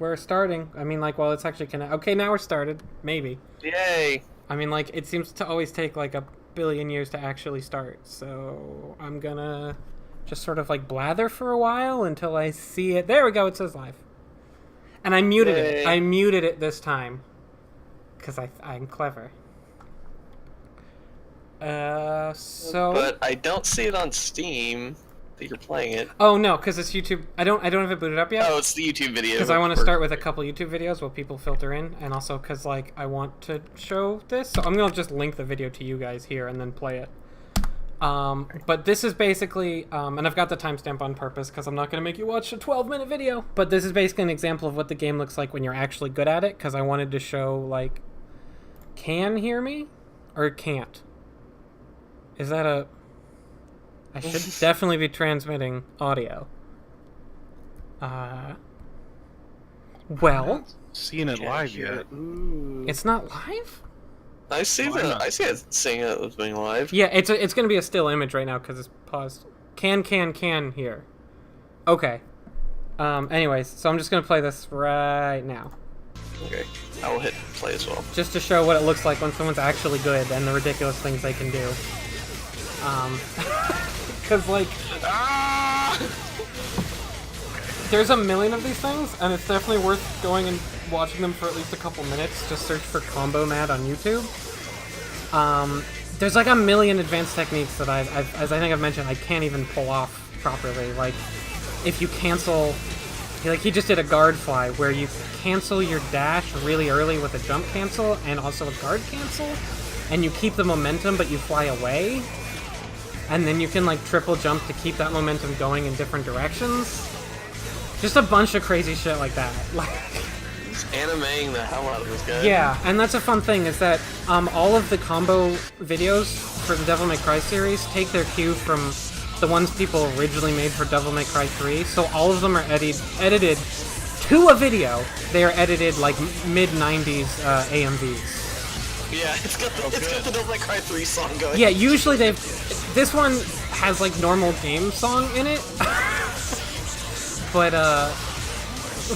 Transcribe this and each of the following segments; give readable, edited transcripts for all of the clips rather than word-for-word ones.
we're starting. I mean, like, well, it's actually okay, now we're started. Maybe. Yay! I mean, like, it seems to always take, like, a billion years to actually start. So I'm gonna just sort of, like, blather for a while until I see it. There we go, it says live. And I muted it. I muted it this time. Because I'm clever. So... But I don't see it on Steam that you're playing it. Oh, no, because it's YouTube. I don't have it booted up yet. Oh, it's the YouTube video. Because I want to start with a couple YouTube videos while people filter in. And also because, like, I want to show this. So I'm going to just link the video to you guys here and then play it. But this is basically, and I've got the timestamp on purpose because I'm not going to make you watch a 12-minute video. But this is basically an example of what the game looks like when you're actually good at it. Because I wanted to show, like, can hear me? Or can't? Is that a... I should definitely be transmitting audio. Well... Seeing it live yet. It's not live? I see it saying it was being live. Yeah, it's going to be a still image right now because it's paused. Can here. Okay. Anyways, so I'm just going to play this right now. Okay, I will hit play as well. Just to show what it looks like when someone's actually good and the ridiculous things they can do. Because, like... There's a million of these things, and it's definitely worth going and watching them for at least a couple minutes. Just search for Combo Mad on YouTube. There's like a million advanced techniques that as I think I've mentioned, I can't even pull off properly. Like, if you cancel... Like, he just did a guard fly, where you cancel your dash really early with a jump cancel, and also a guard cancel, and you keep the momentum, but you fly away. And then you can, like, triple jump to keep that momentum going in different directions. Just a bunch of crazy shit like that. He's animating the hell out of this guy. Yeah, and that's a fun thing, is that all of the combo videos for the Devil May Cry series take their cue from the ones people originally made for Devil May Cry 3, so all of them are edited to a video. They are edited like mid-90s AMVs. Yeah, it's got the Devil May Cry 3 song going. Yeah, usually this one has like normal game song in it. But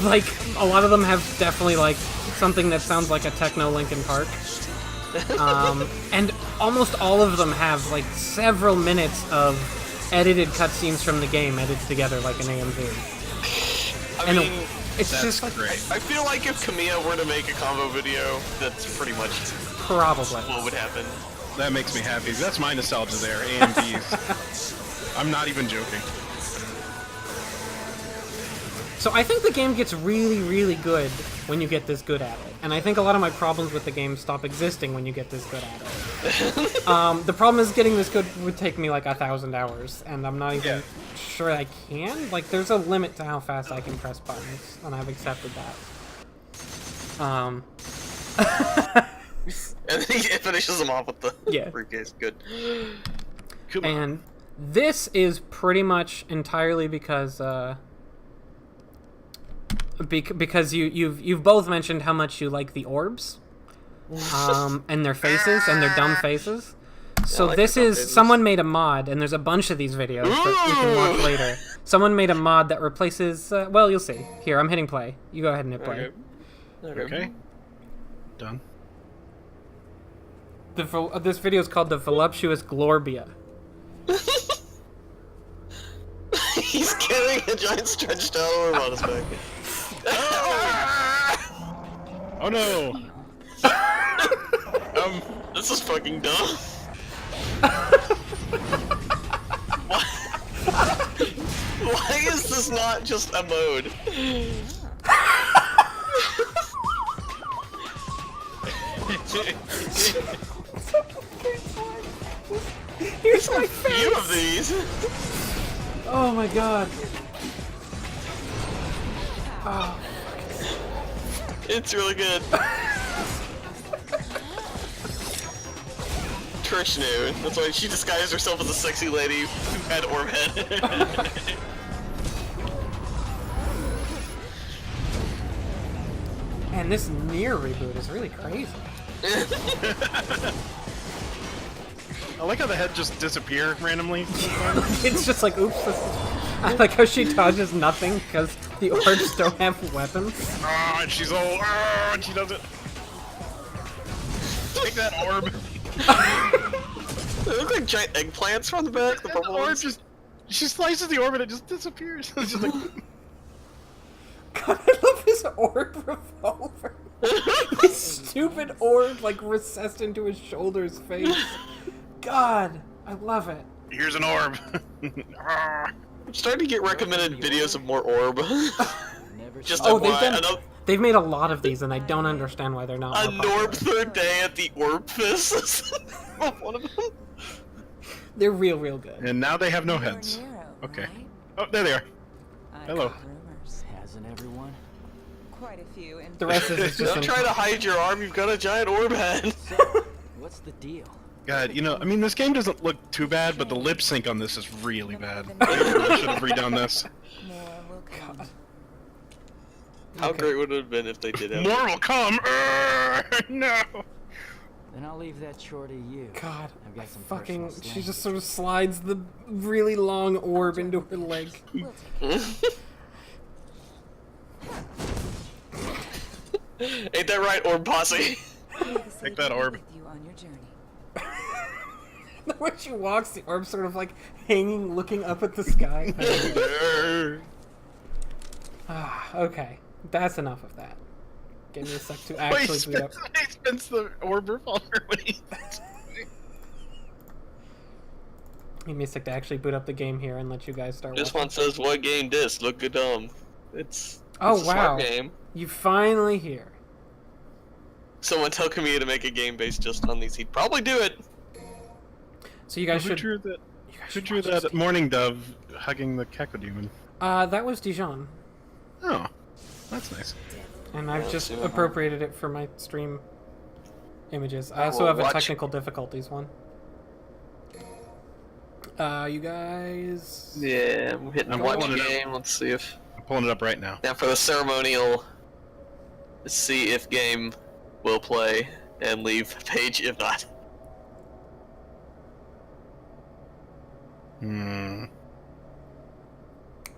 like a lot of them have definitely like something that sounds like a techno Linkin Park. And almost all of them have like several minutes of edited cutscenes from the game edited together like an AMV. I mean, it's that's just like, great. I feel like if Kamiya were to make a combo video, that's pretty much probably what would happen. That makes me happy. That's my nostalgia there, AMVs. I'm not even joking. So I think the game gets really, really good when you get this good at it. And I think a lot of my problems with the game stop existing when you get this good at it. The problem is getting this good would take me like 1,000 hours, and I'm not even sure I can. Like, there's a limit to how fast I can press buttons, and I've accepted that. And then he finishes him off with the briefcase. Good. And this is pretty much entirely because you've both mentioned how much you like the orbs, and their faces and their dumb faces. So like this is someone made a mod, and there's a bunch of these videos that we can watch later. Someone made a mod that replaces. Well, you'll see. Here, I'm hitting play. You go ahead and hit play. Okay. Done. This video is called the Voluptuous Glorbia. He's carrying a giant stretched out orb on his back. Oh no! This is fucking dumb. Why is this not just a mode? Here's my a few of these. Oh my god. Oh. It's really good. Trish knew. That's why she disguised herself as a sexy lady who had orb head. Man, this Nero reboot is really crazy. I like how the head just disappeared randomly. It's just like, oops. I like how she dodges nothing because The orbs don't have weapons. Ah, and she's all. Ah, and she doesn't. Take that orb. They look like giant eggplants from the back. The The purple orb ones. just. She slices the orb and it just disappears. It's just like. God, I love his orb revolver. His stupid orb, like, recessed into his shoulder's face. God, I love it. Here's an orb. Ah. I'm starting to get recommended videos of more orb. Just Oh, FYI, they've made a lot of these, and I don't understand why they're not a more popular. Norb third day at the Orb Fist. One of them. They're real good. And now they have no heads. Nero, Okay. right? Oh, there they are. I've Hello. got rumors. Hasn't everyone? Quite a few. In The rest is just Don't some- try to hide your arm, you've got a giant orb head. So, what's the deal? God, you know, I mean, this game doesn't look too bad, but the lip sync on this is really bad. I really should have redone this. More will come. How Okay. great would it have been if they did have More will come. No. Then I'll leave that chore to you. God, I've got some fucking. personal She just slang. sort of slides the really long orb into her leg. We'll take Ain't that right, Orb Posse? Take that orb. with you on your journey. The way she walks, the orb's sort of like hanging, looking up at the sky. Okay, that's enough of that. Give me a sec to He actually boot up. spins the orb revolver when he. Give me a sec to actually boot up the game here and let you guys start. This watching. one says, what game this? Look good, It's Oh, a smart wow. game. You finally here. Someone tell Kamiya to make a game based just on these. He'd probably do it. So you guys Who should. drew that? You guys Who should drew watch this that game. morning dove hugging the Cacodemon? That was Dijon, Oh, that's nice. and I've Yeah, just see what appropriated it for my stream images. I also will have a watch- technical difficulties one. You guys. Yeah, I'm hitting I'm watch pulling it up. game. Let's see if. I'm pulling it up right now. Now for the ceremonial. Let's see if game will play and leave the page if not.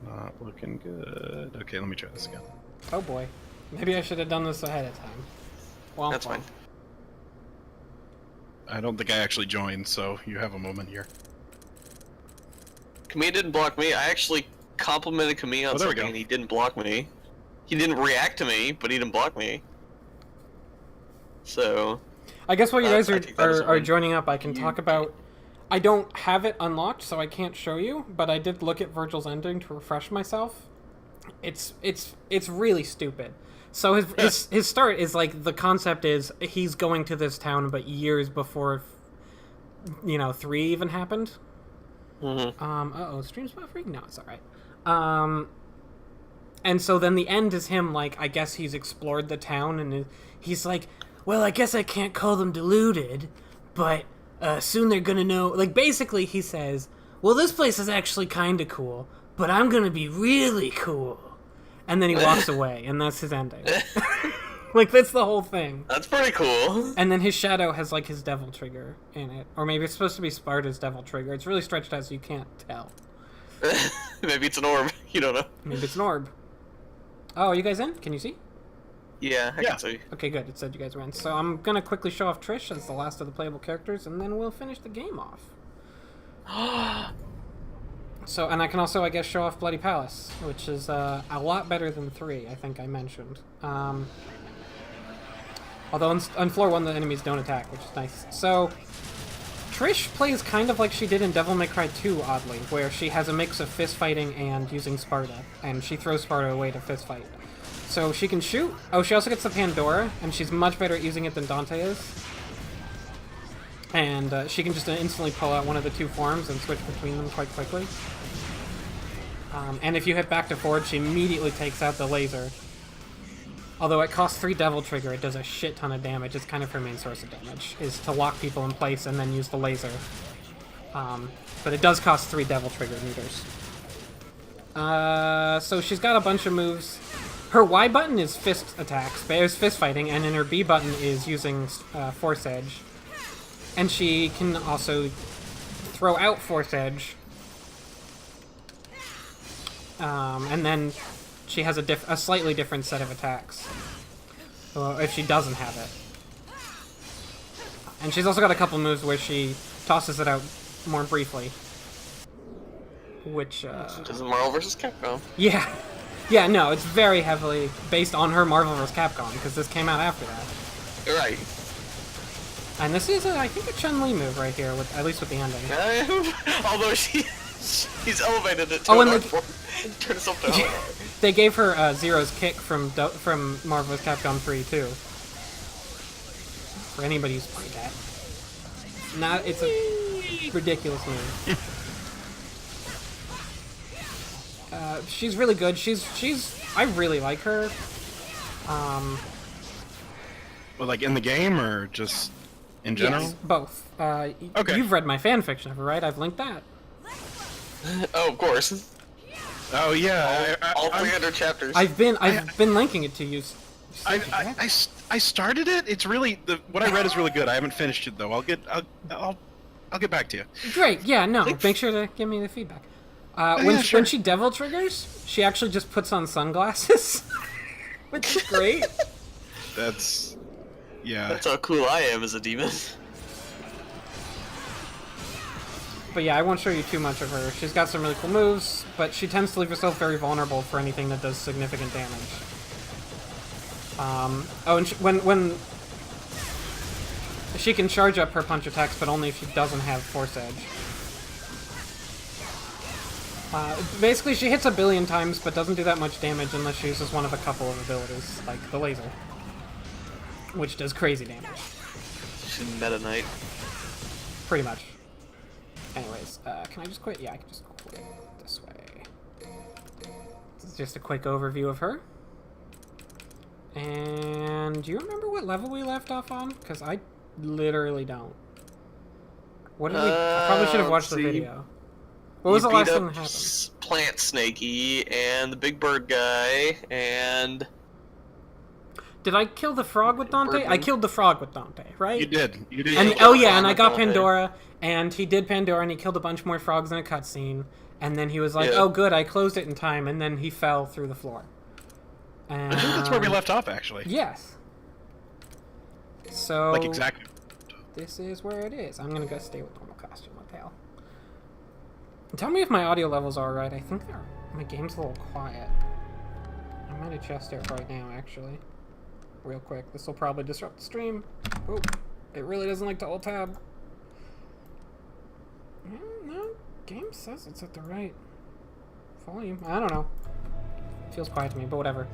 Not looking good. Okay, let me try this again. Oh boy. Maybe I should have done this ahead of time. Well, That's fine. I don't think I actually joined, so you have a moment here. Kamiya didn't block me. I actually complimented Kamiya on Oh, there we something go. and he didn't block me. He didn't react to me, but he didn't block me. So, I guess while you guys I take that as a are win. joining up, I can talk about. I don't have it unlocked, so I can't show you. But I did look at Virgil's ending to refresh myself. It's really stupid. So his start is like the concept is he's going to this town, but years before, 3 even happened. mhm. Stream's buffering? No, it's alright. And so then the end is him, like, I guess he's explored the town, and he's like, well, I guess I can't call them deluded, but soon they're gonna know. Like, basically, he says, well, this place is actually kinda cool, but I'm gonna be really cool. And then he walks away, and that's his ending. Like, that's the whole thing. That's pretty cool. And then his shadow has, like, his devil trigger in it. Or maybe it's supposed to be Sparta's devil trigger. It's really stretched out so you can't tell. Maybe it's an orb. You don't know. Maybe it's an orb. Oh, are you guys in? Can you see? Yeah, I Yeah. can see. Okay, good. It said you guys were in. So I'm gonna quickly show off Trish as the last of the playable characters, and then we'll finish the game off. So, and I can also, I guess, show off Bloody Palace, which is a lot better than 3, I think I mentioned. Although on floor 1 the enemies don't attack, which is nice. So, Trish plays kind of like she did in Devil May Cry 2, oddly, where she has a mix of fist fighting and using Sparta, and she throws Sparta away to fist fight. So she can shoot. Oh, she also gets the Pandora, and she's much better at using it than Dante is. And she can just instantly pull out one of the 2 forms and switch between them quite quickly. And if you hit back to forward, she immediately takes out the laser. Although it costs 3 Devil Trigger, it does a shit ton of damage. It's kind of her main source of damage, is to lock people in place and then use the laser. But it does cost 3 Devil Trigger meters. So she's got a bunch of moves. Her Y button is fist attacks, is fist fighting, and then her B button is using Force Edge. And she can also throw out Force Edge. And then she has a slightly different set of attacks. If she doesn't have it. And she's also got a couple moves where she tosses it out more briefly. Which, This is Marvel vs. Capcom. yeah. Yeah, no, it's very heavily based on her Marvel vs. Capcom, because this came out after that. Right. And this is, I think, a Chun-Li move right here, at least with the ending. Although she's elevated it to Oh, an and art form. Turn herself to They gave her Zero's kick from Marvel vs. Capcom 3, too. For anybody who's played that. It's a ridiculous move. She's really good. I really like her. Well, like in the game or just in general? Yes, both. Okay. You've read my fan fiction of her, right? I've linked that. Oh, of course. Oh yeah. All 300 chapters. I've been linking it to you. I started it. It's really what I read is really good. I haven't finished it though. I'll get back to you. Great. Yeah. No. Make sure to give me the feedback. When she devil triggers, she actually just puts on sunglasses, which is great. That's how cool I am as a demon. But yeah, I won't show you too much of her. She's got some really cool moves, but she tends to leave herself very vulnerable for anything that does significant damage. And when she can charge up her punch attacks, but only if she doesn't have Force Edge. Basically, she hits a billion times, but doesn't do that much damage unless she uses one of a couple of abilities, like the laser, which does crazy damage. She's Meta Knight. Pretty much. Anyways, can I just quit? Yeah, I can just quit this way. This is just a quick overview of her. And do you remember what level we left off on? Because I literally don't. What did we... I probably should have watched the video. What was the last thing that happened? Plant Snakey and the big bird guy and... Did I kill the frog with Dante? I killed the frog with Dante, right? You did. And oh yeah, and I got Pandora, and he did Pandora, and he killed a bunch more frogs in a cutscene, and then he was like, "Oh good, I closed it in time," and then he fell through the floor. And, I think that's where we left off, actually. Yes. So Like exactly. this is where it is. I'm gonna go stay with normal costume. What the hell? Tell me if my audio levels are right. I think my game's a little quiet. I'm at a chest here right now, actually. Real quick. This will probably disrupt the stream. Oh, it really doesn't like to alt tab. No, game says it's at the right volume. I don't know. Feels quiet to me, but whatever.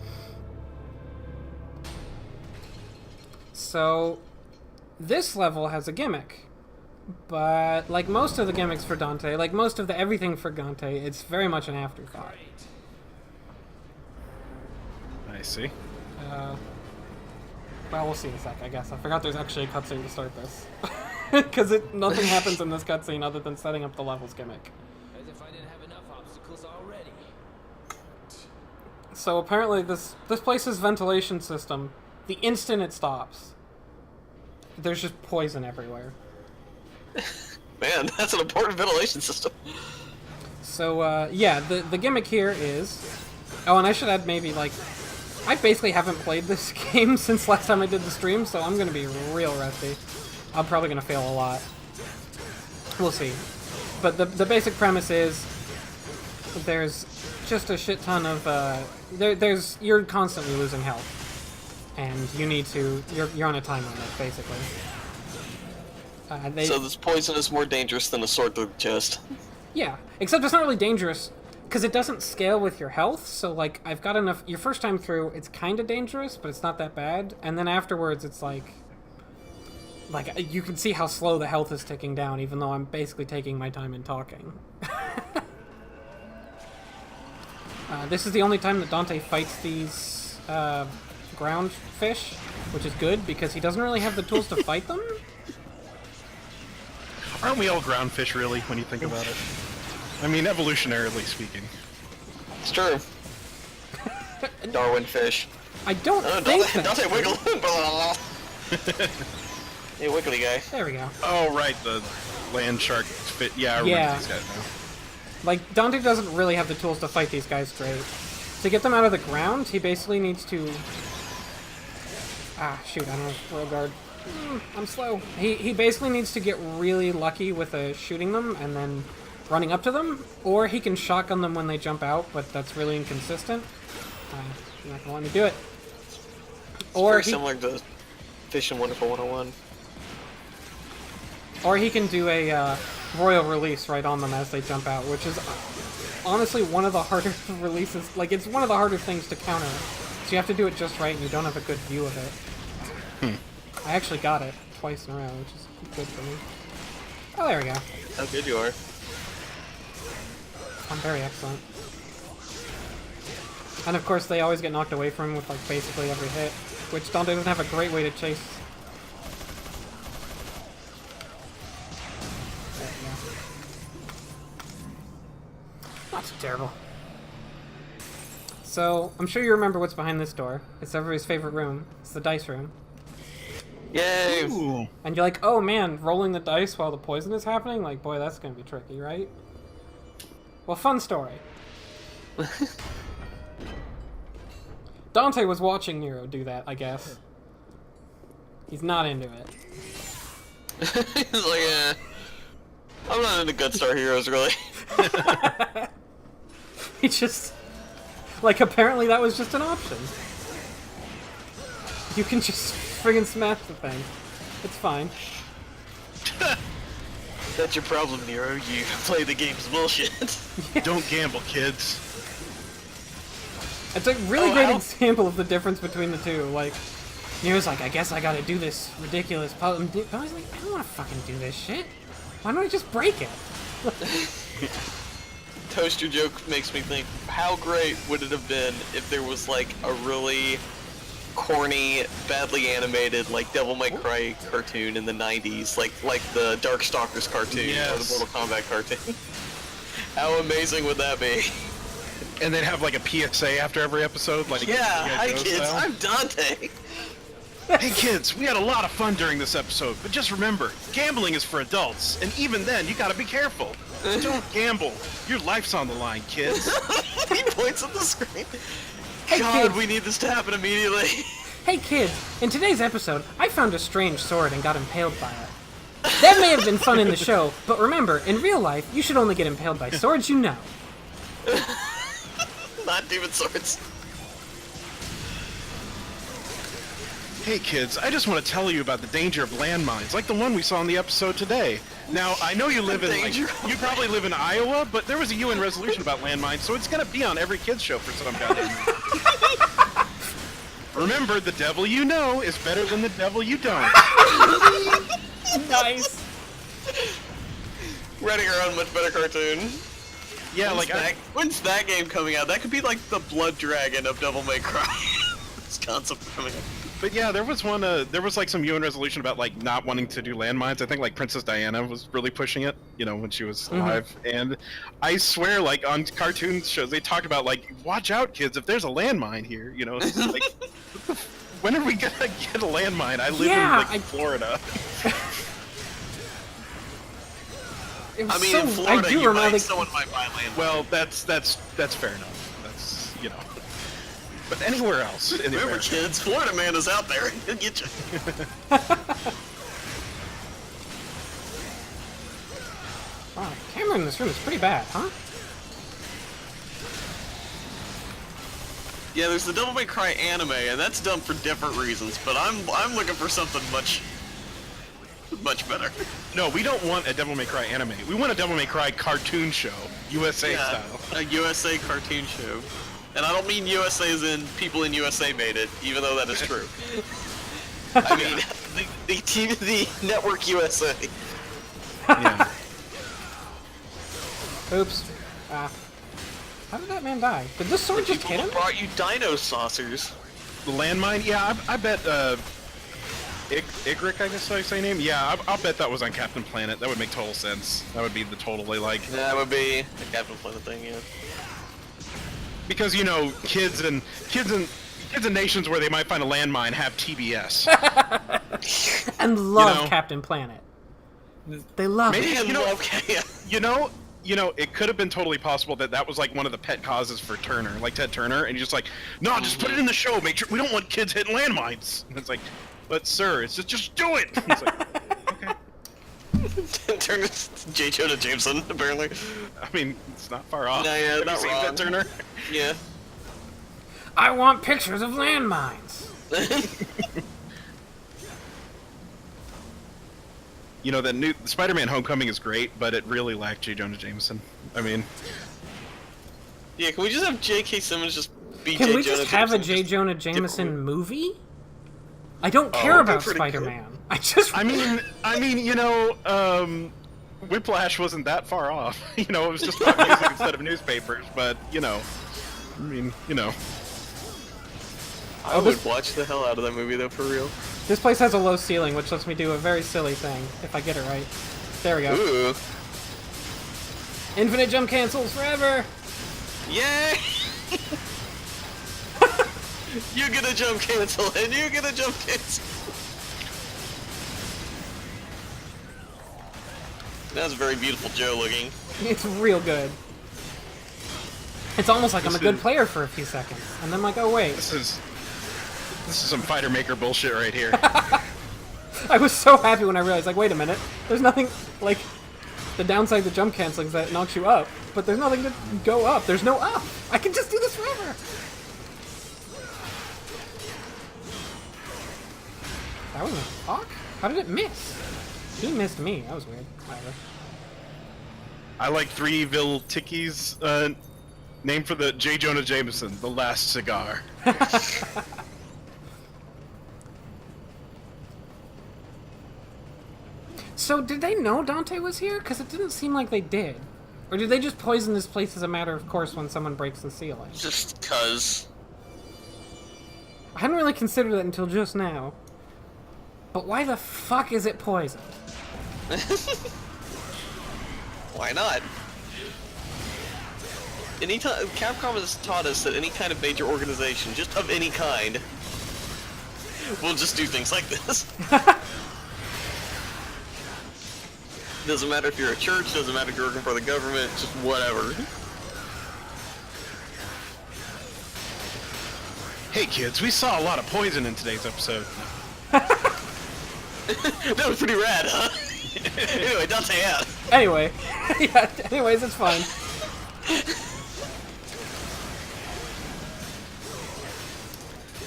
So, this level has a gimmick. But, like most of the gimmicks for Dante, like most of the everything for Dante, it's very much an afterthought. I see. Well, we'll see in a sec, I guess. I forgot there's actually a cutscene to start this. Because nothing happens in this cutscene other than setting up the levels gimmick. As if I didn't have enough obstacles already. So apparently this place's ventilation system, the instant it stops, there's just poison everywhere. Man, that's an important ventilation system. So, yeah, the gimmick here is... Oh, and I should add maybe, like... I basically haven't played this game since last time I did the stream, so I'm going to be real rusty. I'm probably going to fail a lot. We'll see. But the basic premise is... There's just a shit ton of... You're constantly losing health. And you need to... You're on a time limit, basically. So this poison is more dangerous than a sword through the chest. Yeah, except it's not really dangerous, because it doesn't scale with your health, so, like, I've got enough... Your first time through, it's kind of dangerous, but it's not that bad, and then afterwards, it's like... Like, you can see how slow the health is ticking down, even though I'm basically taking my time and talking. This is the only time that Dante fights these, ground fish, which is good, because he doesn't really have the tools to fight them. Aren't we all ground fish, really, when you think about it? I mean, evolutionarily speaking. It's true. Darwin fish. I don't think Dante Wiggle. Hey, wiggly guy. There we go. Oh, right, the land shark fit. Yeah, I remember these guys now. Like, Dante doesn't really have the tools to fight these guys straight. To get them out of the ground, he basically needs to... Ah, shoot, I don't have royal guard. I'm slow. He basically needs to get really lucky with shooting them and then running up to them, or he can shotgun them when they jump out, but that's really inconsistent. You're not gonna let me do it. Or Very similar to Fish and Wonderful 101. Or he can do a royal release right on them as they jump out, which is honestly one of the harder releases. Like, it's one of the harder things to counter. So you have to do it just right, and you don't have a good view of it. I actually got it twice in a row, which is good for me. Oh, there we go. How good you are. I'm very excellent. And of course, they always get knocked away from with, like, basically every hit, which Dante doesn't have a great way to chase. There we go. Not too terrible. So, I'm sure you remember what's behind this door. It's everybody's favorite room. It's the dice room. Yay! Ooh. And you're like, oh man, rolling the dice while the poison is happening? Like, boy, that's gonna be tricky, right? Well, fun story. Dante was watching Nero do that, I guess. He's not into it. He's like, I'm not into Good Star Heroes, really. He just... Like, apparently that was just an option. You can just friggin' smash the thing. It's fine. That's your problem, Nero. You play the game's bullshit. Don't gamble, kids. It's a really great Al- example of the difference between the two. Like, Nero's like, I guess I gotta do this ridiculous puzzle. But I was like, I don't wanna fucking do this shit. Why don't I just break it? Toaster joke makes me think, how great would it have been if there was like a really corny, badly animated, like Devil May Cry cartoon in the 90s, like the Darkstalkers cartoon or the Mortal Kombat cartoon. How amazing would that be? And they'd have like a PSA after every episode, like Yeah, hi Joe kids, style. I'm Dante. Hey kids, we had a lot of fun during this episode, but just remember, gambling is for adults, and even then, you gotta be careful. Don't gamble. Your life's on the line, kids. He points at the screen. Hey, God, kids. we need this to happen immediately. Hey kids, in today's episode, I found a strange sword and got impaled by it. That may have been fun in the show, but remember, in real life, you should only get impaled by swords you know. Not demon swords. Hey kids, I just want to tell you about the danger of landmines, like the one we saw in the episode today. Now, I know you live in, like, Danger. you probably live in Iowa, but there was a UN resolution about landmines, so it's gonna be on every kid's show for some goddamn reason. Remember, the devil you know is better than the devil you don't. Nice. Writing our own much better cartoon. Yeah, like, When's that game coming out? That could be like the Blood Dragon of Devil May Cry. This concept coming up. but yeah, there was one, there was like some UN resolution about like not wanting to do landmines. I think like Princess Diana was really pushing it, you know, when she was alive. And I swear, like on cartoon shows, they talked about like, watch out, kids, if there's a landmine here, you know. It's like, when are we gonna get a landmine? I live in like Florida. It was I mean, so, in Florida, I do you remember might, someone might buy land. Well, that's fair enough. That's, you know. But anywhere else in the Remember, America. kids, Florida man is out there. He'll get you. Wow, the camera in this room is pretty bad, huh? Yeah, there's the Devil May Cry anime, and that's done for different reasons. But I'm looking for something much better. No, we don't want a Devil May Cry anime. We want a Devil May Cry cartoon show, USA Yeah, style. a USA cartoon show. And I don't mean USA as in people in USA made it, even though that is true. I mean, the network USA. Yeah. Oops. How did that man die? Did this sword just hit People him? brought you dino saucers. The landmine? Yeah, I bet, Igric, I guess I say name? Yeah, I'll bet that was on Captain Planet. That would make total sense. That would be the totally, like... That would be a Captain Planet thing, yeah. Because, you know, kids in nations where they might find a landmine have TBS. And love You know? Captain Planet. They love Maybe- it. You know- okay. You know, you know, it could have been totally possible that that was like one of the pet causes for Turner, like Ted Turner, and he's just like, no, just put it in the show. Make sure we don't want kids hitting landmines. And it's like, but sir, it's just do it. He's like, okay. Turner's J. Jonah Jameson, apparently. I mean, it's not far off. No, yeah, Have not you seen wrong. Ted Turner? Yeah. I want pictures of landmines. You know, that new Spider-Man: Homecoming is great, but it really lacked J. Jonah Jameson. I mean, Yeah, can we just have J.K. Simmons just be Can J. we Jonah just have a Jameson? J. Just Jonah dip Jameson away. movie? I don't care that'd be about pretty Spider-Man. I mean, you know, Whiplash wasn't that far off. You know, it was just about music instead of newspapers. But you know, I mean, you know, I would watch the hell out of that movie, though, for real. This place has a low ceiling, which lets me do a very silly thing, if I get it right. There we go. Ooh. Infinite jump cancels forever! Yay! You get a jump cancel, and you get a jump cancel. That's very beautiful Joe looking. It's real good. It's almost like I'm a This good is- player for a few seconds. And then like, oh wait. this is some fighter maker bullshit right here. I was so happy when I realized, like, wait a minute. There's nothing, like, the downside to jump canceling is that it knocks you up. But there's nothing to go up. There's no up. I can just do this forever. That was a hawk? How did it miss? He missed me. That was weird. Whatever. I like Threeville Ticky's name for the J. Jonah Jameson, the last cigar. So, did they know Dante was here? Because it didn't seem like they did. Or did they just poison this place as a matter of course when someone breaks the ceiling? Just cuz. I hadn't really considered that until just now. But why the fuck is it poisoned? Why not? Anytime Capcom has taught us that any kind of major organization, just of any kind, will just do things like this. Doesn't matter if you're a church, doesn't matter if you're working for the government, just whatever. Hey kids, we saw a lot of poison in today's episode. That was pretty rad, huh? Anyway, Dante out. Anyway. Yeah, anyways, it's fine.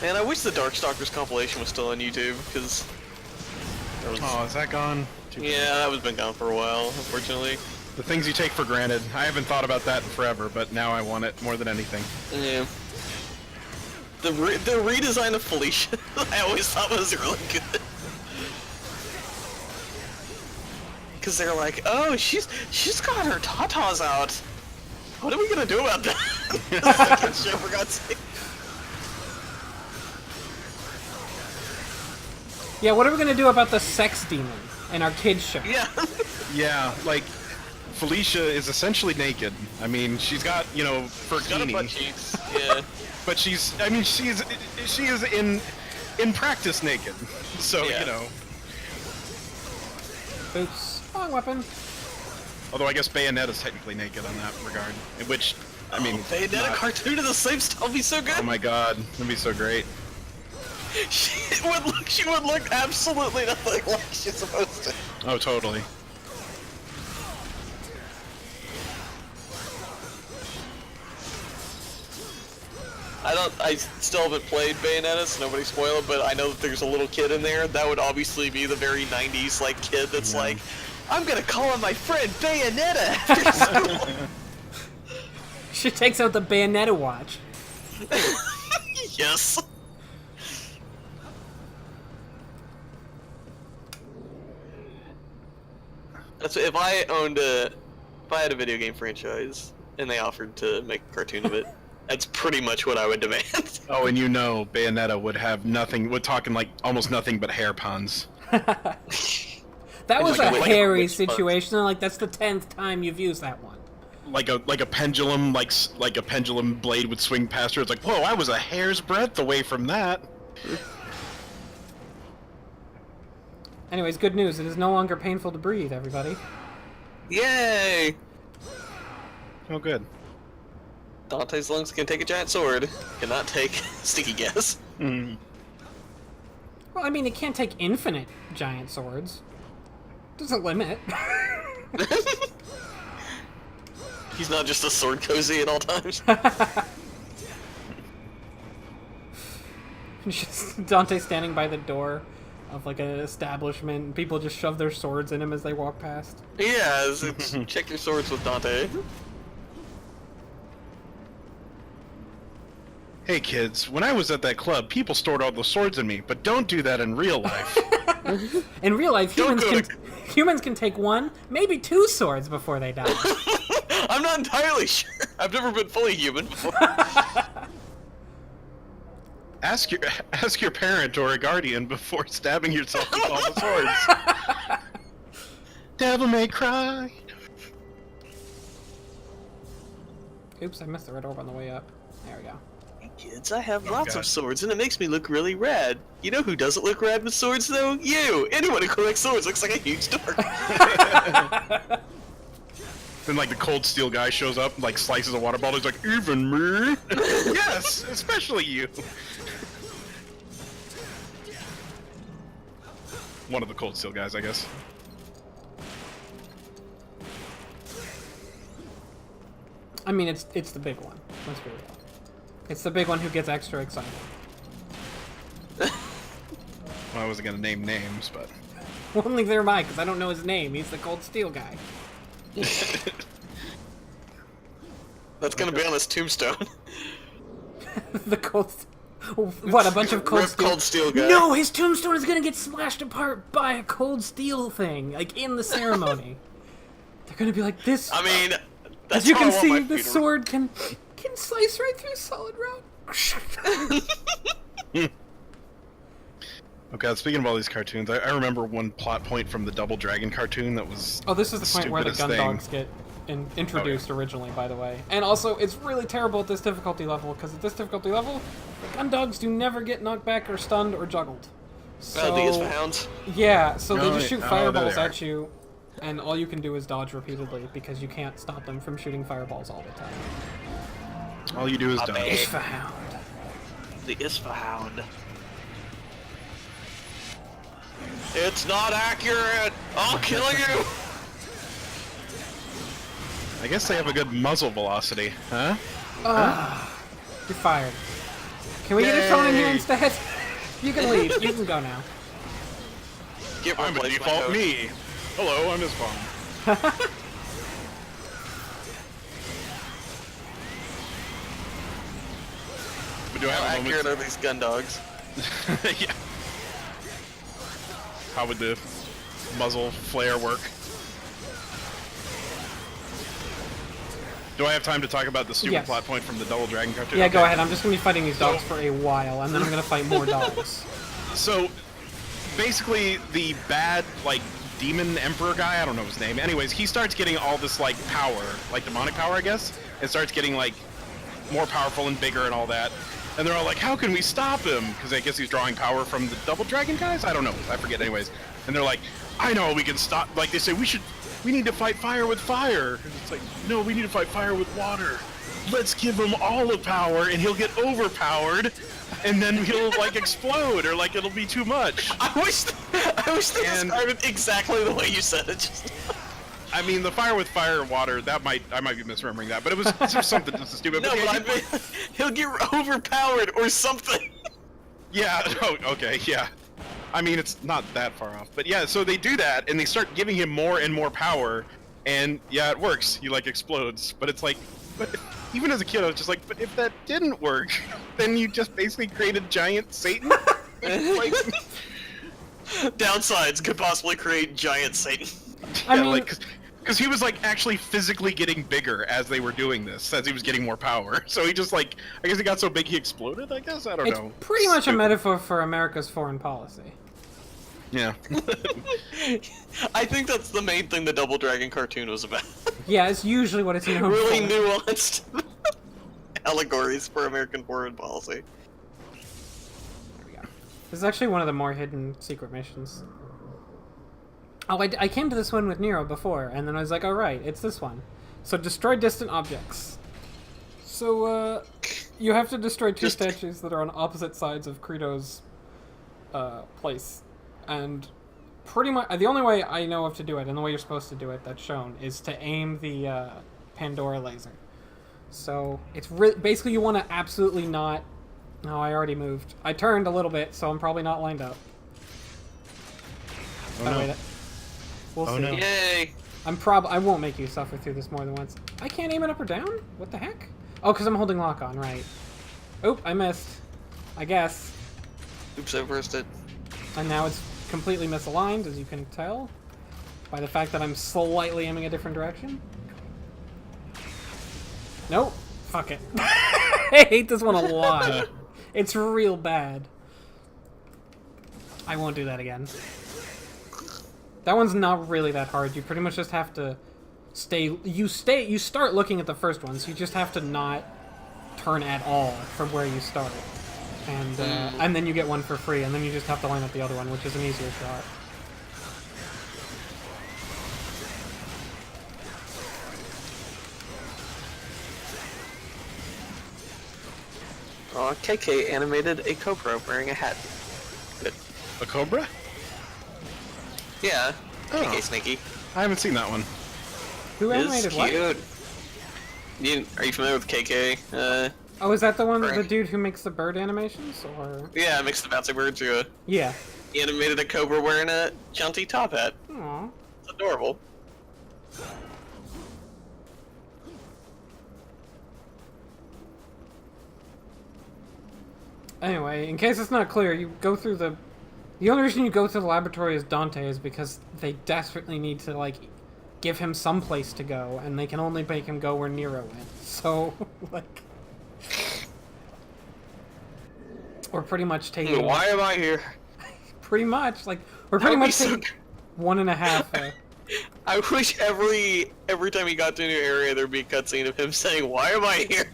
Man, I wish the Darkstalkers compilation was still on YouTube, because... Oh, is that gone? Yeah, that was been gone for a while, unfortunately. The things you take for granted. I haven't thought about that in forever, but now I want it more than anything. Yeah. The redesign of Felicia, I always thought was really good. Because they're like, oh, she's got her tatas out. What are we gonna do about that? Second show, for God's sake. Yeah, what are we gonna do about the sex demon in our kids show? Yeah. Yeah, like, Felicia is essentially naked. I mean, she's got, you know, Got a butt burkini, cheeks. Yeah. but I mean, she is in practice naked. So, Yeah. you know, Oops. Wrong weapon. although I guess Bayonetta's technically naked on that regard, in which, I mean, Bayonetta not- cartoon of the same style would be so good. oh my god, that'd be so great. She would look absolutely nothing like she's supposed to. Oh, totally. I still haven't played Bayonetta, so nobody spoil it, but I know that there's a little kid in there. That would obviously be the very 90s, like, kid that's Yeah. like, I'm gonna call on my friend Bayonetta after school. She takes out the Bayonetta watch. Yes. That's if I had a video game franchise and they offered to make a cartoon of it, that's pretty much what I would demand. Oh, and you know, Bayonetta would have nothing. We're talking like almost nothing but hair puns. That was like a a hairy witch hunt. situation. Like, that's the 10th time you've used that one. Like a pendulum, like a pendulum blade would swing past her. It's like, whoa, I was a hair's breadth away from that. Anyways, good news. It is no longer painful to breathe, everybody. Yay! Oh, good. Dante's lungs can take a giant sword, cannot take sticky gas. Mm. Well, I mean, it can't take infinite giant swords. Doesn't limit. He's not just a sword cozy at all times. Just Dante standing by the door of like an establishment, and people just shove their swords in him as they walk past. Yeah, check your swords with Dante. Hey kids, when I was at that club, people stored all the swords in me, but don't do that in real life. In real life, Don't humans can take one, maybe two swords before they die. I'm not entirely sure. I've never been fully human before. Ask your parent or a guardian before stabbing yourself with all the swords. Devil may cry. Oops, I missed the red orb on the way up. There we go. Hey kids, I have lots God. of swords and it makes me look really rad. You know who doesn't look rad with swords though? You! Anyone who collects swords looks like a huge dork. Then like the cold steel guy shows up and like slices a water bottle. He's like, even me? Yes, especially you. One of the cold steel guys, I guess. I mean, it's the big one. Let's be real. It's the big one who gets extra excited. Well, I wasn't gonna name names, but Well, neither am I, because I don't know his name. He's the cold steel guy. That's gonna be on his tombstone. The cold. What? A bunch of cold Rip steel. cold steel guy. No, his tombstone is gonna get slashed apart by a cold steel thing, like in the ceremony. They're gonna be like this. I mean, that's As you how can I want see, my the funeral. sword can slice right through solid rock. okay. Speaking of all these cartoons, I remember one plot point from the Double Dragon cartoon that was. Oh, this is the point where the stupidest gun thing. dogs get introduced originally, by the way. And also, it's really terrible at this difficulty level, because at this difficulty level, the gun dogs do never get knocked back or stunned or juggled. So, The Isfahounds. yeah, so they Oh, just shoot there fireballs they are. at you, and all you can do is dodge repeatedly, because you can't stop them from shooting fireballs all the time. All you do is My dodge. bad. Isfahound. The Isfahound. It's not accurate! I'll kill you! I guess they have a good muzzle velocity, huh? You're fired. Can we get a phone in here Yay. instead? You can leave. You can go now. Get I'm a replacement default code. me. Hello, I'm his phone. But do I How have a accurate moment? are these gun dogs? Yeah. How would the muzzle flare work? Do I have time to talk about the stupid Yes. plot point from the Double Dragon cartoon? Yeah, go Okay. ahead. I'm just gonna be fighting these dogs for a while, and then I'm gonna fight more dogs. So, basically, the bad, like, demon emperor guy, I don't know his name. Anyways, he starts getting all this, like, power, like demonic power, I guess, and starts getting, like, more powerful and bigger and all that. And they're all like, how can we stop him? Because I guess he's drawing power from the Double Dragon guys? I don't know. I forget anyways. And they're like, I know we can stop. Like, they say, we need to fight fire with fire. And it's like, no, we need to fight fire with water. Let's give him all the power and he'll get overpowered. And then he'll, like, explode or, like, it'll be too much. I wish they And- described it exactly the way you said it. Just... I mean, the fire with fire and water, I might be misremembering that. But it was just something just stupid. No, the but I idea- mean, he'll get overpowered or something. Yeah, oh, okay, yeah. I mean, it's not that far off. But yeah, so they do that, and they start giving him more and more power, and yeah, it works. He, like, explodes. But it's like, but even as a kid, I was just like, but if that didn't work, then you just basically created giant Satan? Like, Downsides could possibly create giant Satan. I yeah, mean, like, because he was, like, actually physically getting bigger as they were doing this, as he was getting more power. So he just, like, I guess he got so big he exploded, I guess? I don't it's know. pretty much a Stupid. metaphor for America's foreign policy. Yeah. I think that's the main thing the Double Dragon cartoon was about. Yeah, it's usually what it's known Really for. nuanced allegories for American foreign policy. This is actually one of the more hidden secret missions. Oh, I came to this one with Nero before, and then I was like, oh right, it's this one. So destroy distant objects. So you have to destroy two Just- statues that are on opposite sides of Credo's place, and pretty much the only way I know of to do it, and the way you're supposed to do it that's shown, is to aim the Pandora laser. So it's basically you want to absolutely not. No, I already moved. I turned a little bit, so I'm probably not lined up. Oh, no. Wait, we'll Oh, see. no. Yay! I won't make you suffer through this more than once. I can't aim it up or down? What the heck? Oh, because I'm holding lock on, right. Oop, I missed. I guess. Oops, I reversed it. And now it's completely misaligned, as you can tell, by the fact that I'm slightly aiming a different direction. Nope. Fuck it. I hate this one a lot. It's real bad. I won't do that again. That one's not really that hard. You pretty much just have to you start looking at the first one, so you just have to not turn at all from where you started. And then you get one for free, and then you just have to line up the other one, which is an easier shot. KK animated a cobra wearing a hat. Good. A cobra? Yeah. Oh. KK Snaky. I haven't seen that one. Who It's animated what? cute. Are you familiar with KK? Oh, is that the one, the Frank. dude who makes the bird animations, or? Yeah, mixed the bouncy bird to a. Yeah. He animated a cobra wearing a jaunty top hat. Aww. It's adorable. Anyway, in case it's not clear, you go through the only reason you go through the laboratory as Dante is because they desperately need to, like, give him some place to go, and they can only make him go where Nero went. So, like... We're pretty much taking... Why am I here? Pretty much, like, we're pretty That would be much so taking 1.5... I wish every time he got to a new area there'd be a cutscene of him saying, "Why am I here?"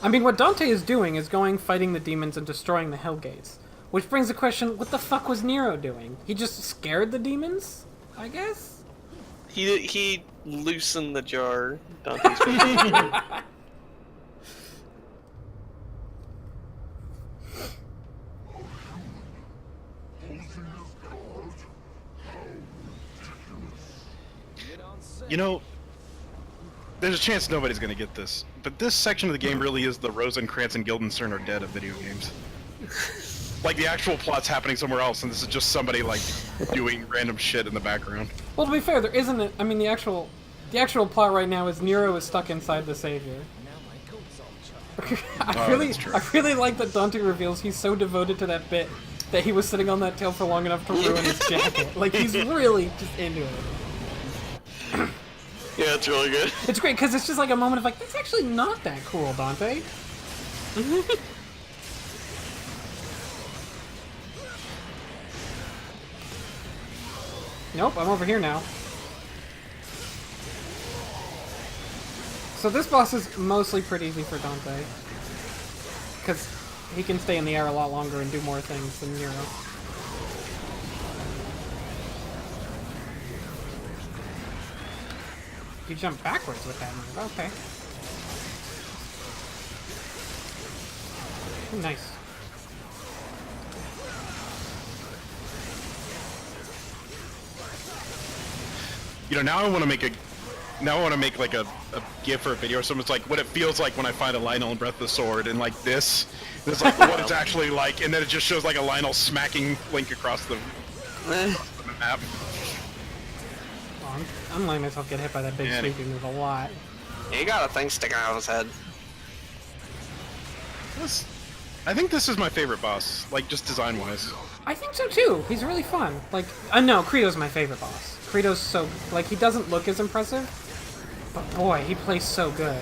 I mean, what Dante is doing is going, fighting the demons, and destroying the Hellgates. Which brings the question, what the fuck was Nero doing? He just scared the demons? I guess? He loosened the jar. Dante's been- You know, there's a chance nobody's gonna get this, but this section of the game really is the Rosencrantz and Guildenstern are dead of video games. Like, the actual plot's happening somewhere else, and this is just somebody, like, doing random shit in the background. Well, to be fair, there isn't it. I mean, the actual plot right now is Nero is stuck inside the Savior. Now my coat's all charred. that's true. I really like that Dante reveals he's so devoted to that bit that he was sitting on that tail for long enough to ruin his jacket. Like, he's really just into it. Yeah, it's really good. It's great because it's just like a moment of like, that's actually not that cool, Dante. Nope, I'm over here now. So this boss is mostly pretty easy for Dante. Because he can stay in the air a lot longer and do more things than Nero. You jump backwards with that move, okay. Ooh, nice. You know, now I want to make like a GIF or a video or something. It's like what it feels like when I find a Lionel in Breath of the Sword, and like this. It's like what it's actually like, and then it just shows like a Lionel smacking Link across the map. Oh, I'm letting myself get hit by that big Yeah. sweeping move a lot. He got a thing sticking out of his head. I think this is my favorite boss, like just design-wise. I think so too. He's really fun. Like, no, Credo's my favorite boss. Credo's so, like, he doesn't look as impressive, but boy, he plays so good.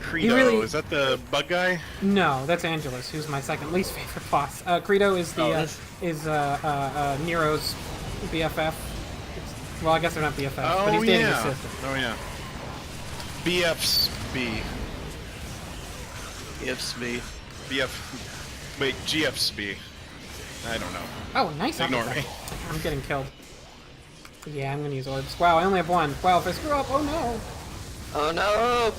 Credo, really- is that the bug guy? No, that's Angelus, who's my second least favorite boss. Credo is the Nero's BFF. Well, I guess they're not BFF, but he's dating his sister. Oh yeah. BFSB. EFSB. BF. Wait, GFSB. I don't know. Oh, nice. Ignore uppercut. me. I'm getting killed. Yeah, I'm gonna use orbs. Wow, I only have one. Wow, if I screw up, oh no! Oh no!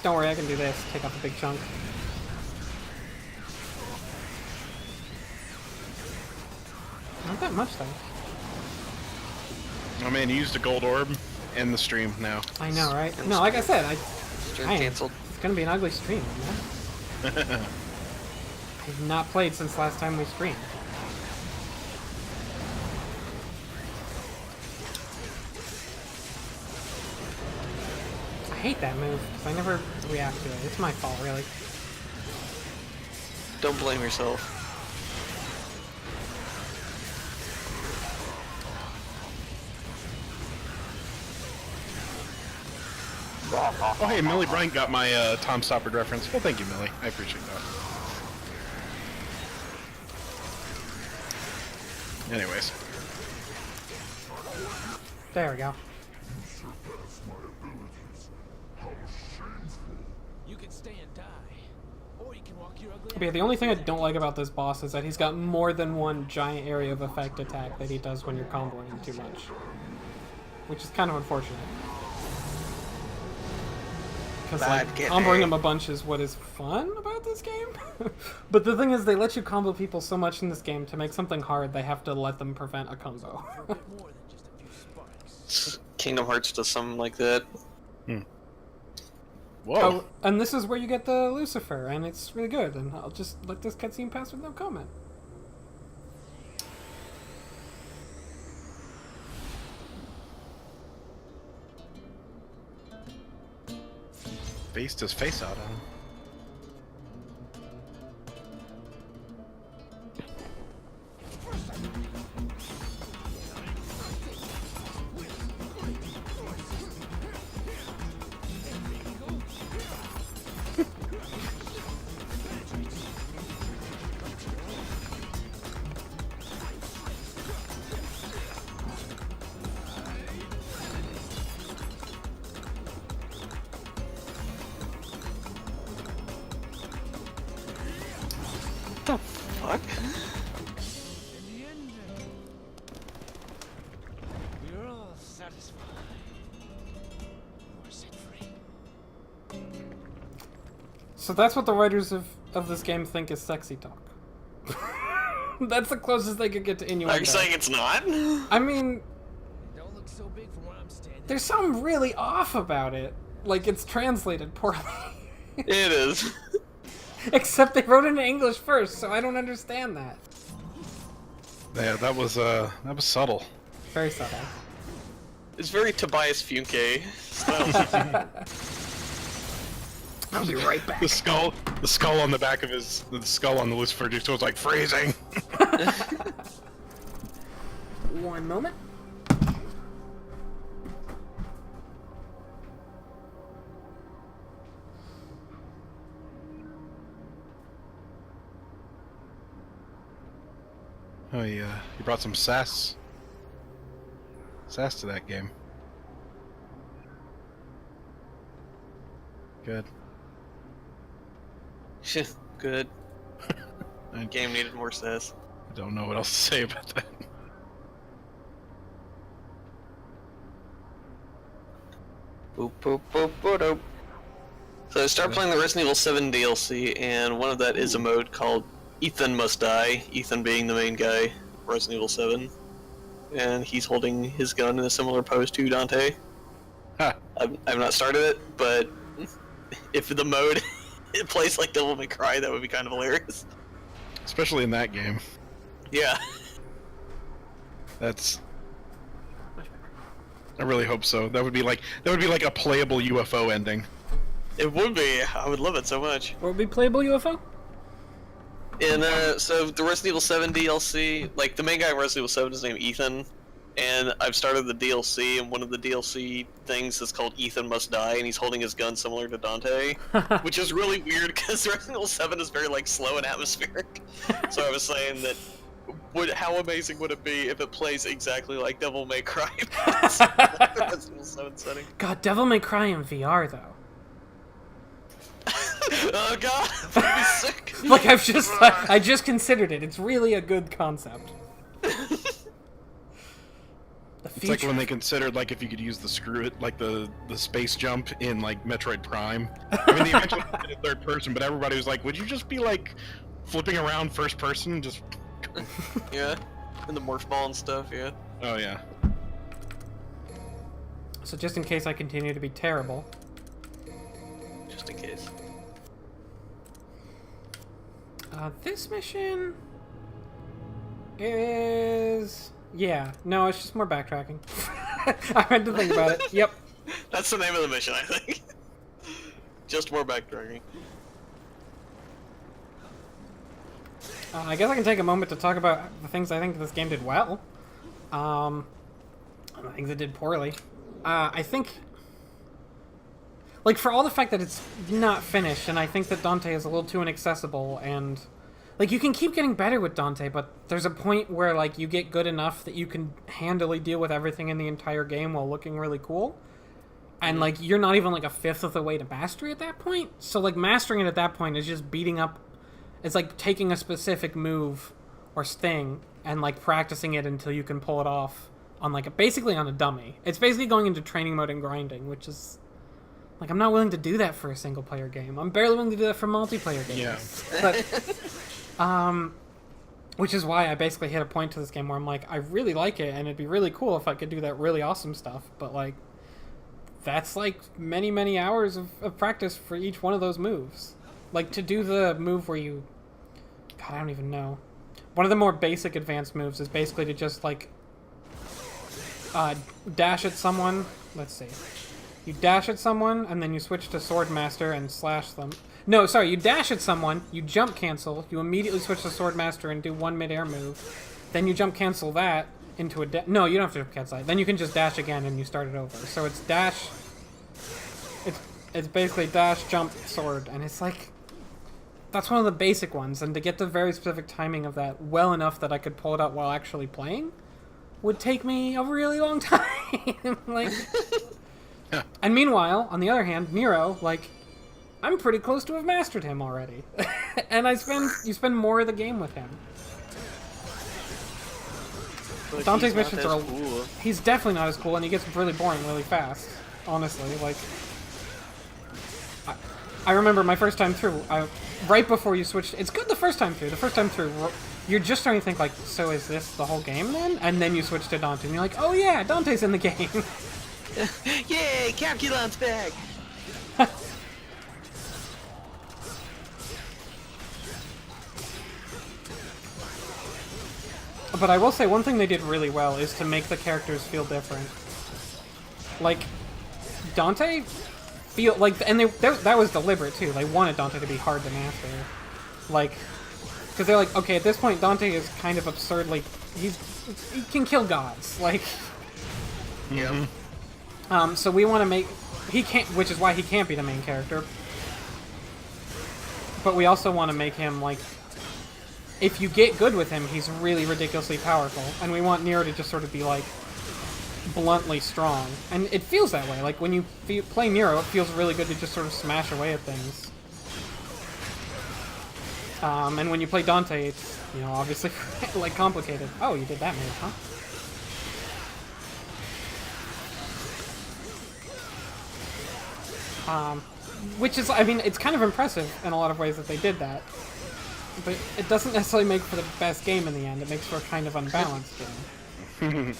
Don't worry, I can do this. Take off a big chunk. Not that much, though. Oh man, you used a gold orb in the stream now. I know, right? No, like I said, Stream I am. canceled. It's gonna be an ugly stream, man. I've not played since last time we streamed. I hate that move, because I never react to it. It's my fault, really. Don't blame yourself. Oh hey, Millie Bryant got my Tom Stoppard reference. Well, thank you, Millie. I appreciate that. Anyways. There we go. You can stay and die, or you can walk your ugly. But yeah, the only thing I don't like about this boss is that he's got more than one giant area of effect attack that he does when you're comboing him too much. Which is kind of unfortunate. Because like, comboing him a bunch is what is fun about this game. But the thing is, they let you combo people so much in this game, to make something hard, they have to let them prevent a combo. A bit more than just a few sparks. Kingdom Hearts does something like that. Whoa. Oh, and this is where you get the Lucifer, and it's really good, and I'll just let this cutscene pass with no comment. Based his face out on him. What the fuck? In the end, we're all satisfied. We're set free. So that's what the writers of this game think is sexy talk. That's the closest they could get to innuendo. Are you saying it's not? I mean, Don't look so big from where I'm standing. there's something really off about it. Like, it's translated poorly. It is. Except they wrote it in English first, so I don't understand that. Yeah, that was subtle. Very subtle. It's very Tobias Funke style. I'll be right back. The skull on the back of the skull on the Lucifer dude was like freezing. One moment. Oh yeah, you brought some sass to that game. Good. Good. I Game needed more sass. don't know what else to say about that. Boop, boop, boop, boop, boop. So I started playing the Resident Evil 7 DLC, and one of that is a mode called Ethan Must Die, Ethan being the main guy, Resident Evil 7. And he's holding his gun in a similar pose to Dante. Huh. I've not started it, but if the mode it plays like Devil May Cry, that would be kind of hilarious. Especially in that game. Yeah. That's. I really hope so. That would be like a playable UFO ending. It would be. I would love it so much. What would be playable UFO? And so the Resident Evil 7 DLC, like the main guy in Resident Evil 7 is named Ethan, and I've started the DLC, and one of the DLC things is called Ethan Must Die, and he's holding his gun similar to Dante, which is really weird because Resident Evil 7 is very like slow and atmospheric. So I was saying that how amazing would it be if it plays exactly like Devil May Cry, but the Resident Evil 7 setting. God, Devil May Cry in VR though. Oh god, that would be sick. Like I just considered it. It's really a good concept. It's like when they considered like if you could use the screw it, like the space jump in like Metroid Prime. I mean, they eventually did it third person, but everybody was like, "Would you just be like flipping around first person?" Just Yeah, and the morph ball and stuff. Yeah. oh yeah. So just in case I continue to be terrible, Just in case. this mission is no, it's just more backtracking. I had to think about it. Yep. That's the name of the mission, I think. Just more backtracking. I guess I can take a moment to talk about the things I think this game did well. And the things it did poorly. I think, like, for all the fact that it's not finished, and I think that Dante is a little too inaccessible, and, like, you can keep getting better with Dante, but there's a point where, like, you get good enough that you can handily deal with everything in the entire game while looking really cool. And, like, you're not even, like, a fifth of the way to mastery at that point. So, like, mastering it at that point is just beating up... It's like taking a specific move or thing and, like, practicing it until you can pull it off on, like, basically on a dummy. It's basically going into training mode and grinding, which is... Like, I'm not willing to do that for a single-player game. I'm barely willing to do that for multiplayer games. Yeah. But, which is why I basically hit a point to this game where I'm like, I really like it, and it'd be really cool if I could do that really awesome stuff, but, like... That's, like, many, many hours of practice for each one of those moves. Like, to do the move where you... God, I don't even know. One of the more basic advanced moves is basically to just, like... dash at someone. Let's see. You dash at someone, and then you switch to Sword Master and slash them. No, sorry, you dash at someone, you jump cancel, you immediately switch to Sword Master and do one mid-air move. Then you jump cancel that into a no, you don't have to jump cancel that. Then you can just dash again and you start it over. So it's dash... It's basically dash, jump, sword, and it's like... That's one of the basic ones, and to get the very specific timing of that well enough that I could pull it out while actually playing would take me a really long time. Like... And meanwhile, on the other hand, Nero, like... I'm pretty close to have mastered him already. And you spend more of the game with him. But Dante's he's not missions as are... cool. He's definitely not as cool, and he gets really boring really fast. Honestly, like... I remember my first time through, right before you switched... It's good the first time through. The first time through, you're just starting to think, like, so is this the whole game then? And then you switch to Dante, and you're like, oh yeah, Dante's in the game. Yay, Calculon's back! But I will say, one thing they did really well is to make the characters feel different. Like, Dante feel like... And that was deliberate, too. They wanted Dante to be hard to master. Like... Because they're like, okay, at this point, Dante is kind of absurdly... He can kill gods. Like... Yeah. So we want to make... He can't... Which is why he can't be the main character. But we also want to make him, like... If you get good with him, he's really ridiculously powerful. And we want Nero to just sort of be, like... bluntly strong. And it feels that way. Like, when you play Nero, it feels really good to just sort of smash away at things. And when you play Dante, it's, you know, obviously, like, complicated. Oh, you did that move, huh? Which is, I mean, it's kind of impressive in a lot of ways that they did that. But it doesn't necessarily make for the best game in the end. It makes for a kind of unbalanced game.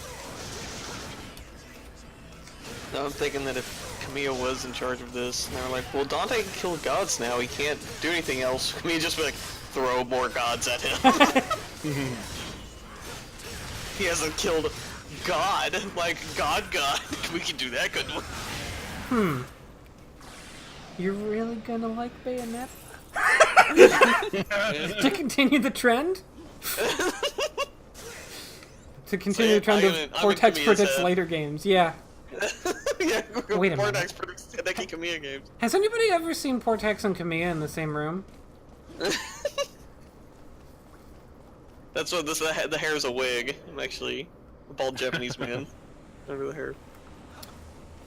Now I'm thinking that if Camille was in charge of this, and they were like, well, Dante can kill gods now, he can't do anything else. Camille just be like, throw more gods at him. He hasn't killed God, like God. We can do that, couldn't we? You're really gonna like Bayonetta? To continue the trend? To continue the trend of Vortex predicts later games, yeah. Yeah, Wait a minute. Vortex predicts Hideki Kamiya games. Has anybody ever seen Vortex and Kamiya in the same room? That's what this. The hair is a wig. I'm actually a bald Japanese man over the hair.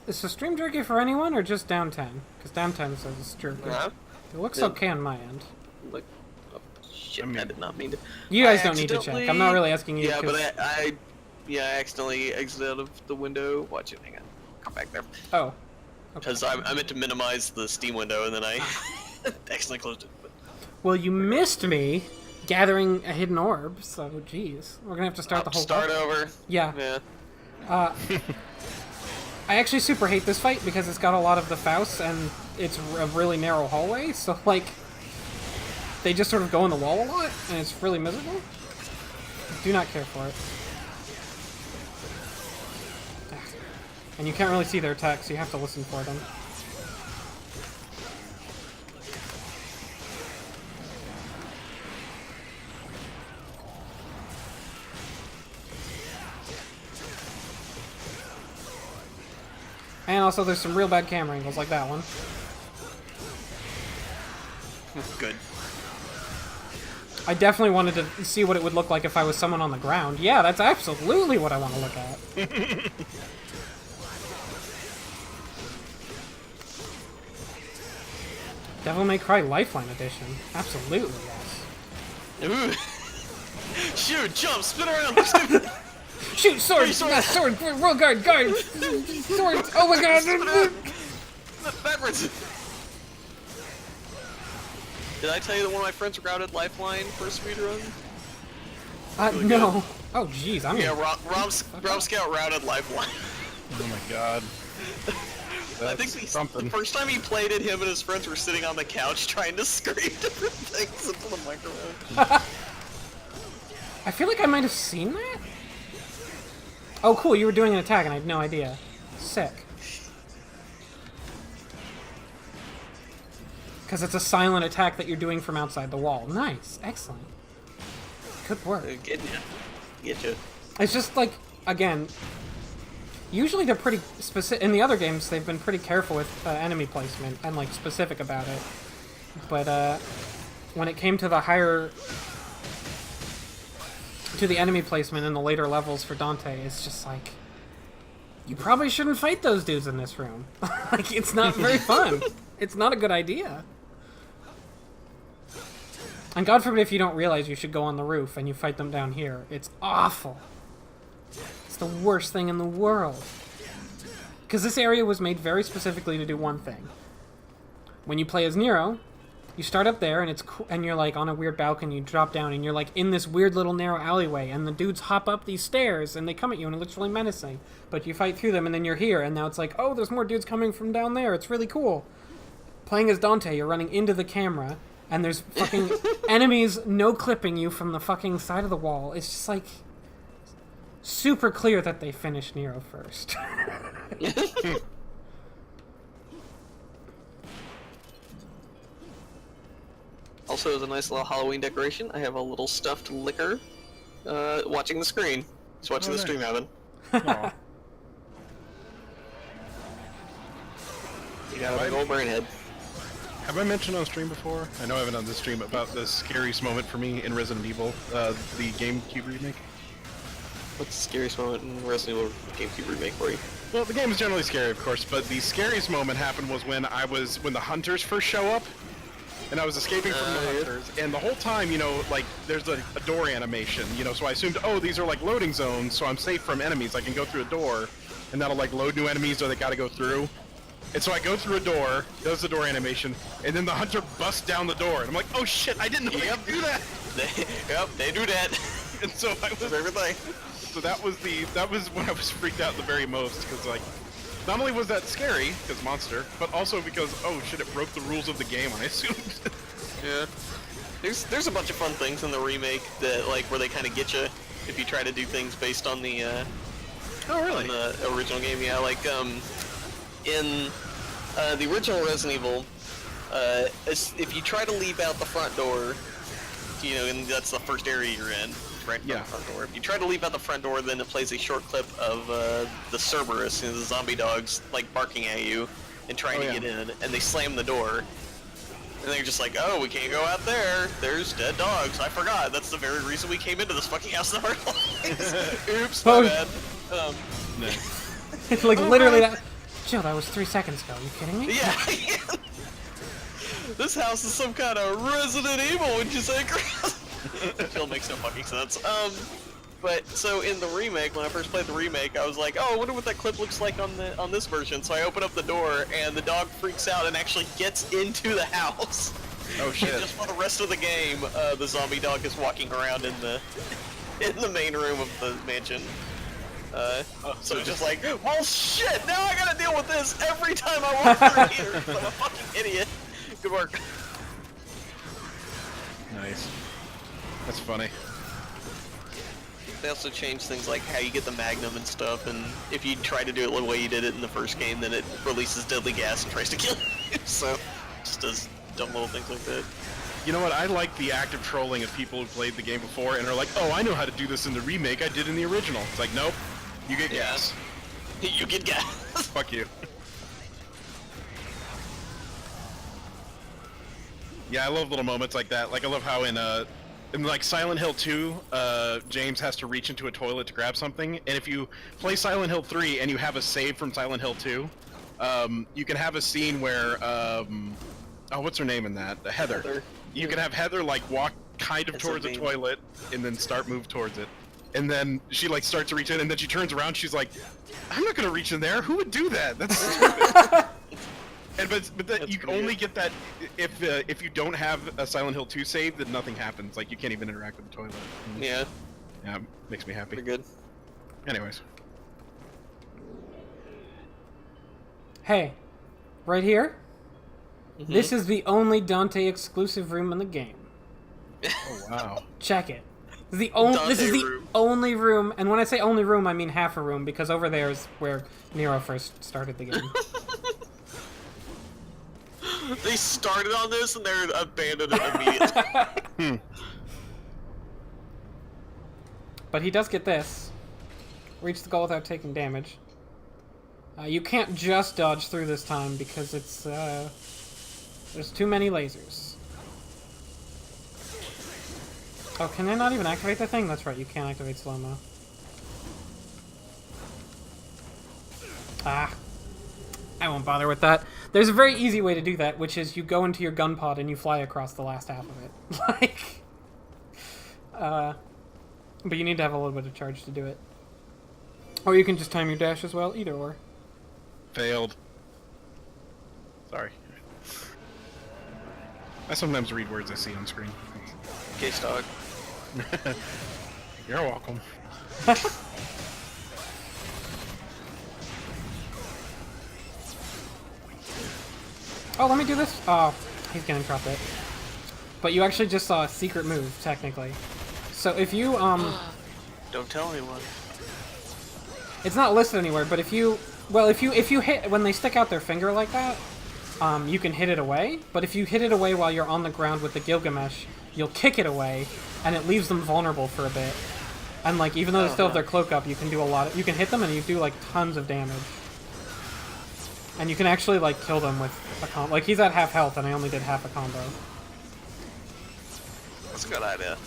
Is the stream jerky for anyone or just Down 10? Because Down 10 says it's jerky. Nah. It looks Yeah. okay on my end. Like, Shit, I I, mean- did not mean to. You guys I don't need to check. accidentally- I'm not really asking you. Yeah, but 'cause- I accidentally exited out of the window. Watch it, hang on. Come back there. Oh. Because I meant to minimize the Steam window and then I accidentally closed it. But Well, you missed me gathering a hidden orb, so jeez. We're gonna have to start the whole start fight. over. Yeah. Yeah. I actually super hate this fight because it's got a lot of the Fausts and it's a really narrow hallway, so like they just sort of go in the wall a lot and it's really miserable. Do not care for it. And you can't really see their attacks, so you have to listen for them. And also there's some real bad camera angles like that one. Good. I definitely wanted to see what it would look like if I was someone on the ground. Yeah, that's absolutely what I want to look at. Devil May Cry Lifeline Edition. Absolutely, yes. Ooh. Shoot, jump, spin around. Shoot, sword, sword, roll guard, guard, sword. Oh my god. Backwards. Did I tell you that one of my friends routed Lifeline for a speedrun? No. Oh jeez, I'm Yeah, Rob Scout routed Lifeline. Oh my god. I That's think something. the first time he played it, him and his friends were sitting on the couch trying to scream different things into the microphone. I feel like I might have seen that. Oh cool, you were doing an attack and I had no idea. Sick. Because it's a silent attack that you're doing from outside the wall. Nice. Excellent. Good work. Get you. Get you. It's just like, again, usually they're pretty specific. In the other games, they've been pretty careful with enemy placement and like specific about it. But when it came to the enemy placement in the later levels for Dante, it's just like, you probably shouldn't fight those dudes in this room. Like, it's not very fun. It's not a good idea. And God forbid if you don't realize you should go on the roof and you fight them down here. It's awful. It's the worst thing in the world. Because this area was made very specifically to do one thing. When you play as Nero, you start up there and it's and you're like on a weird balcony, you drop down and you're like in this weird little narrow alleyway and the dudes hop up these stairs and they come at you and it looks really menacing. But you fight through them and then you're here and now it's like, oh, there's more dudes coming from down there. It's really cool. Playing as Dante, you're running into the camera and there's fucking enemies no-clipping you from the fucking side of the wall. It's just like super clear that they finished Nero first. Also, as a nice little Halloween decoration, I have a little stuffed liquor watching the screen. He's watching the stream happen. Aw. You got a big old brain head. Have I mentioned on stream before? I know I haven't on this stream about the scariest moment for me in Resident Evil, the GameCube remake. What's the scariest moment in Resident Evil GameCube remake for you? Well, the game is generally scary, of course, but the scariest moment happened was when the hunters first show up, and I was escaping from the Yeah. hunters, and the whole time, you know, like, there's a door animation, you know, so I assumed, oh, these are like loading zones, so I'm safe from enemies, I can go through a door, and that'll like load new enemies or they gotta go through. And so I go through a door, does the door animation, and then the hunter busts down the door, and I'm like, oh shit, I didn't know they could do that! They do that. And so I was Everything. So that was when I was freaked out the very most, because like, not only was that scary, because monster, but also because, oh shit, it broke the rules of the game, I assumed. Yeah. There's a bunch of fun things in the remake that like where they kind of get you if you try to do things based on the Oh really? on the original game. Yeah, like in the original Resident Evil, if you try to leave out the front door, you know, and that's the first area you're in, right? Yeah. The front door. If you try to leave out the front door, then it plays a short clip of the Cerberus, you know, the zombie dogs, like barking at you and trying to get in, and they slam the door. And they're just like, oh, we can't go out there. There's dead dogs. I forgot. That's the very reason we came into this fucking house in the first place. Oops, my Oh. bad. It's like literally that. Joe, that was 3 seconds ago. Are you kidding me? Yeah. This house is some kind of Resident Evil, would you say, Chris? Still makes no fucking sense. But so in the remake, when I first played the remake, I was like, oh, I wonder what that clip looks like on this version. So I open up the door, and the dog freaks out and actually gets into the house. Oh shit! And just for the rest of the game, the zombie dog is walking around in the main room of the mansion. So it's just like, well, shit! Now I gotta deal with this every time I walk through here. 'Cause I'm a fucking idiot. Good work. Nice. That's funny. They also changed things like how you get the Magnum and stuff, and if you try to do it the way you did it in the first game, then it releases deadly gas and tries to kill you. So, just does dumb little things like that. You know what? I like the active trolling of people who played the game before and are like, oh, I know how to do this in the remake. I did in the original. It's like, nope. You get gas. You get gas. Fuck you. Yeah, I love little moments like that. Like, I love how in like Silent Hill 2, James has to reach into a toilet to grab something, and if you play Silent Hill 3 and you have a save from Silent Hill 2, you can have a scene where, oh, what's her name in that? Heather. You can have Heather, like, walk kind of towards the toilet, and then move towards it. And then she, like, starts to reach in, and then she turns around, she's like, I'm not gonna reach in there, who would do that? That's stupid. And but that you only get that if you don't have a Silent Hill 2 save, then nothing happens. Like you can't even interact with the toilet. Yeah. Yeah, makes me happy. Pretty good. Anyways. Hey, right here. This is the only Dante exclusive room in the game. Oh wow. Check it. This is the room. only room, and when I say only room, I mean half a room, because over there is where Nero first started the game. They started on this and they're abandoned it immediately. But he does get this. Reach the goal without taking damage. You can't just dodge through this time because it's, there's too many lasers. Oh, can I not even activate the thing? That's right, you can't activate slow-mo. Ah. I won't bother with that. There's a very easy way to do that, which is you go into your gun pod and you fly across the last half of it. But you need to have a little bit of charge to do it. Or you can just time your dash as well, either or. Failed. Sorry. I sometimes read words I see on screen. Case dog. You're welcome. Oh, let me do this. Oh, he's gonna drop it. But you actually just saw a secret move, technically. So if you, Don't tell anyone. it's not listed anywhere, but if you hit, when they stick out their finger like that, you can hit it away. But if you hit it away while you're on the ground with the Gilgamesh, you'll kick it away, and it leaves them vulnerable for a bit. And, like, even though they still have their cloak up, you can do you can hit them and you do, like, tons of damage. And you can actually, like, kill them with a combo. Like, he's at half health, and I only did half a combo. That's a good idea.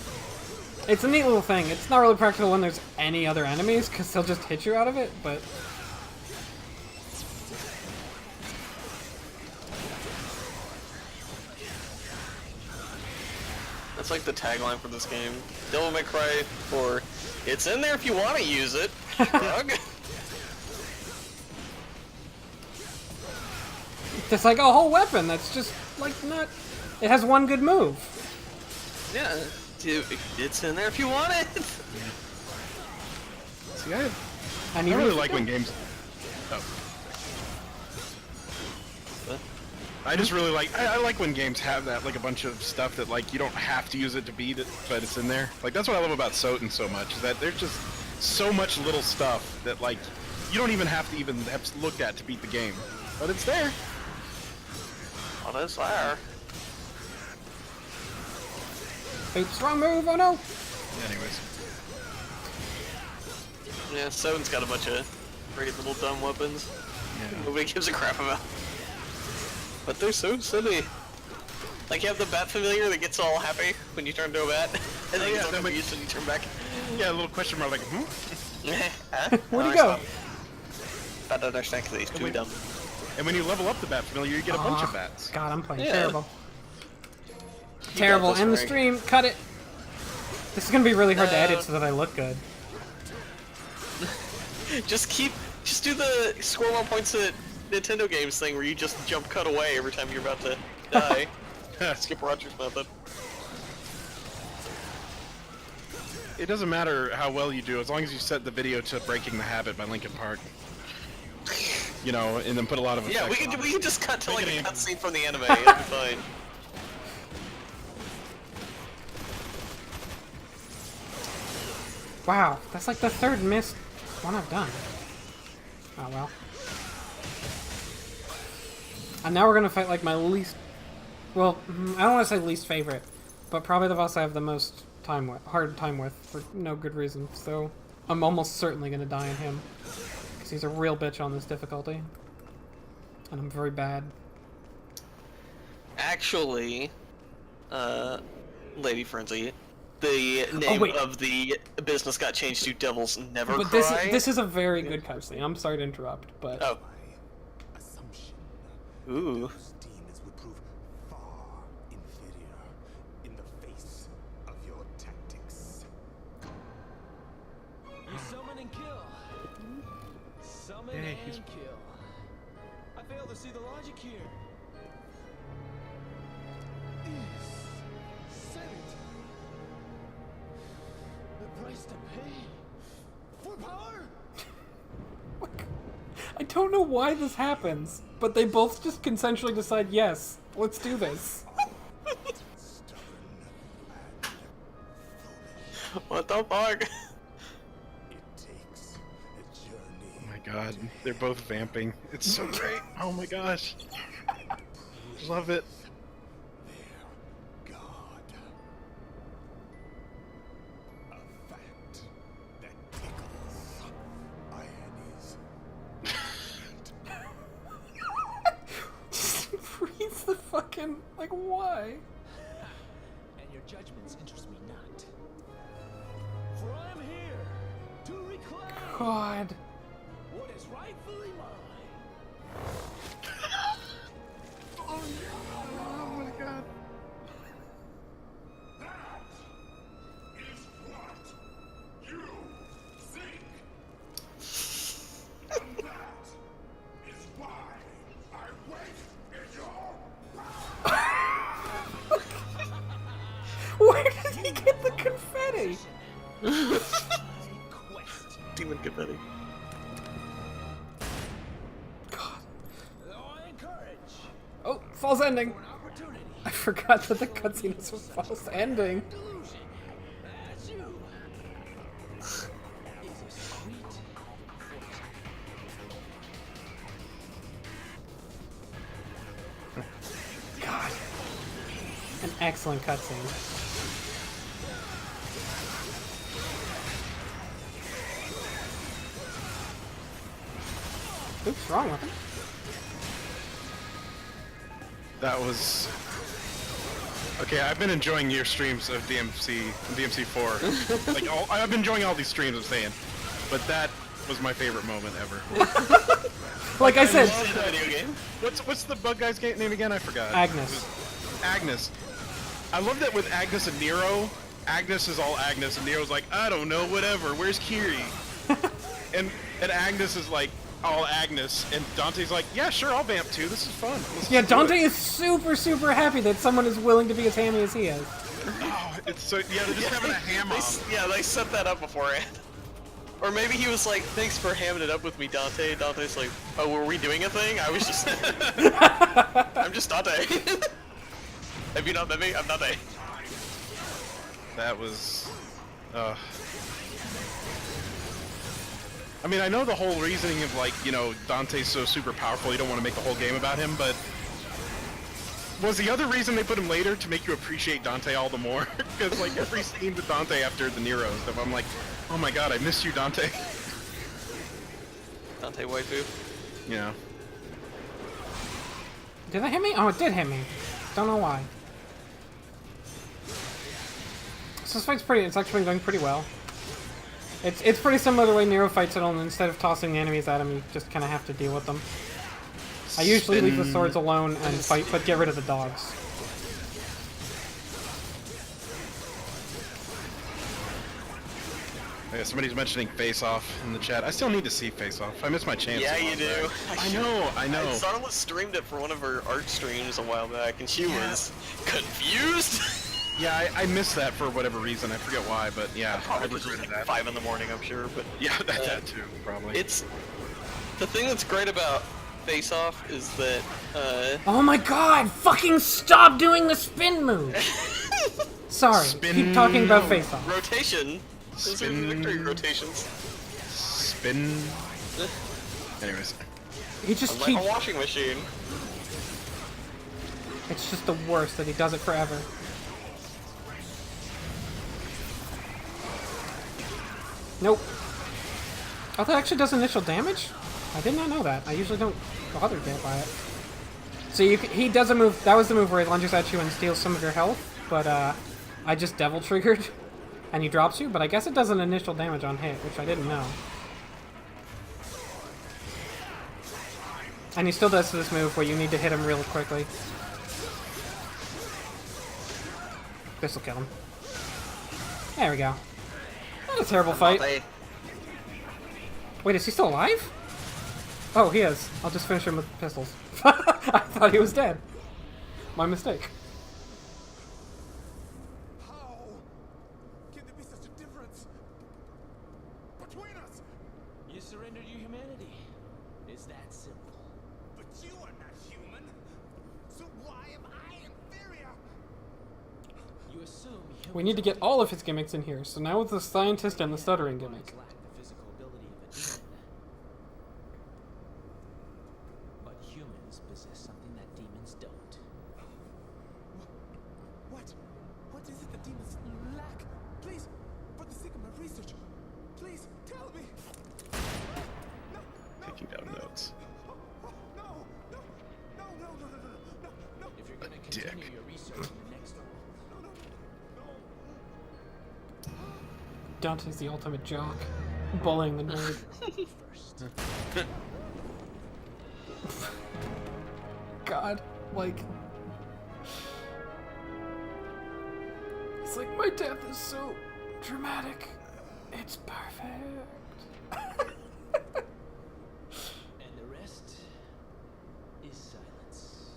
It's a neat little thing. It's not really practical when there's any other enemies, because they'll just hit you out of it, but... That's like the tagline for this game. Devil May Cry 4. It's in there if you want to use it. Dog. It's like a whole weapon that's just, like, not... It has one good move. Yeah, dude, it's in there if you want it. See, I And don't even really if like you when don't. games... I just really like... I like when games have that, like, a bunch of stuff that, like, you don't have to use it to beat it, but it's in there. Like, that's what I love about Soten so much, is that there's just so much little stuff that, like, you don't even have to have looked at to beat the game. But it's there. Oh, that's there. Oops, wrong move, oh no! Anyways. Yeah, Seven's got a bunch of great little dumb weapons. Yeah. Nobody gives a crap about. But they're so silly. Like, you have the bat familiar that gets all happy when you turn to a bat, and then yeah, gets all that makes- confused when you turn back. Yeah, a little question mark, like, Huh? Where'd he go? I don't understand because he's too dumb. And when you level up the bat familiar, you get a bunch of bats. God, I'm playing Yeah. terrible. terrible. this, End the Frank. stream. Cut it. This is gonna be really hard to edit so that I look good. Just do the score 1 points at Nintendo games thing where you just jump cut away every time you're about to die. Skip Rogers method. It doesn't matter how well you do, as long as you set the video to Breaking the Habit by Linkin Park. You know, and then put a lot of Yeah, effects on it. we can just cut to like a Make it cutscene from the anime. It'll be fine. Wow, that's like the third missed one I've done. Oh well. And now we're gonna fight like my least... Well, I don't want to say least favorite, but probably the boss I have the most hard time with for no good reason. So I'm almost certainly gonna die in him. Because he's a real bitch on this difficulty. And I'm very bad. Actually, Lady Frenzy, the name of the business got changed to Devil's Never But Cry. this is a very good cutscene. I'm sorry to interrupt, but... Oh. Assumption. Ooh. Those demons would prove far inferior in the face of your tactics. You summon and kill. Summon Hey, and kill. I fail to see the logic here. Said it. The price to pay for power. I don't know why this happens, but they both just consensually decide, yes, let's do this. What the fuck? It takes a journey. Oh my god, they're both vamping. It's so great. Oh my gosh. Love it. Their god. A fact that tickles Ione's. Just freeze the fucking... Like, why? And your judgments interest me not. For I am here to reclaim God. what is rightfully mine. Oh my god. That is what you think. And that is why I wait in your Where did he get the confetti? quest. Demon confetti. God. Though I encourage Oh, false ending. an opportunity. I forgot that the cutscene is a false ending. Delusion. As you is a sweet fortune. God. An excellent cutscene. Oops, wrong with him. That was... Okay, I've been enjoying your streams of DMC4. Like, I've been enjoying all these streams, I'm saying. But that was my favorite moment ever. Like I said, Love the video game. What's the bug guy's name again? I forgot. Agnes. Agnes. I love that with Agnes and Nero. Agnes is all Agnes, and Nero's like, I don't know, whatever. Where's Kiri? and Agnes is like all Agnes, and Dante's like, yeah, sure, I'll vamp too. This is fun. Let's yeah, do Dante it." is super happy that someone is willing to be as hammy as he is. Oh, it's so yeah. They're just having a ham off. Yeah, they set that up beforehand. Or maybe he was like, thanks for hamming it up with me, Dante. Dante's like, oh, were we doing a thing? I was just... I'm just Dante. Have you not met me? I'm Dante. That was. I mean, I know the whole reasoning of like, you know, Dante's so super powerful, you don't want to make the whole game about him, but was the other reason they put him later to make you appreciate Dante all the more? Because like every scene with Dante after the Nero stuff, I'm like, oh my god, I missed you, Dante. Dante waifu. Yeah. Did that hit me? Oh, it did hit me. Don't know why. So this fight's it's actually been going pretty well. It's pretty similar to the way Nero fights it, only instead of tossing the enemies at him, you just kind of have to deal with them. I usually leave the swords alone and fight, but get rid of the dogs. Yeah, somebody's mentioning Face Off in the chat. I still need to see Face Off. I missed my chance. Yeah, a while you do. back. I know. Starla streamed it for one of her art streams a while back, and she was confused. Yeah, I missed that for whatever reason. I forget why, but yeah. Probably I was regretted like that. 5 in the morning, I'm sure. But Yeah, that too, probably. it's the thing that's great about Face Off is that Oh my god! Fucking stop doing the spin move! Sorry, Spin- keep talking about face off. rotation. Those are Spin- victory rotations. Spin. Anyways. He just Like keeps. a washing machine. It's just the worst that he does it forever. Nope. Oh, that actually does initial damage? I did not know that. I usually don't bother by it. So he does a move. That was the move where he lunges at you and steals some of your health, but I just devil triggered, and he drops you. But I guess it does an initial damage on hit, which I didn't know. And he still does this move where you need to hit him real quickly. This'll kill him. There we go. Not a terrible fight. Wait, is he still alive? Oh, he is. I'll just finish him with pistols. I thought he was dead. My mistake. How can there be such a difference between us? You surrendered your humanity. It's that simple. But you are not human. So why am I inferior? You assume We need to get all of his gimmicks in here. So now with the scientist and the stuttering gimmick. lack the physical ability of a demon. But humans possess something that demons don't. What is it that demons lack? Please, for the sake of my research, please tell me. Taking down notes. No. If you're gonna dick. continue your research in the next one. Dante's the ultimate jock. Bullying the nerd. First. God, like... It's like, my death is so dramatic. It's perfect. And the rest is silence.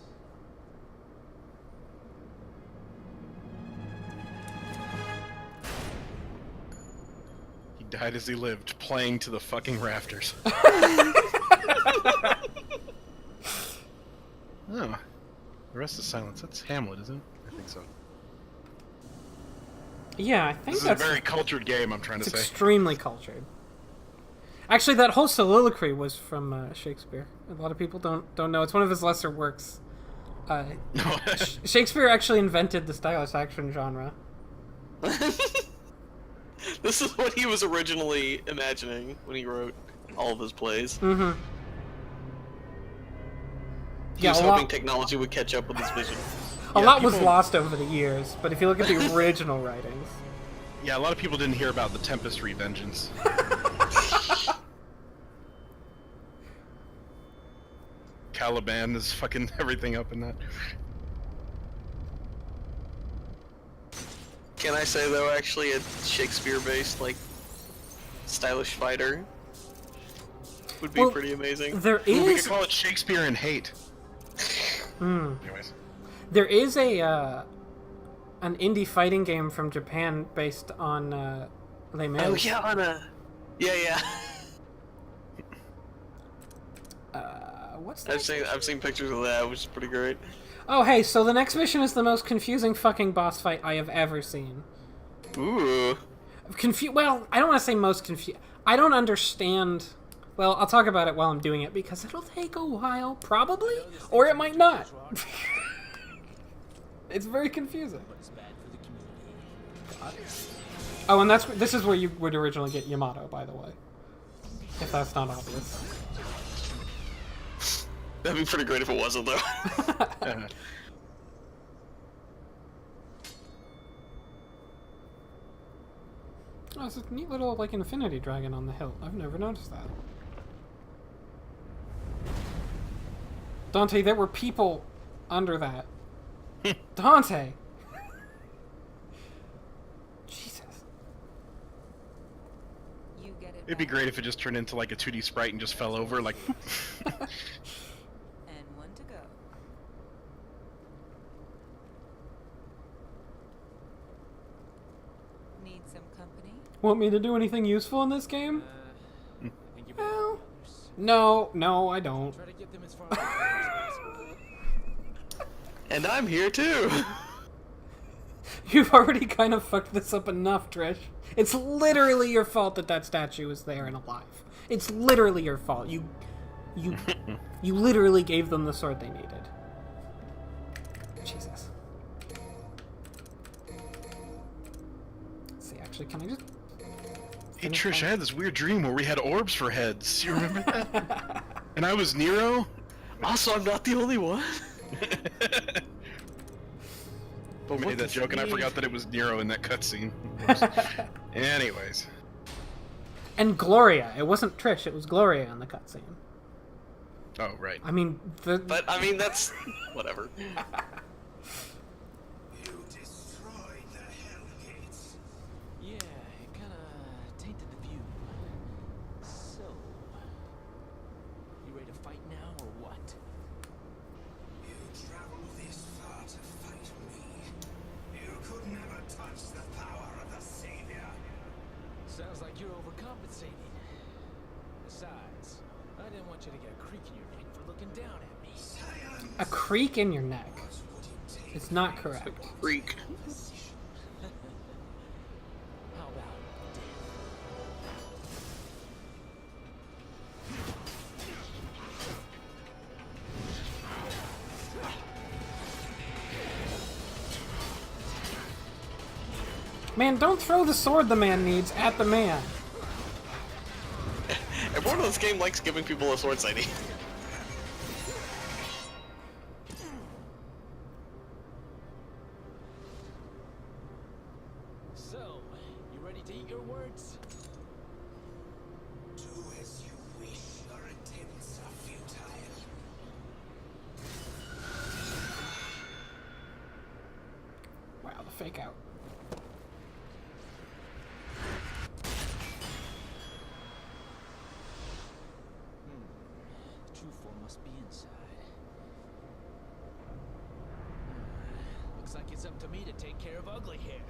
He died as he lived, playing to the fucking rafters. Oh. The rest is silence. That's Hamlet, isn't it? I think so. Yeah, I think This is a that's very cultured game, I'm trying to say. extremely cultured. Actually, that whole soliloquy was from Shakespeare. A lot of people don't know. It's one of his lesser works. Shakespeare actually invented the stylish action genre. This is what he was originally imagining when he wrote all of his plays. Mm-hmm. He Yeah, was a hoping lot, technology would catch up with his vision. a Yeah, lot was people- lost over the years, but if you look at the original writings... Yeah, a lot of people didn't hear about the Tempest Revengeance. Caliban is fucking everything up in that. Can I say though, actually, a Shakespeare-based like stylish fighter would be Well, pretty amazing. There We could is... call it Shakespeare in hate. Anyways. There is a an indie fighting game from Japan based on Les Mis. Oh yeah, on a yeah. What's that? I've seen pictures of that, which is pretty great. Oh, hey, so the next mission is the most confusing fucking boss fight I have ever seen. Ooh. Well, I don't want to say most confused. I don't understand. Well, I'll talk about it while I'm doing it because it'll take a while, probably, or it might not. It's very confusing. But it's bad for the community. Oh, and this is where you would originally get Yamato, by the way. If that's not obvious. That'd be pretty great if it wasn't though. Oh, it's a neat little, like, infinity dragon on the hill. I've never noticed that. Dante, there were people under that. Dante! Jesus. It'd be great if it just turned into like a 2D sprite and just fell over, like. And one to go. Need some company? Want me to do anything useful in this game? I think you Well, better no, I don't. try to get them as far away as possible. And I'm here too. You've already kind of fucked this up enough, Trish. It's literally your fault that that statue is there and alive. It's literally your fault. You literally gave them the sword they needed. Jesus. Let's see, actually, can I just... Hey Trish, I had this weird dream where we had orbs for heads. You remember that? And I was Nero. Also, I'm not the only one. I made that joke and I forgot that it was Nero in that cutscene. Anyways. And Gloria. It wasn't Trish, it was Gloria in the cutscene. Oh, right. I mean, But I mean, that's whatever. You destroyed the Hellgates. Yeah, it kinda tainted the view. So, you ready to fight now or what? You traveled this far to fight me. You could never touch the power of the Savior. Sounds like you're overcompensating. Besides, I didn't want you to get a creak in your neck for looking down at me. a creak in your neck. It's not correct. Freak. How about Man, don't throw the sword the man needs at the man. Everyone in this game likes giving people a sword sighting. so? You ready to eat your words? Do as you wish. Your attempts are futile. Wow, the fake out. The true form must be inside. Looks like it's up to me to take care of ugly hair.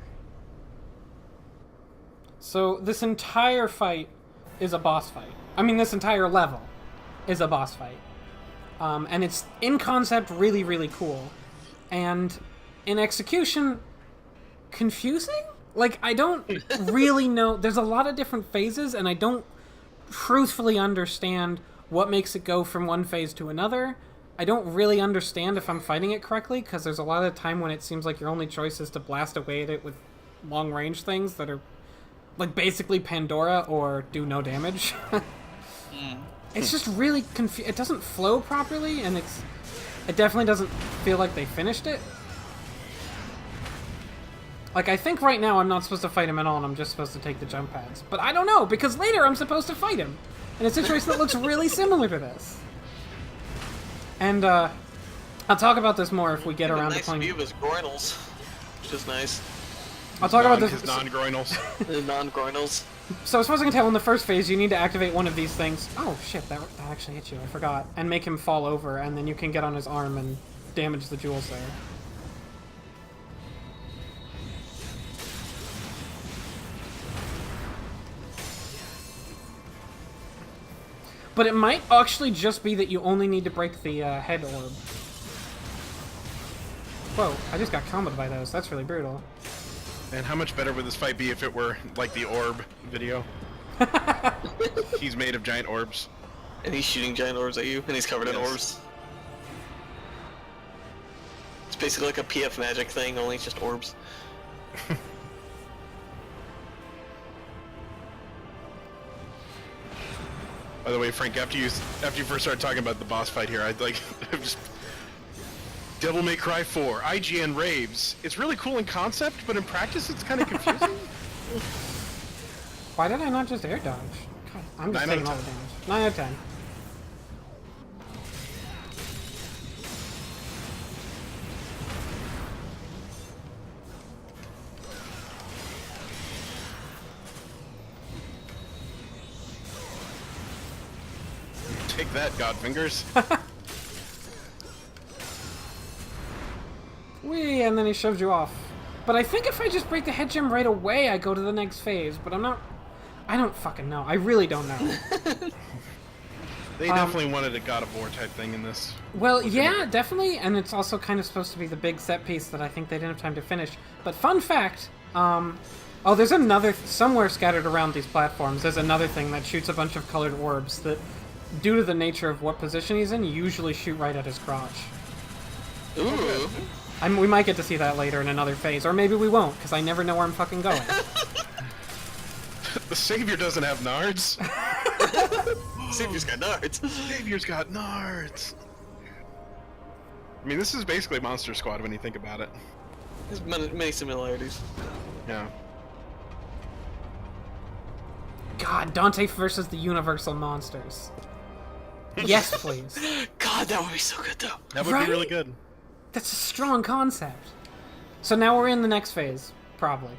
So this entire fight is a boss fight. I mean, this entire level is a boss fight. And it's, in concept, really, really cool. And in execution, confusing? Like, I don't really know. There's a lot of different phases, and I don't truthfully understand what makes it go from one phase to another. I don't really understand if I'm fighting it correctly, because there's a lot of time when it seems like your only choice is to blast away at it with long-range things that are, like, basically Pandora or do no damage. It's just really it doesn't flow properly, and it definitely doesn't feel like they finished it. Like, I think right now I'm not supposed to fight him at all, and I'm just supposed to take the jump pads. But I don't know, because later I'm supposed to fight him in a situation that looks really similar to this. And, I'll talk about this more if we get around to nice playing... view of his groinals, which is nice. I'll talk about His this... non-groinals. The non-groinals. So as far as I can tell, in the first phase, you need to activate one of these things. Oh, shit, that actually hit you. I forgot. And make him fall over, and then you can get on his arm and damage the jewels there. But it might actually just be that you only need to break the head orb. Whoa, I just got comboed by those. That's really brutal. And how much better would this fight be if it were like the orb video? He's made of giant orbs. And he's shooting giant orbs at you, and he's covered in Yes. orbs. It's basically like a PF Magic thing, only it's just orbs. By the way, Frank, after you first started talking about the boss fight here, I'd like just Devil May Cry 4, IGN raves. It's really cool in concept, but in practice it's kind of confusing. Why did I not just air dodge? God, I'm just 9 out taking of all the damage. 9 out of 10. Take that, Godfingers. Whee, and then he shoves you off. But I think if I just break the head gem right away, I go to the next phase. But I don't fucking know. I really don't know. They definitely wanted a God of War type thing in this. Well, yeah, definitely. And it's also kind of supposed to be the big set piece that I think they didn't have time to finish. But fun fact, oh, there's another, somewhere scattered around these platforms, there's another thing that shoots a bunch of colored orbs that, due to the nature of what position he's in, usually shoot right at his crotch. Ooh. We might get to see that later in another phase, or maybe we won't, because I never know where I'm fucking going. The Savior doesn't have nards. Savior's got nards. Savior's got nards. I mean, this is basically Monster Squad when you think about it. There's many similarities. Yeah. God, Dante versus the Universal Monsters. Yes, please. God, that would be so good, though. That would Right? be really good. That's a strong concept. So now we're in the next phase, probably.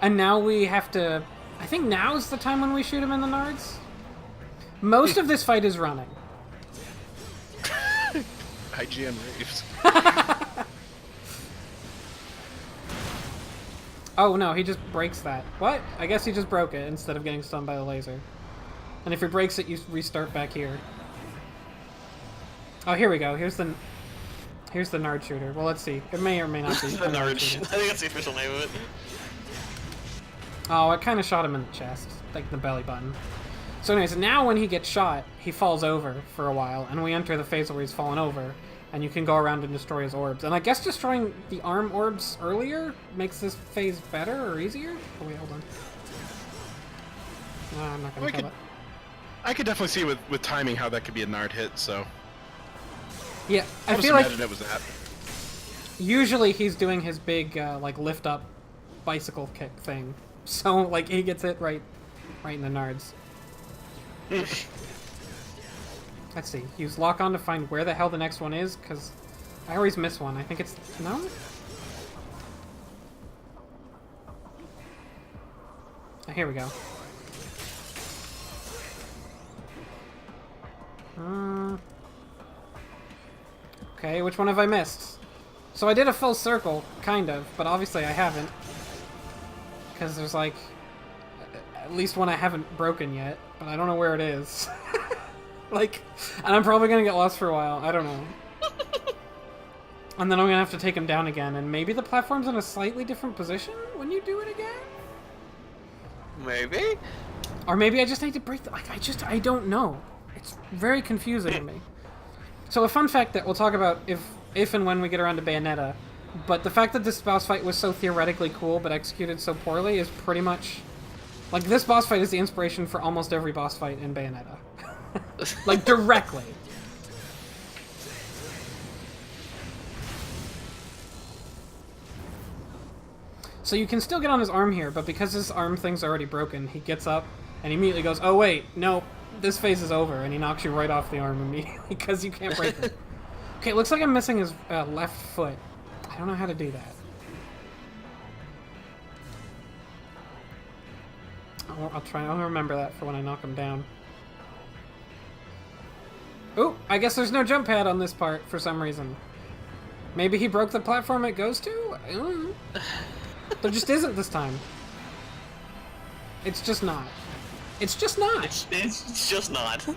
And now we have to... I think now is the time when we shoot him in the nards. Most of this fight is running. IGN raves. Oh no, he just breaks that. What? I guess he just broke it instead of getting stunned by the laser. And if he breaks it, you restart back here. Oh, here we go. Here's the nard shooter. Well, let's see. It may or may not be. The nard. I think that's the official name of it. Oh, it kind of shot him in the chest, like the belly button. So anyways, now when he gets shot, he falls over for a while, and we enter the phase where he's fallen over, and you can go around and destroy his orbs. And I guess destroying the arm orbs earlier makes this phase better or easier? Oh wait, hold on. No, I'm not gonna kill it. I could definitely see with timing how that could be a nard hit, so... Yeah, I just feel like imagine it was that. usually he's doing his big, like, lift-up bicycle kick thing. So, like, he gets it right in the nards. Let's see. Use lock on to find where the hell the next one is, because I always miss one. I think it's... No? Oh, here we go. Okay, which one have I missed? So I did a full circle, kind of, but obviously I haven't. Because there's like... at least one I haven't broken yet, but I don't know where it is. Like, and I'm probably gonna get lost for a while, I don't know. And then I'm gonna have to take him down again, and maybe the platform's in a slightly different position when you do it again? Maybe? Or maybe I just need to break the... Like, I don't know. It's very confusing to me. So a fun fact that we'll talk about if and when we get around to Bayonetta, but the fact that this boss fight was so theoretically cool but executed so poorly is pretty much... Like, this boss fight is the inspiration for almost every boss fight in Bayonetta. Like, directly. So you can still get on his arm here, but because his arm thing's already broken, he gets up and he immediately goes, oh wait, no, this phase is over, and he knocks you right off the arm immediately because you can't break it. Okay, it looks like I'm missing his left foot. I don't know how to do that. I'll remember that for when I knock him down. Oh, I guess there's no jump pad on this part for some reason. Maybe he broke the platform it goes to? I don't know. There just isn't this time. It's just not. It's just not. It's just not.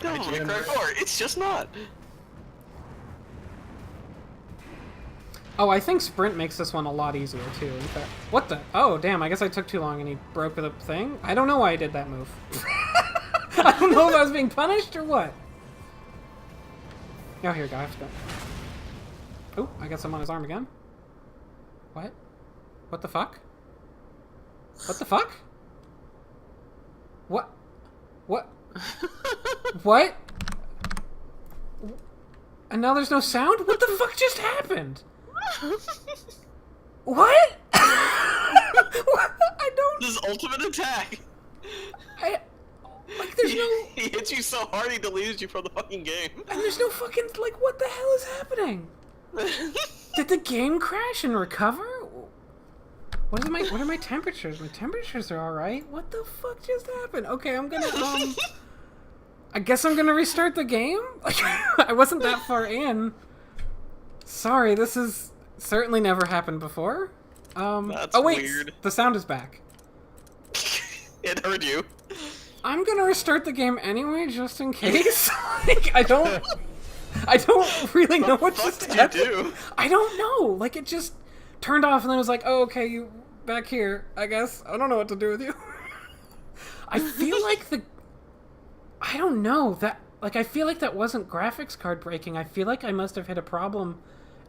It's just not. Oh, I think sprint makes this one a lot easier too. In fact, what the? Oh, damn! I guess I took too long and he broke the thing. I don't know why I did that move. I don't know if I was being punished or what. Oh, here we go. I have to go. Oh, I guess I'm on his arm again. What? What the fuck? What the fuck? What? What? What? And now there's no sound? What the fuck just happened? What? What? I don't... This is ultimate attack! Like, there's no... He hits you so hard he deleted you from the fucking game. And there's no fucking... Like, what the hell is happening? Did the game crash and recover? What are my temperatures? My temperatures are all right. What the fuck just happened? Okay, I'm gonna I guess I'm gonna restart the game. Like, I wasn't that far in. Sorry, this has certainly never happened before. That's oh wait, weird. the sound is back. It heard you. I'm gonna restart the game anyway, just in case. Like, I don't really know what just What did you happened. do? I don't know. Like, it just turned off, and then it was like, oh, okay, you back here, I guess. I don't know what to do with you. I feel like I don't know. I feel like that wasn't graphics card breaking. I feel like I must have hit a problem,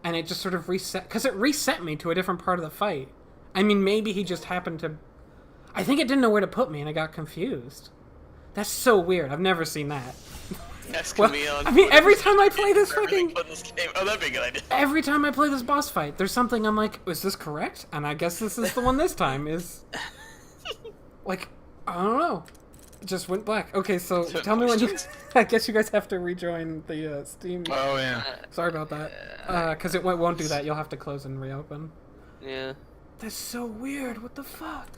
and it just sort of reset, because it reset me to a different part of the fight. I mean, maybe he just happened to... I think it didn't know where to put me, and I got confused. That's so weird. I've never seen that. Asking me on. I mean, every time I play this fucking... This game. Oh, that'd be a good idea. Every time I play this boss fight, there's something I'm like, is this correct? And I guess this is the one this time, is... Like, I don't know. It just went black. Okay, so tell me when you... I guess you guys have to rejoin the Steam... Oh, yeah. Sorry about that. Because it won't do that. You'll have to close and reopen. Yeah. That's so weird. What the fuck?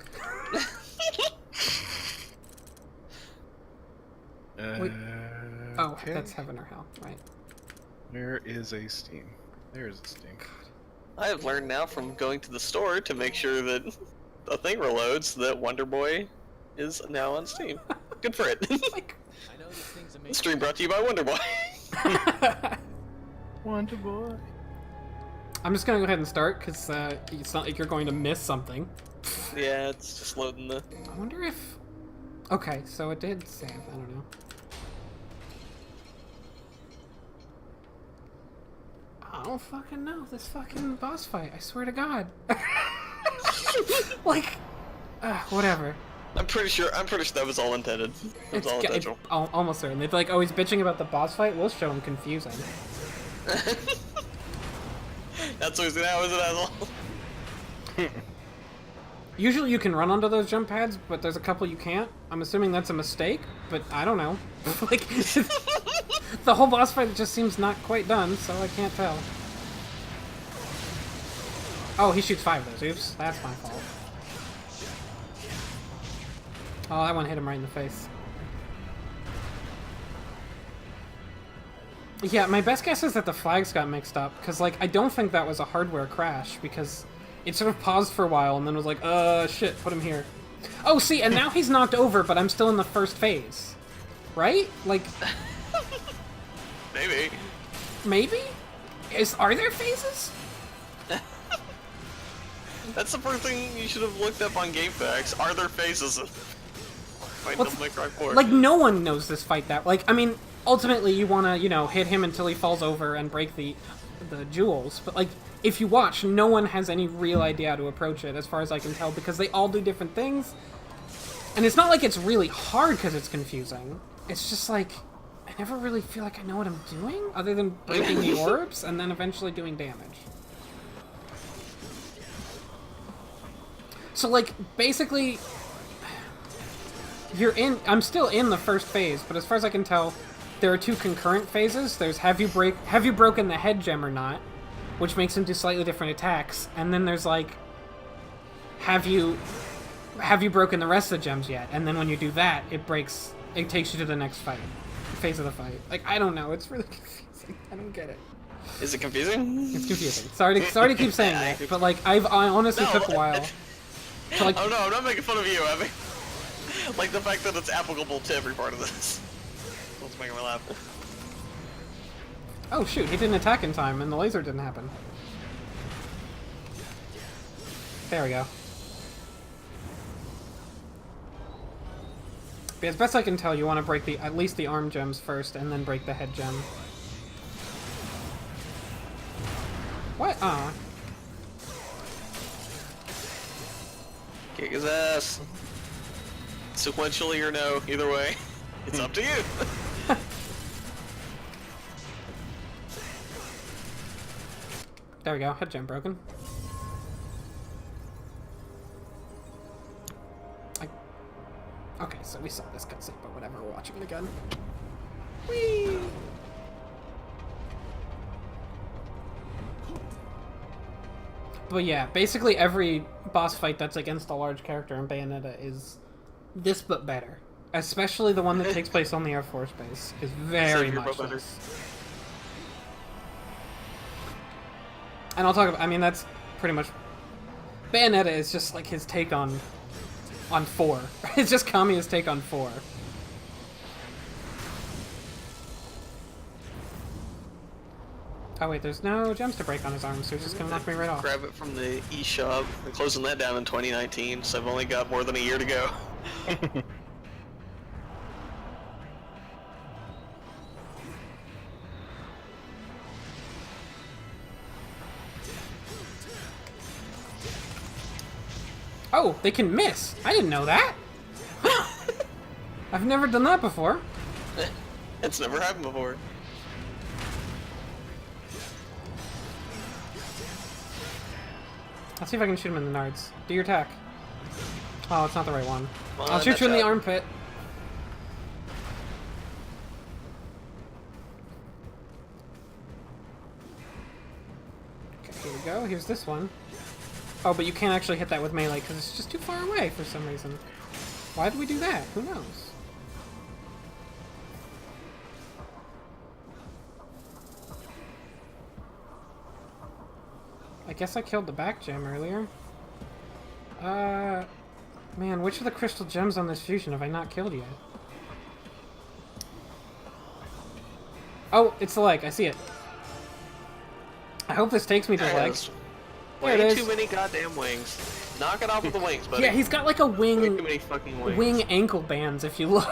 Wait. Oh, Okay. that's heaven or hell, right? Where is a Steam? There's a Steam. I have learned now from going to the store to make sure that the thing reloads that Wonder Boy is now on Steam. Good for it. Like... I know this thing's amazing. Stream brought to you by Wonder Boy. Wonder Boy. I'm just gonna go ahead and start, because it's not like you're going to miss something. Yeah, it's just loading the... I wonder if... Okay, so it did save. I don't know. I don't fucking know. This fucking boss fight. I swear to God. Like... whatever. I'm pretty sure that was all intended. It was all intentional. Almost certain. They're like, oh, he's bitching about the boss fight? We'll show him confusing. That's what he's gonna have, is it, asshole? Usually you can run onto those jump pads, but there's a couple you can't. I'm assuming that's a mistake, but I don't know. Like, the whole boss fight just seems not quite done, so I can't tell. Oh, he shoots 5 of those. Oops, that's my fault. Oh, that one hit him right in the face. Yeah, my best guess is that the flags got mixed up, because, like, I don't think that was a hardware crash, because it sort of paused for a while and then was like, shit, put him here. Oh, see, and now he's knocked over, but I'm still in the first phase. Right? Like... Maybe. Maybe? Are there phases? That's the first thing you should have looked up on GameFAQs. Are there phases? Fight Devil May Cry 4. Like, no one knows this fight that... Like, I mean, ultimately you want to, you know, hit him until he falls over and break the jewels, but, like, if you watch, no one has any real idea how to approach it, as far as I can tell, because they all do different things. And it's not like it's really hard because it's confusing. It's just like, I never really feel like I know what I'm doing, other than breaking the orbs and then eventually doing damage. So, like, basically, I'm still in the first phase, but as far as I can tell, there are 2 concurrent phases. There's have you broken the head gem or not, which makes him do slightly different attacks, and then there's like, have you broken the rest of the gems yet? And then when you do that, it takes you to the next phase of the fight. Like, I don't know, it's really confusing. I don't get it. Is it confusing? It's confusing. Sorry to keep saying that, but like, I honestly took a while. To, like, oh no, I'm not making fun of you, Abby. Like the fact that it's applicable to every part of this. Let's make me laugh. Oh shoot, he didn't attack in time, and the laser didn't happen. There we go. But as best I can tell, you want to break at least the arm gems first, and then break the head gem. What? Ah. Kick his ass. Sequentially or no, either way. It's up to you. There we go, head gem broken. Okay, so we saw this cutscene, but whatever, we're watching it again. Whee! But yeah, basically every boss fight that's against a large character in Bayonetta is this but better. Especially the one that takes place on the Air Force Base is very Savior, much but better. this. And I'll talk about, I mean, that's pretty much... Bayonetta is just like his take on 4. It's just Kamiya's take on 4. Oh wait, there's no gems to break on his arm, so he's just gonna knock me right off. Grab it from the eShop. They're closing that down in 2019, so I've only got more than a year to go. Oh, they can miss! I didn't know that! I've never done that before. It's never happened before. Let's see if I can shoot him in the nards. Do your attack. Oh, it's not the right one. Come on, I'll shoot you in the shot. armpit. Okay, here we go. Here's this one. Oh, but you can't actually hit that with melee because it's just too far away for some reason. Why did we do that? Who knows? I guess I killed the back gem earlier. Man, which of the crystal gems on this fusion have I not killed yet? Oh, it's the leg. I see it. I hope this takes me to the leg. There it Way is. too many goddamn wings. Knock it off with the wings, buddy. Yeah, he's got like a Way too wing many fucking wings. wing ankle bands if you look.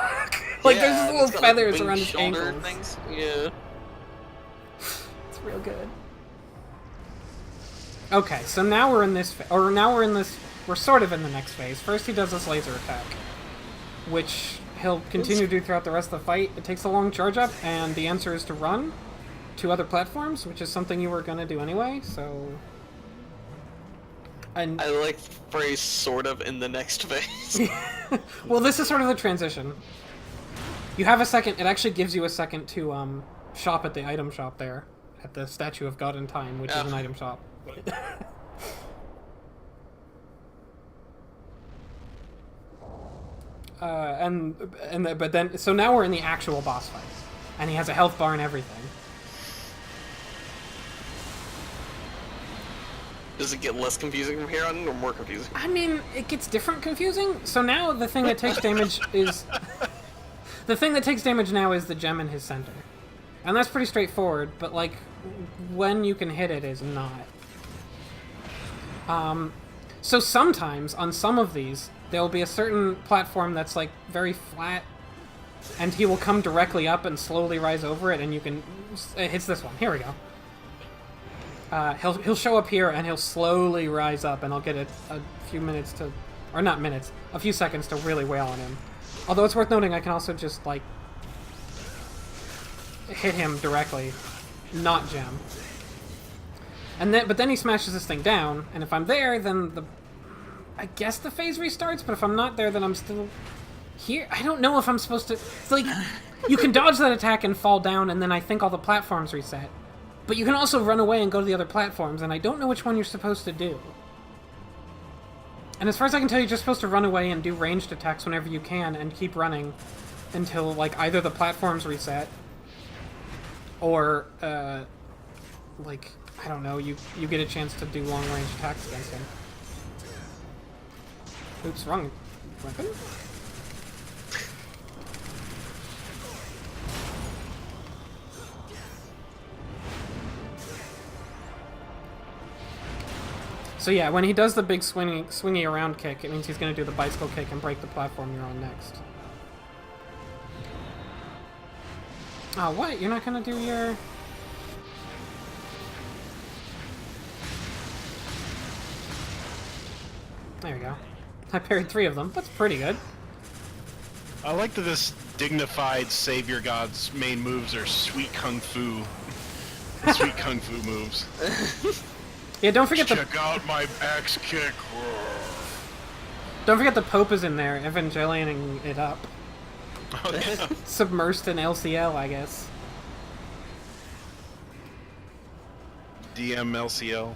Like Yeah, there's just it's little got, like, feathers wing around his shoulder ankles. things. Yeah. It's real good. Okay, so now we're in this, we're sort of in the next phase. First he does this laser attack, which he'll continue to do throughout the rest of the fight. It takes a long charge up, and the answer is to run to other platforms, which is something you were gonna do anyway, so... And... I like the phrase sort of in the next phase. Well, this is sort of the transition. You have a second, it actually gives you a second to, shop at the item shop there, at the Statue of God in Time, which is an item shop. But then, so now we're in the actual boss fight, and he has a health bar and everything. Does it get less confusing from here on, or more confusing? I mean, it gets different confusing. So now the thing that takes damage is... The thing that takes damage now is the gem in his center. And that's pretty straightforward, but, like, when you can hit it is not. So sometimes, on some of these, there will be a certain platform that's, like, very flat, and he will come directly up and slowly rise over it, and you can... It's this one. Here we go. He'll show up here, and he'll slowly rise up, and I'll get a few minutes to... Or not minutes, a few seconds to really wail on him. Although it's worth noting, I can also just, like... hit him directly. Not gem. But then he smashes this thing down, and if I'm there, then I guess the phase restarts, but if I'm not there, then I'm still here. I don't know if I'm supposed to... It's like, you can dodge that attack and fall down, and then I think all the platforms reset. But you can also run away and go to the other platforms, and I don't know which one you're supposed to do. And as far as I can tell, you're just supposed to run away and do ranged attacks whenever you can, and keep running until, like, either the platforms reset, or, like... I don't know, you get a chance to do long-range attacks against him. Oops, wrong weapon? So yeah, when he does the big swingy around kick, it means he's going to do the bicycle kick and break the platform you're on next. Oh, what? You're not going to do your... There we go. I parried 3 of them. That's pretty good. I like that this dignified savior god's main moves are sweet kung fu. Sweet kung fu moves. Yeah, don't forget Check out my axe kick. Don't forget the Pope is in there, evangelioning it up. Oh, yeah. Submersed in LCL, I guess. DM LCL.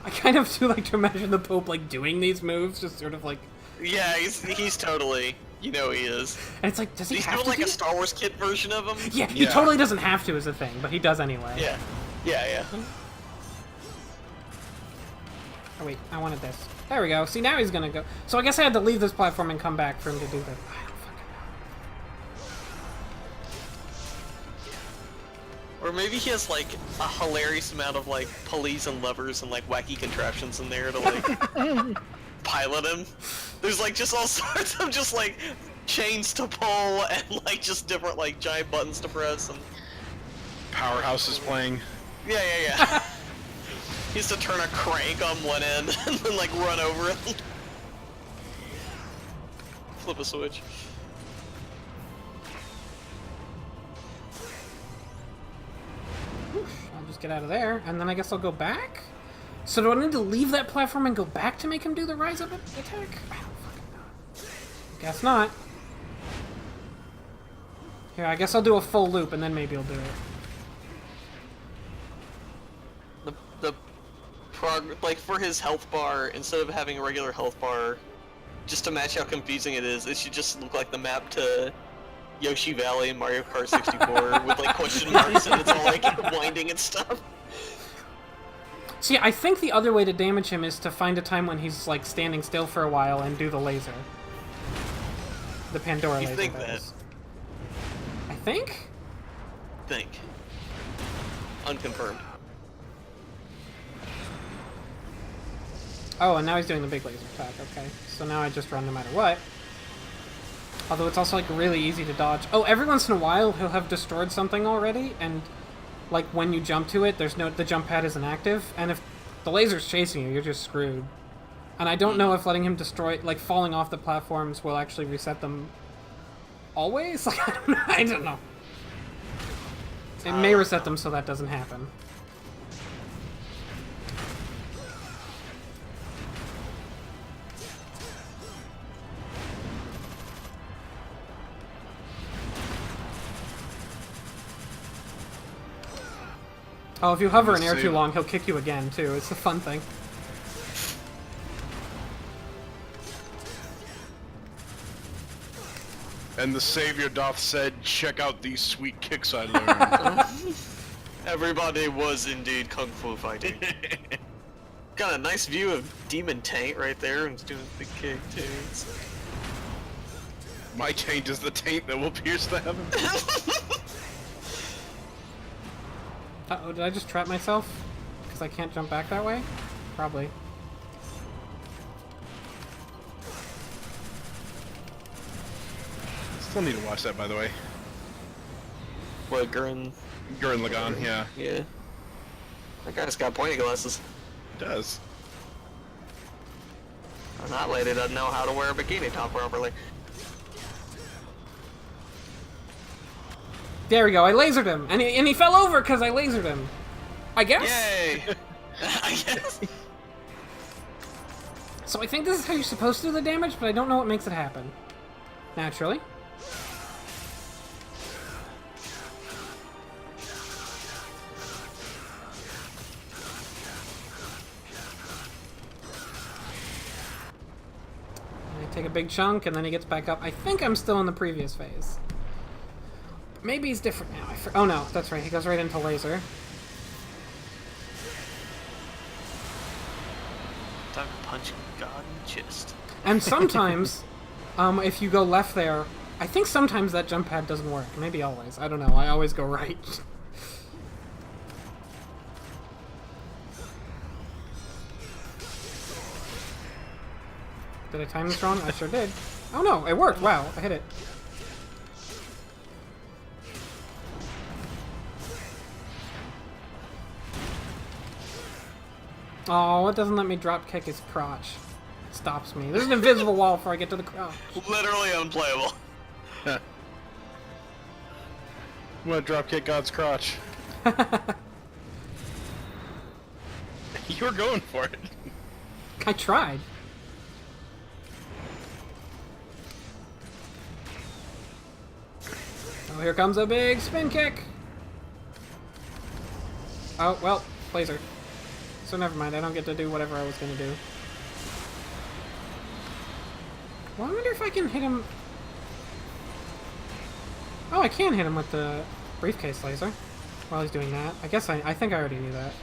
I kind of do like to imagine the Pope like doing these moves, just sort of like. Yeah, he's totally. You know he is. And it's like, does he He's have doing to like do a Star Wars kid version of him. Yeah, he Yeah. totally doesn't have to, is the thing, but he does anyway. Yeah. Yeah. Oh wait, I wanted this. There we go. See, now he's gonna go. So I guess I had to leave this platform and come back for him to do that. I don't fucking know. Or maybe he has like a hilarious amount of like pulleys and levers and like wacky contraptions in there to like pilot him. There's like just all sorts of just like chains to pull and like just different like giant buttons to press and Powerhouse is playing. yeah. He has to turn a crank on one end and then like run over it. Flip a switch. I'll just get out of there, and then I guess I'll go back? So do I need to leave that platform and go back to make him do the rise up attack? I don't fucking know. Guess not. Here, I guess I'll do a full loop, and then maybe I'll do it. Like for his health bar, instead of having a regular health bar, just to match how confusing it is, it should just look like the map to Yoshi Valley in Mario Kart 64 with like question marks and it's all like winding and stuff. See, I think the other way to damage him is to find a time when he's like standing still for a while and do the laser. The Pandora You laser. think that that? is. I think? Think. Unconfirmed. Oh, and now he's doing the big laser attack. Okay, so now I just run no matter what. Although it's also like really easy to dodge. Oh, every once in a while he'll have destroyed something already, and like when you jump to it, the jump pad isn't active, and if the laser's chasing you, you're just screwed. And I don't know if letting him destroy, like falling off the platforms, will actually reset them always. Like I don't know. It may reset them so that doesn't happen. Oh, if you hover in air too long, he'll kick you again, too. It's a fun thing. And the Savior doth said, check out these sweet kicks I learned. Everybody was indeed kung fu fighting. Got a nice view of Demon Taint right there, and he's doing the kick too. My taint is the taint that will pierce the heavens. Uh-oh, did I just trap myself? Because I can't jump back that way? Probably. Still need to watch that, by the way. What, Gurren? Gurren Lagann, yeah. Yeah. That guy's got pointy glasses. Does. And that lady doesn't know how to wear a bikini top properly. There we go, I lasered him! And he fell over because I lasered him! I guess? Yay! I guess. So I think this is how you're supposed to do the damage, but I don't know what makes it happen. Naturally. I take a big chunk, and then he gets back up. I think I'm still in the previous phase. Maybe he's different now. Oh no, that's right. He goes right into laser. Time to punch God in the chest. And sometimes, if you go left there, I think sometimes that jump pad doesn't work. Maybe always. I don't know. I always go right. Did I time this wrong? I sure did. Oh no, it worked. Wow, I hit it. Oh, it doesn't let me drop kick his crotch. It stops me. There's an invisible wall before I get to the crotch. Literally unplayable. I'm gonna dropkick God's crotch. You were going for it. I tried. Oh, here comes a big spin kick. Oh, well, laser. so never mind. I don't get to do whatever I was gonna do. Well, I wonder if I can hit him... Oh, I can hit him with the briefcase laser while he's doing that. I guess I think I already knew that.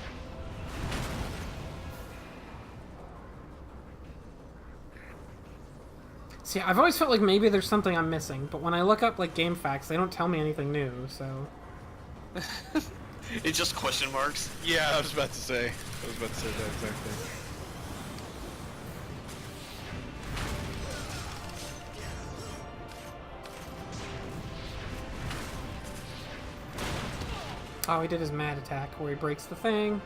See, I've always felt like maybe there's something I'm missing, but when I look up, like, game facts, they don't tell me anything new, so... It's just question marks. Yeah, I was about to say. I was about to say that exact thing. Oh, he did his mad attack where he breaks the thing.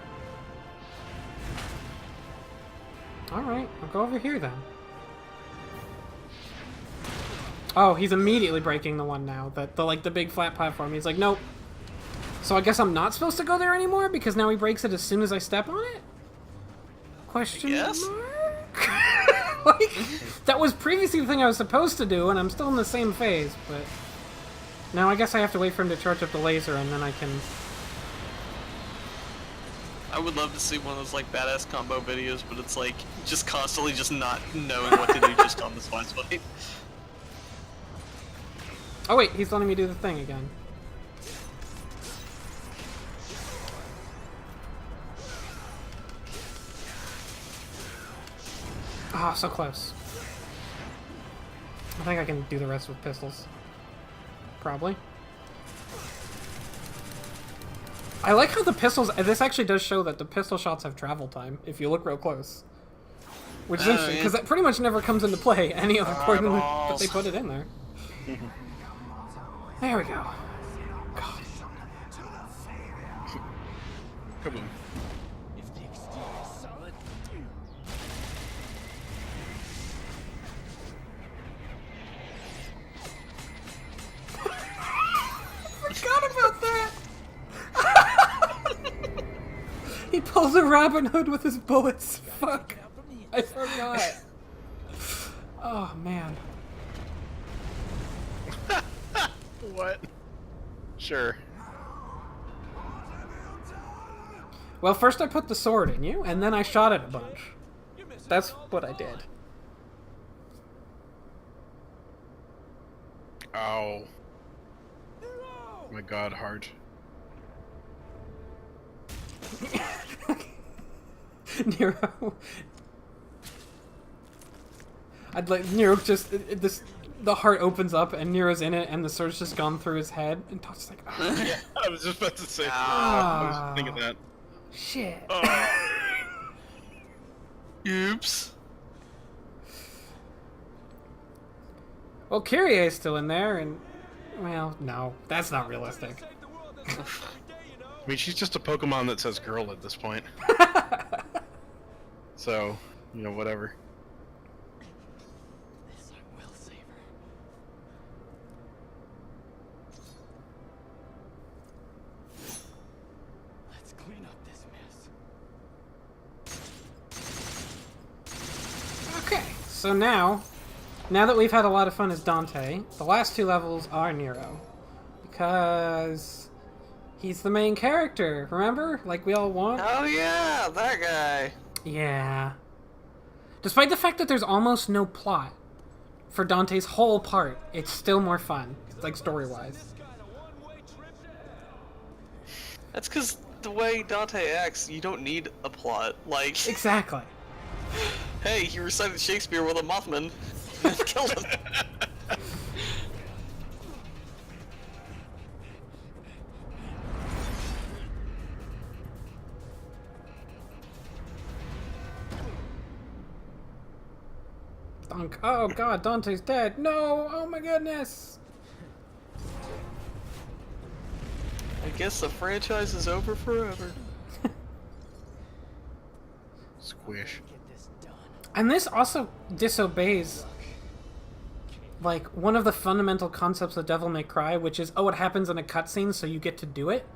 Alright, I'll go over here then. Oh, he's immediately breaking the one now. The big flat platform. He's like, nope. So I guess I'm not supposed to go there anymore because now he breaks it as soon as I step on it? Question Yes. mark? Like, that was previously the thing I was supposed to do, and I'm still in the same phase, but... Now I guess I have to wait for him to charge up the laser, and then I can... I would love to see one of those like badass combo videos, but it's like just constantly just not knowing what to do just on the spot fight. Oh wait, he's letting me do the thing again. Ah, so close. I think I can do the rest with pistols. Probably. I like how the pistols... This actually does show that the pistol shots have travel time, if you look real close. Which is interesting, because that pretty much never comes into play any other point in the, but they put it in there. There we go. God. Kaboom. If the exterior is solid, Forgot about that! He pulls a Robin Hood with his bullets. Fuck. I forgot. Oh, man. What? Sure. Well, first I put the sword in you, and then I shot it a bunch. That's what I did. Ow. My god, heart. Nero. I'd like Nero just the heart opens up and Nero's in it and the sword's just gone through his head and Todd's like, oh, Yeah, I was just about to say. Ah. I was thinking that. shit. Oops. Well, Kyrie's still in there and well, no, that's not realistic. I mean, she's just a Pokemon that says girl at this point. So, you know, whatever. this I will save her. Let's clean up this mess. Okay, so now that we've had a lot of fun as Dante, the last two levels are Nero. Because he's the main character, remember? Like we all want? Oh yeah, that guy. Yeah. Despite the fact that there's almost no plot for Dante's whole part, it's still more fun, like story-wise. That's because the way Dante acts, you don't need a plot. Like, Exactly. hey, he recited Shakespeare with a Mothman. Killed him. Oh god, Dante's dead. No! Oh my goodness! I guess the franchise is over forever. Squish. Get this done. And this also disobeys, like, one of the fundamental concepts of Devil May Cry, which is, oh, it happens in a cutscene, so you get to do it.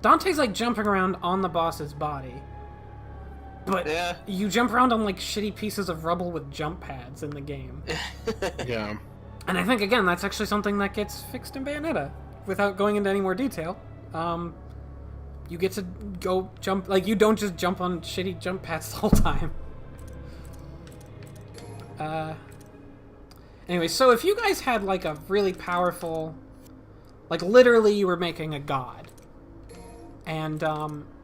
Dante's, like, jumping around on the boss's body. But Yeah. you jump around on, like, shitty pieces of rubble with jump pads in the game. Yeah. And I think, again, that's actually something that gets fixed in Bayonetta. Without going into any more detail. You get to go jump, like, you don't just jump on shitty jump pads the whole time. Anyway, so if you guys had, like, a really powerful, like, literally you were making a god, and,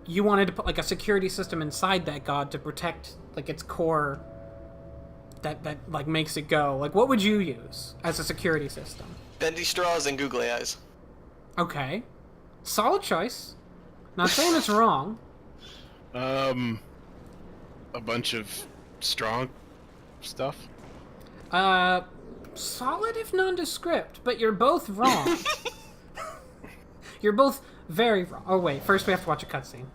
you wanted to put, like, a security system inside that god to protect, like, its core that like, makes it go, like, what would you use as a security system? Bendy straws and googly eyes. Okay. Solid choice. Not saying it's wrong. A bunch of strong stuff. Solid if nondescript, but you're both wrong. You're both very wrong. Oh, wait. First we have to watch a cutscene.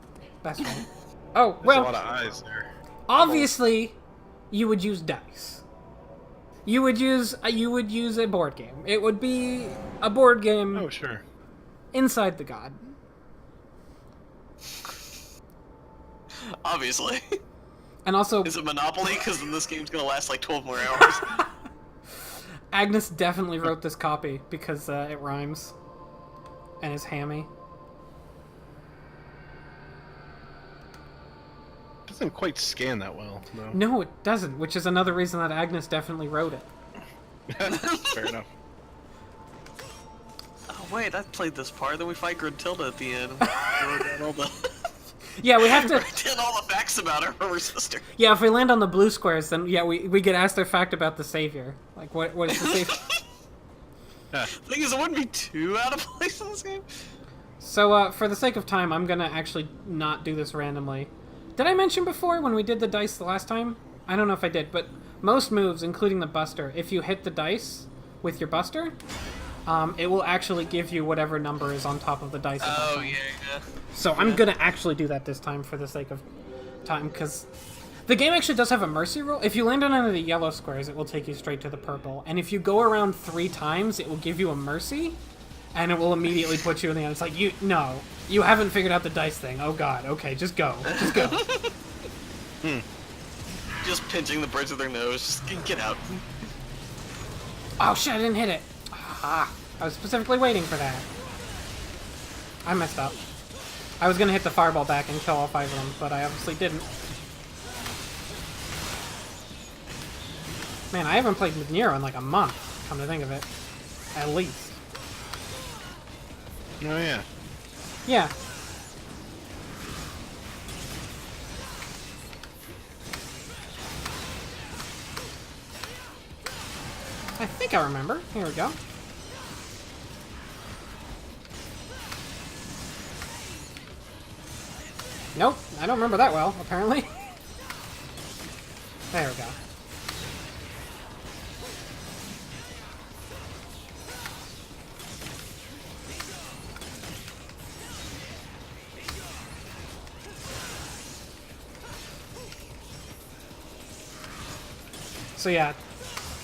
That's right. Oh, There's well, a lot of eyes there. obviously, you would use dice. You would use a board game. It would be a board game Oh, sure. inside the god. Obviously. And also, Is it Monopoly? Because then this game's gonna last like 12 more hours. Agnes definitely wrote this copy because it rhymes and is hammy. Doesn't quite scan that well, though. No, it doesn't, which is another reason that Agnes definitely wrote it. Fair enough. Oh wait, I played this part. Then we fight Gruntilda at the end. We wrote down all the Yeah, we have to. wrote down all the facts about her sister. Yeah, if we land on the blue squares, then yeah, we get asked their fact about the savior. Like, what is the savior? The thing is, it wouldn't be too out of place in this game. So, for the sake of time, I'm gonna actually not do this randomly. Did I mention before when we did the dice the last time? I don't know if I did, but most moves, including the buster, if you hit the dice with your buster, it will actually give you whatever number is on top of the dice. At that Oh time. yeah. So I'm gonna actually do that this time for the sake of time, because the game actually does have a mercy roll. If you land on any of the yellow squares, it will take you straight to the purple. And if you go around 3 times, it will give you a mercy, and it will immediately put you in the end. It's like, you haven't figured out the dice thing. Oh god, okay, just go. Just go. Just pinching the bridge of their nose. Just get out. Oh shit, I didn't hit it. Ah, I was specifically waiting for that. I messed up. I was gonna hit the fireball back and kill all 5 of them, but I obviously didn't. Man, I haven't played with Nero in like a month, come to think of it. At least. Oh, yeah. Yeah. I think I remember. Here we go. Nope, I don't remember that well, apparently. There we go. So yeah,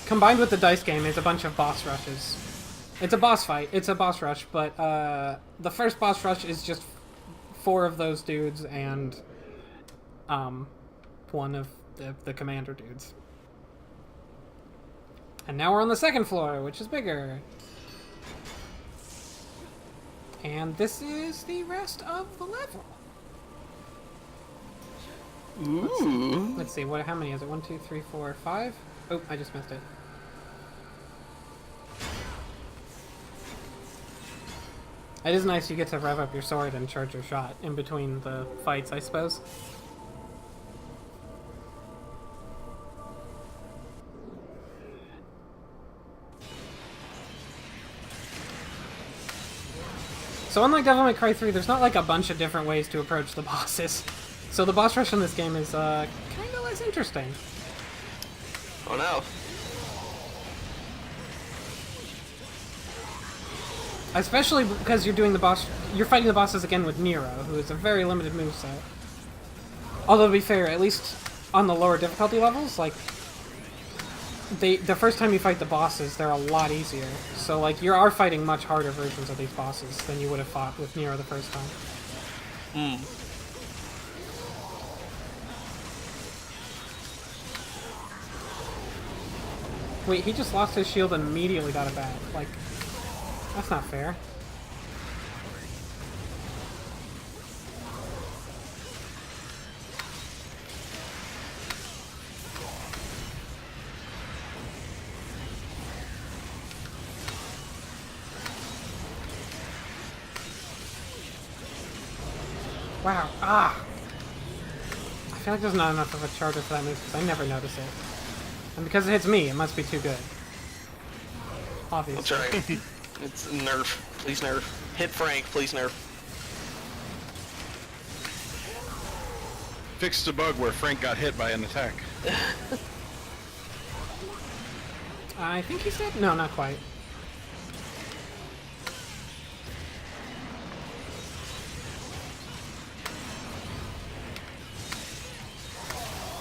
combined with the dice game is a bunch of boss rushes. It's a boss fight, it's a boss rush, but the first boss rush is just 4 of those dudes and one of the commander dudes. And now we're on the 2nd floor, which is bigger. And this is the rest of the level. Ooh. Let's see, how many is it? 1, 2, 3, 4, 5? Oh, I just missed it. It is nice you get to rev up your sword and charge your shot in between the fights, I suppose. So unlike Devil May Cry 3, there's not like a bunch of different ways to approach the bosses. So the boss rush in this game is kind of less interesting. Oh no. Especially because you're fighting the bosses again with Nero, who is a very limited moveset. Although to be fair, at least on the lower difficulty levels, like the first time you fight the bosses, they're a lot easier. So like you are fighting much harder versions of these bosses than you would have fought with Nero the first time. Wait, he just lost his shield and immediately got it back. Like, that's not fair. Wow. Ah! I feel like there's not enough of a charger for that move because I never notice it. And because it hits me, it must be too good. Obviously. That's right. It's nerf. Please nerf. Hit Frank, please nerf. Fixed a bug where Frank got hit by an attack. I think he's dead? No, not quite.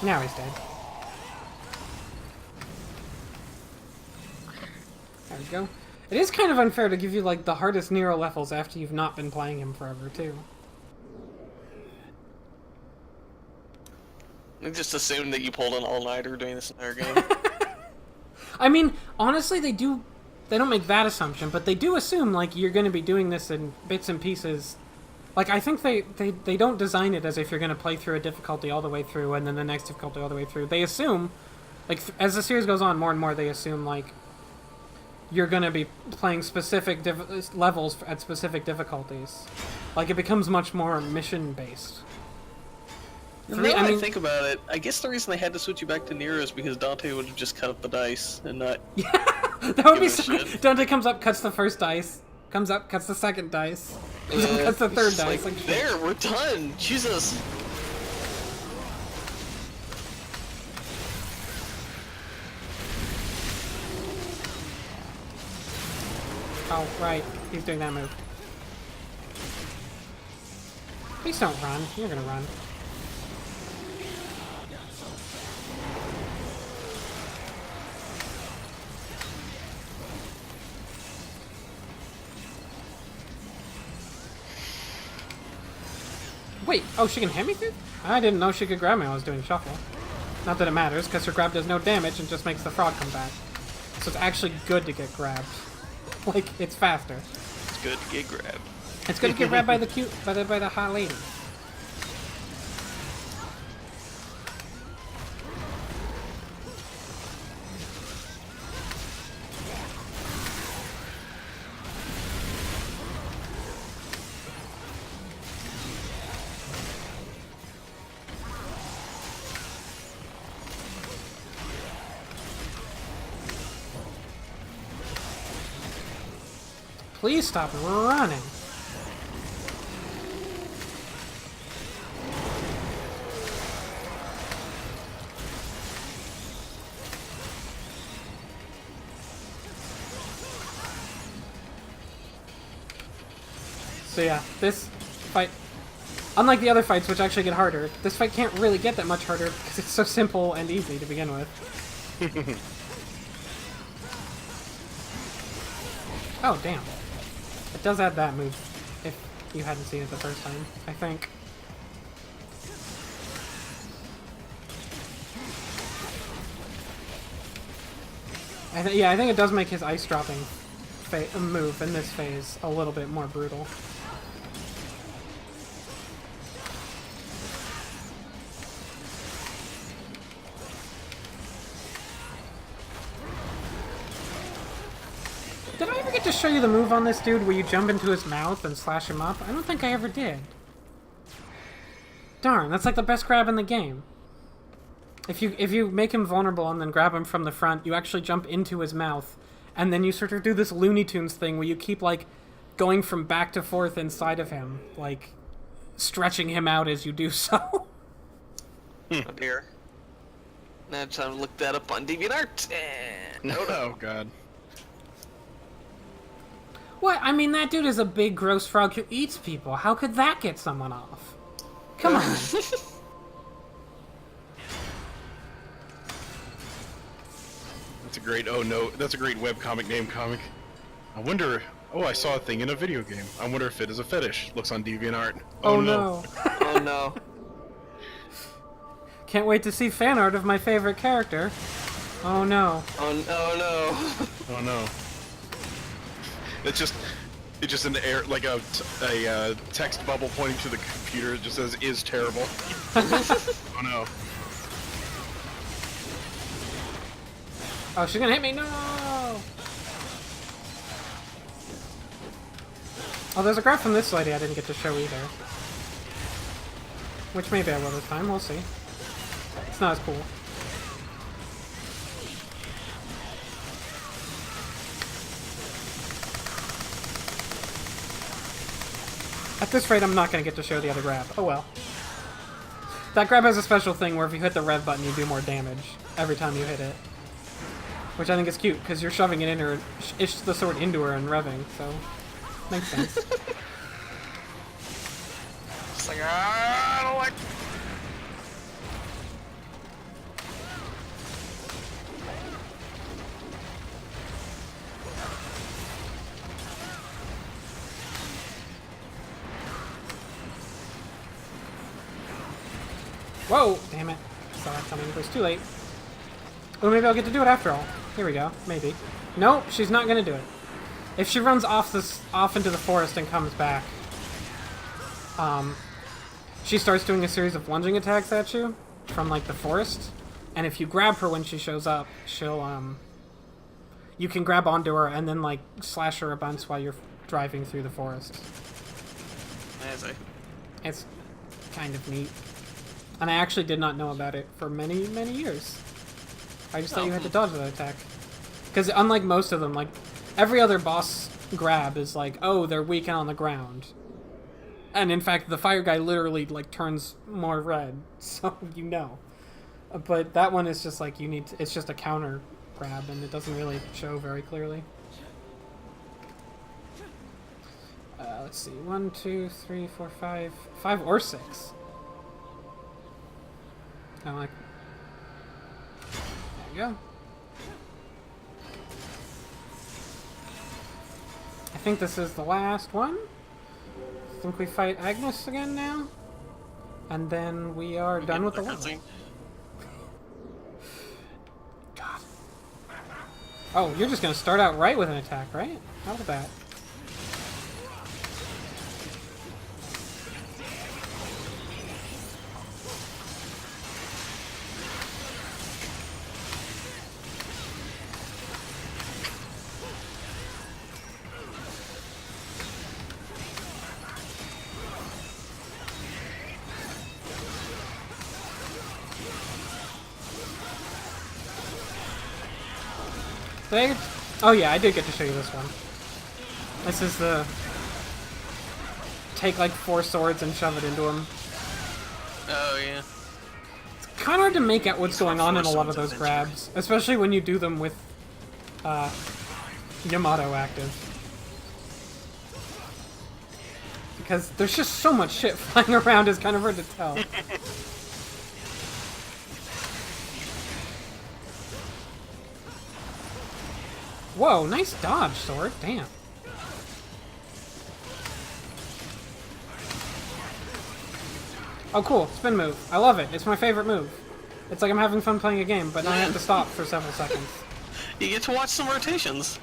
Now he's dead. There we go. It is kind of unfair to give you, like, the hardest Nero levels after you've not been playing him forever, too. I just assumed that you pulled an all-nighter during this entire game. I mean, honestly, they don't make that assumption, but they do assume, like, you're going to be doing this in bits and pieces. Like, I think they don't design it as if you're going to play through a difficulty all the way through and then the next difficulty all the way through. They assume, like, as the series goes on more and more, they assume, like, you're going to be playing specific levels at specific difficulties. Like, it becomes much more mission-based. Now that I think about it, I guess the reason they had to switch you back to Nero is because Dante would have just cut up the dice and not... Yeah, that would be so good. Dante comes up, cuts the first dice. Comes up, cuts the second dice. Cuts the third dice. Like, there, we're done! Jesus! Oh, right. He's doing that move. Please don't run. You're gonna run. Wait, oh, she can hit me through? I didn't know she could grab me while I was doing shuffle. Not that it matters, because her grab does no damage and just makes the frog come back. So it's actually good to get grabbed. Like, it's faster. It's good to get grabbed. It's good to get grabbed by the hot lady. Please stop running. So yeah, this fight, unlike the other fights which actually get harder, this fight can't really get that much harder because it's so simple and easy to begin with. Oh, damn. It does add that move, if you hadn't seen it the first time, I think. I think it does make his ice dropping move in this phase a little bit more brutal. Did I ever get to show you the move on this dude where you jump into his mouth and slash him up? I don't think I ever did. Darn, that's like the best grab in the game. If you make him vulnerable and then grab him from the front, you actually jump into his mouth, and then you sort of do this Looney Tunes thing where you keep, like, going from back to forth inside of him, like, stretching him out as you do so. Oh dear. Now it's time to look that up on DeviantArt. Oh god. What? I mean, that dude is a big, gross frog who eats people. How could that get someone off? Come on. That's a great, oh no, that's a great webcomic name comic. I wonder, oh, I saw a thing in a video game. I wonder if it is a fetish. Looks on DeviantArt. Oh no. Oh no. Can't wait to see fan art of my favorite character. Oh no. Oh no. Oh no. It's just an air, like a text bubble pointing to the computer. It just says, is terrible. Oh no. Oh, she's gonna hit me! No! Oh, there's a graph from this lady I didn't get to show either. which maybe I will this time. We'll see. It's not as cool. At this rate, I'm not going to get to show the other grab. Oh well. That grab has a special thing where if you hit the rev button, you do more damage every time you hit it. Which I think is cute, because you're shoving it in her, it's the sword into her and revving, so makes sense. It's like, I don't like. Whoa! Damn it. Saw that coming, but it's too late. Oh, maybe I'll get to do it after all. Here we go. Maybe. Nope, she's not gonna do it. If she runs off into the forest and comes back, she starts doing a series of lunging attacks at you from, like, the forest. And if you grab her when she shows up, she'll, you can grab onto her and then, like, slash her a bunch while you're driving through the forest. It's kind of neat. And I actually did not know about it for many, many years. I just thought you had to dodge that attack. Because unlike most of them, like, every other boss grab is like, oh, they're weak and on the ground. And in fact, the fire guy literally, like, turns more red, so you know. But that one is just like, it's just a counter grab, and it doesn't really show very clearly. Let's see, 1, 2, 3, 4, 5. 5 or 6. Kind of like... There you go. I think this is the last one. I think we fight Agnes again now. And then we are done with the level. God. Oh, you're just going to start out right with an attack, right? How about that? Oh yeah, I did get to show you this one. This is the... Take like 4 swords and shove it into them. Oh yeah. It's kind of hard to make out what's going on in a lot of those grabs. Especially when you do them with Yamato active. Because there's just so much shit flying around, it's kind of hard to tell. Whoa, nice dodge, sword. Damn. Oh, cool. Spin move. I love it. It's my favorite move. It's like I'm having fun playing a game, but now I have to stop for several seconds. You get to watch some rotations.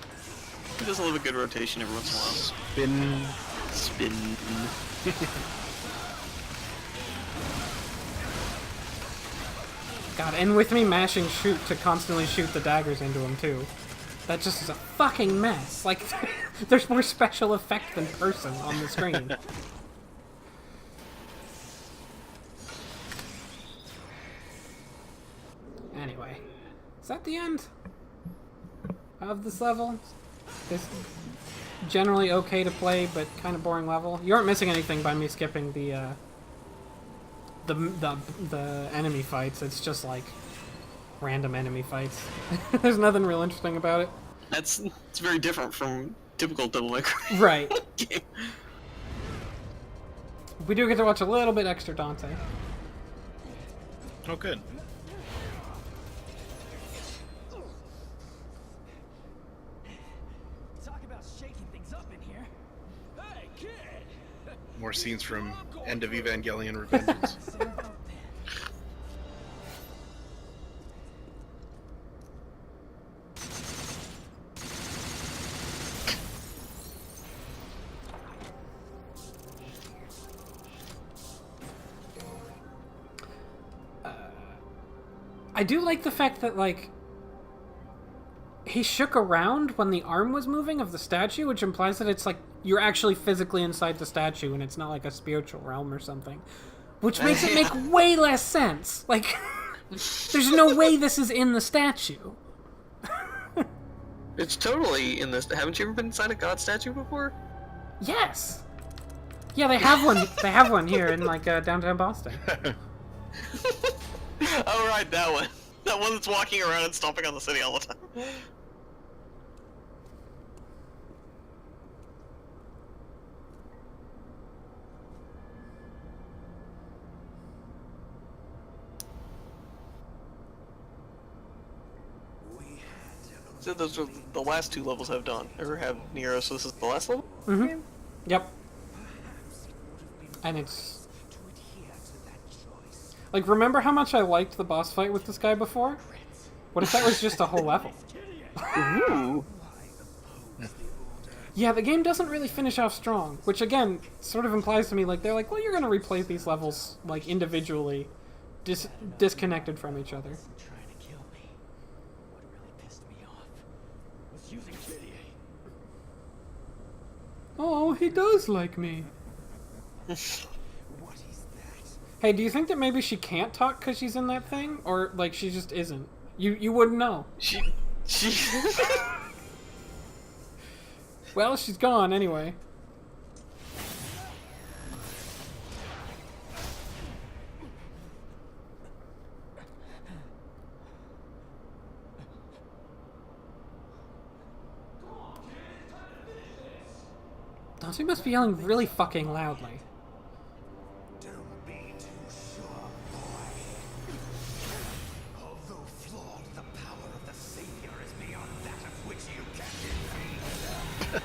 He does love a good rotation every once in a while. Spin. God, and with me mashing shoot to constantly shoot the daggers into him, too. That just is a fucking mess. Like, there's more special effect than person on the screen. Anyway, is that the end of this level? This generally okay to play, but kind of boring level. You aren't missing anything by me skipping the enemy fights. It's just like random enemy fights. There's nothing real interesting about it. It's very different from typical Devil May Cry. Right. Game. We do get to watch a little bit extra Dante. Oh, good. Talk about shaking things up in here. Hey, kid! More scenes from End of Evangelion Revengeance. I do like the fact that, like, he shook around when the arm was moving of the statue, which implies that it's like you're actually physically inside the statue and it's not like a spiritual realm or something. Which makes it make way less sense. Like, there's no way this is in the statue. It's totally in this. Haven't you ever been inside a god statue before? Yes. Yeah, they have one. They have one here in like downtown Boston. Oh right, that one. That one that's walking around and stomping on the city all the time. So those are the last two levels I've done. Or have Nero, so this is the last level? Mm-hmm. Yep. And it's... Like, remember how much I liked the boss fight with this guy before? What if that was just a whole level? Ooh. Yeah, the game doesn't really finish off strong, which again, sort of implies to me, like, they're like, well, you're gonna replay these levels, like, individually, disconnected from each other. Oh, he does like me. Hey, do you think that maybe she can't talk because she's in that thing? Or, like, she just isn't? You wouldn't know. She... Well, she's gone anyway. Dante must be yelling really fucking loudly. Don't be too sure, boy. Although flawed, the power of the Savior is beyond that of which you can defeat.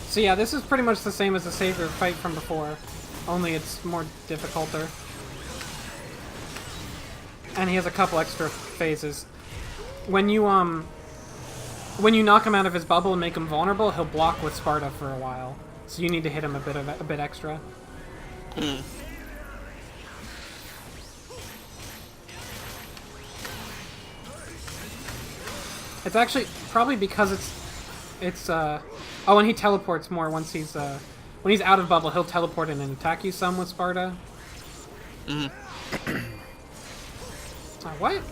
So yeah, this is pretty much the same as the Savior fight from before, only it's more difficulter. And he has a couple extra phases. When you knock him out of his bubble and make him vulnerable, he'll block with Sparta for a while. So you need to hit him a bit extra. Mm. It's actually probably because it's oh, and he teleports more once he's when he's out of bubble, he'll teleport in and attack you some with Sparta. Mm. Oh, what?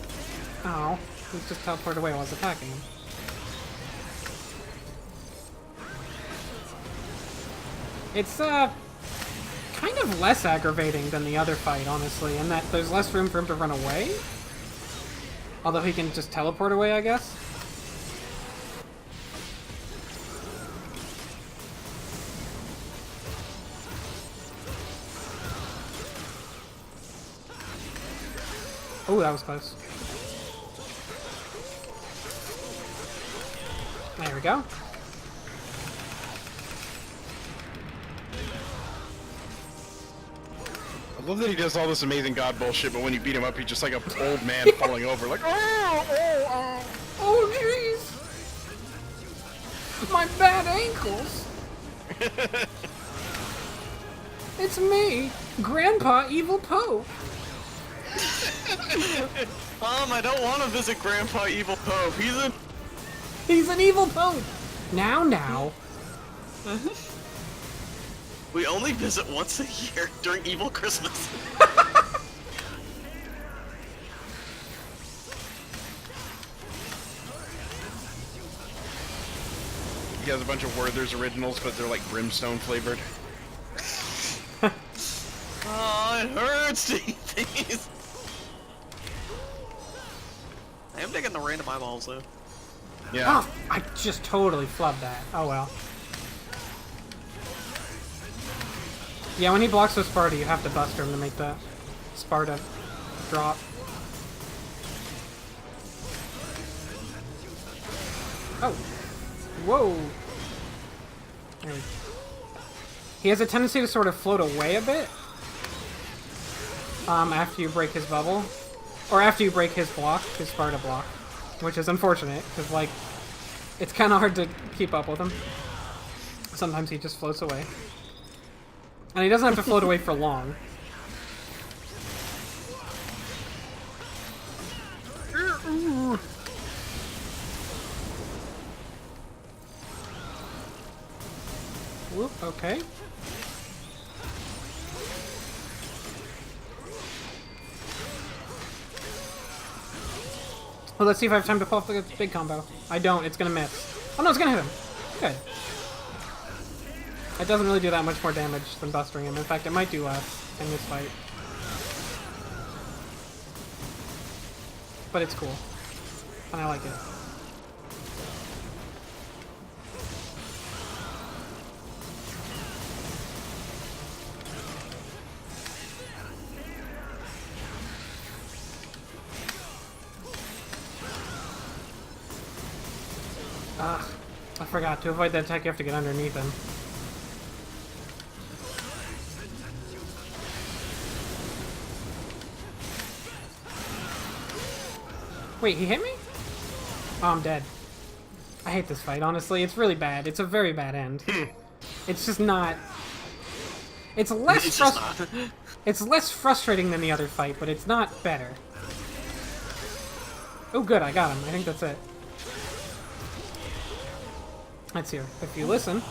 Oh, he just teleported away while I was attacking him. It's kind of less aggravating than the other fight, honestly, in that there's less room for him to run away. Although he can just teleport away, I guess. Oh, that was close. There we go. I love that he does all this amazing god bullshit, but when you beat him up, he's just like an old man falling over, like, oh, Oh, jeez! My bad ankles! It's me, Grandpa Evil Pope! I don't want to visit Grandpa Evil Pope. He's an evil Pope! Now. We only visit once a year during Evil Christmas. He has a bunch of Werther's originals, but they're like brimstone flavored. Oh, it hurts to eat these. I am taking the random eyeballs though. Yeah. Oh, I just totally flubbed that. Oh well. Yeah, when he blocks with Sparta, you have to buster him to make that Sparta drop. Oh. Whoa. There we go. He has a tendency to sort of float away a bit. After you break his bubble. Or after you break his block, his Sparta block. Which is unfortunate, because, like, it's kind of hard to keep up with him. Sometimes he just floats away. And he doesn't have to float away for long. Ooh, okay. Well, let's see if I have time to pull off the big combo. I don't. It's gonna miss. Oh no, it's gonna hit him. Good. It doesn't really do that much more damage than bustering him. In fact, it might do less in this fight. But it's cool. And I like it. Ugh. I forgot. To avoid that attack, you have to get underneath him. Wait, he hit me? Oh, I'm dead. I hate this fight, honestly. It's really bad. It's a very bad end. It's just not... It's less It's less frustrating than the other fight, but it's not better. Oh, good, I got him. I think that's it. Let's hear. If you listen...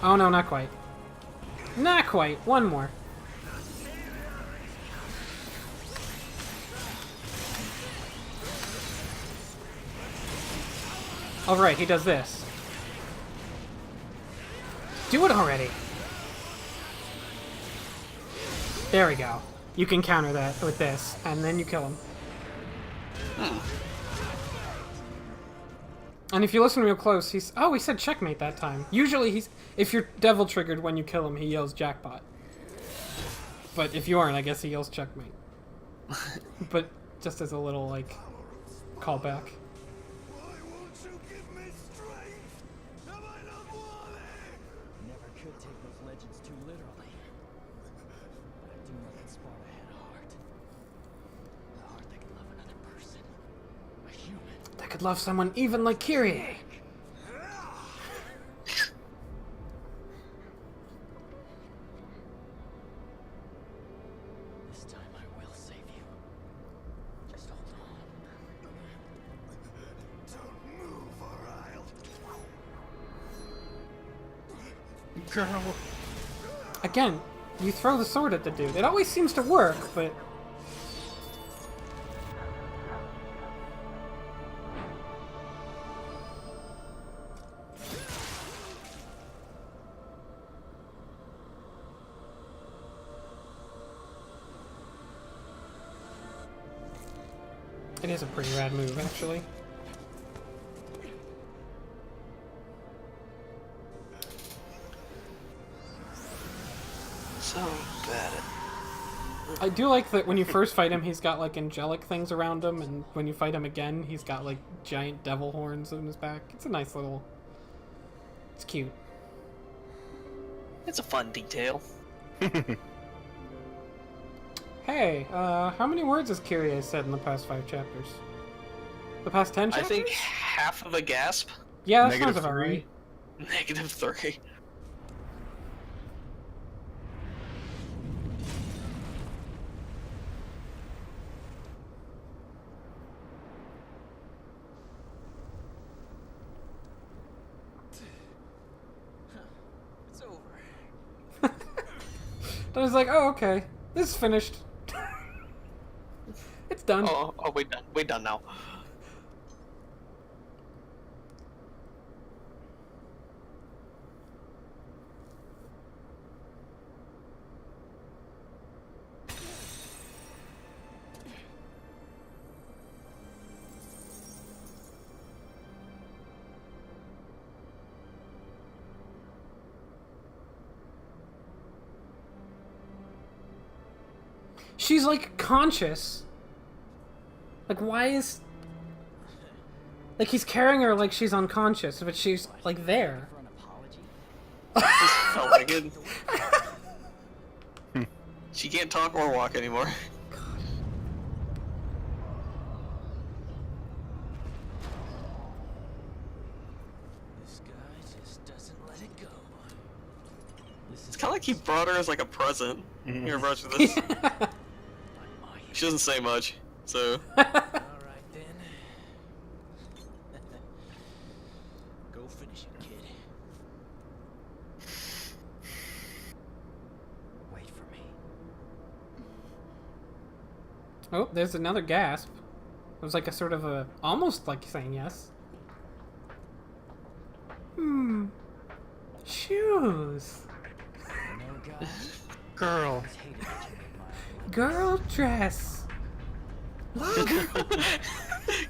Oh, no, not quite. Not quite. One more. Alright, he does this. Do it already! There we go. You can counter that with this, and then you kill him. And if you listen real close, he's... Oh, he said checkmate that time. Usually he's... If you're devil triggered when you kill him, he yells jackpot. But if you aren't, I guess he yells checkmate. But just as a little, like, callback. Never could take those legends too literally. But I do know that Sparta had a heart. A heart that could love another person. A human. That could love someone even like Kyrie. This time I will save you. Just hold on. Don't move or I'll... Girl. Again, you throw the sword at the dude. It always seems to work, but... It is a pretty rad move, actually. So bad at... I do like that when you first fight him, he's got like angelic things around him, and when you fight him again, he's got like giant devil horns on his back. It's a nice little... It's cute. It's a fun detail. Hey, how many words has Kyrie said in the past 5 chapters? The past 10 I chapters? think half of a gasp. Yeah, that Negative sounds about 3. right. -3. It's over. I was like, oh, okay. This is finished. It's done. Oh, we done. We done now. She's like conscious. Like, why is... Like, he's carrying her like she's unconscious, but she's like there. For an apology? Just felt like it. She can't talk or walk anymore. This guy just doesn't let it go. This It's is kind of like he brought her as like a present. Mhm. Here, brought you this. my She doesn't say much, so... Alright then. Go finish it, kid. Oh, there's another gasp. It was like a sort of a... almost like saying yes. Shoes. Girl. Girl dress.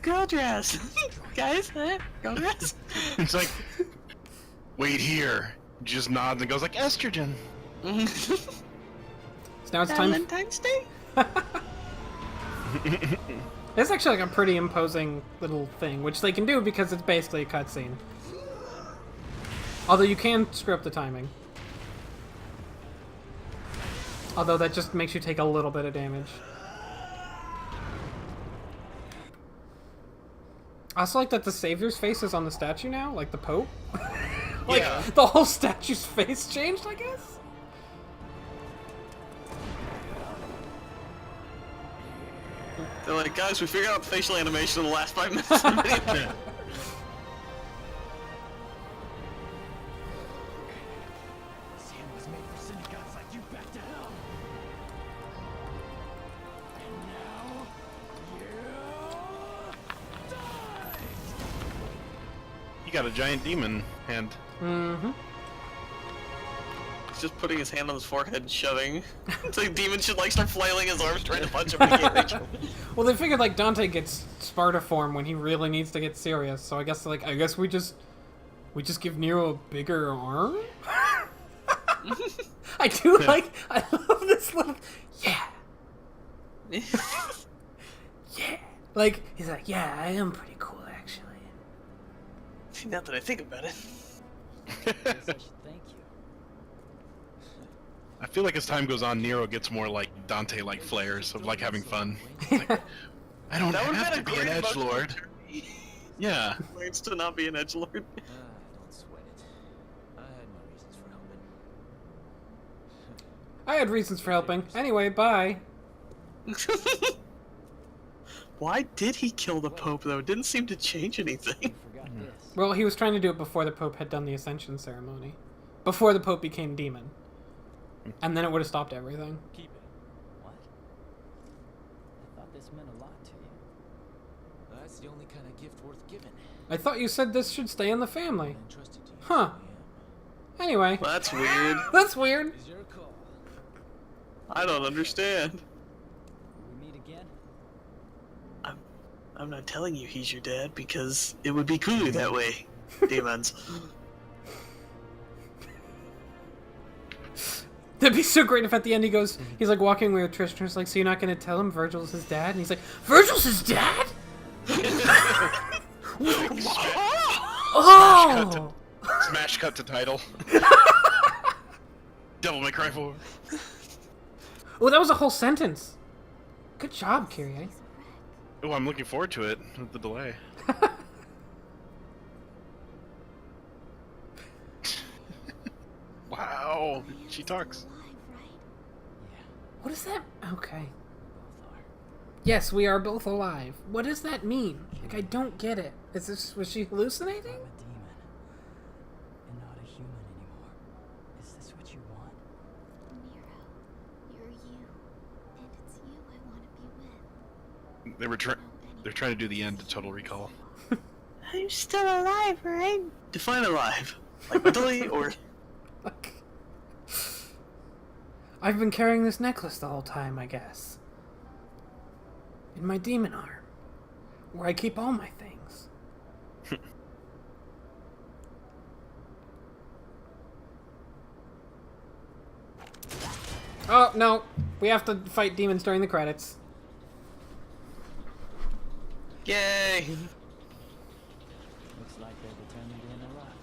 Girl dress. Guys, girl dress. It's like, wait here. Just nods and goes like, estrogen. So now it's time... Valentine's Day? It's actually like a pretty imposing little thing, which they can do because it's basically a cutscene. Although you can screw up the timing. Although that just makes you take a little bit of damage. I also like that the Savior's face is on the statue now, like the Pope. Like, Yeah. the whole statue's face changed, I guess? They're like, guys, we figured out facial animation in the last 5 minutes of the video. Sin was made for synagogues like you back to hell. And now, you die! You got a giant demon hand. Mm-hmm. He's just putting his hand on his forehead and shoving. It's like demon should like start flailing his arms trying to punch him, but he can't reach him. Well, they figured like Dante gets Sparta form when he really needs to get serious. So I guess we just give Nero a bigger arm. I do like. I love this little. Yeah. Yeah. Like he's like, yeah, I am pretty cool actually. Now that I think about it. Thank you. I feel like as time goes on, Nero gets more like Dante-like flares of like having fun. Like, I don't That would have to have be been an a great edgelord. Yeah. Learns to not be an edgelord. Don't sweat it. I had my reasons for helping. I had reasons for helping. Anyway, bye. Why did he kill the Pope though? It didn't seem to change anything. Forgot this. Well, he was trying to do it before the Pope had done the Ascension ceremony. Before the Pope became demon. And then it would have stopped everything. Keep it. What? I thought this meant a lot to you. That's the only kind of gift worth giving. I thought you said this should stay in the family. I entrusted to you. Huh. So Anyway. Well, that's weird. That's weird. I am. Is your call. I don't understand. Will we meet again? I'm not telling you he's your dad because it would be cooler that way. Demons. That'd be so great if at the end he's like walking with Trish, and it's like, so you're not gonna tell him Virgil's his dad? And he's like, Virgil's his dad? Oh! Smash cut to title. Devil May Cry 4. Oh, that was a whole sentence. Good job, Kyrie. Oh, I'm looking forward to it with the delay. Wow, she talks. What is that? Okay. Both are. Yes, we are both alive. What does that mean? Like, I don't get it. Was she hallucinating? I'm a demon. And not a human anymore. Is this what you want? Nero, you're you, and it's you I want to be with. They're trying to do the end to Total Recall. I'm still alive, right? Define alive. Like mentally or... Like, I've been carrying this necklace the whole time, I guess. In my demon arm, where I keep all my things. Oh, no. We have to fight demons during the credits. Yay! Looks like they're determined in a lot.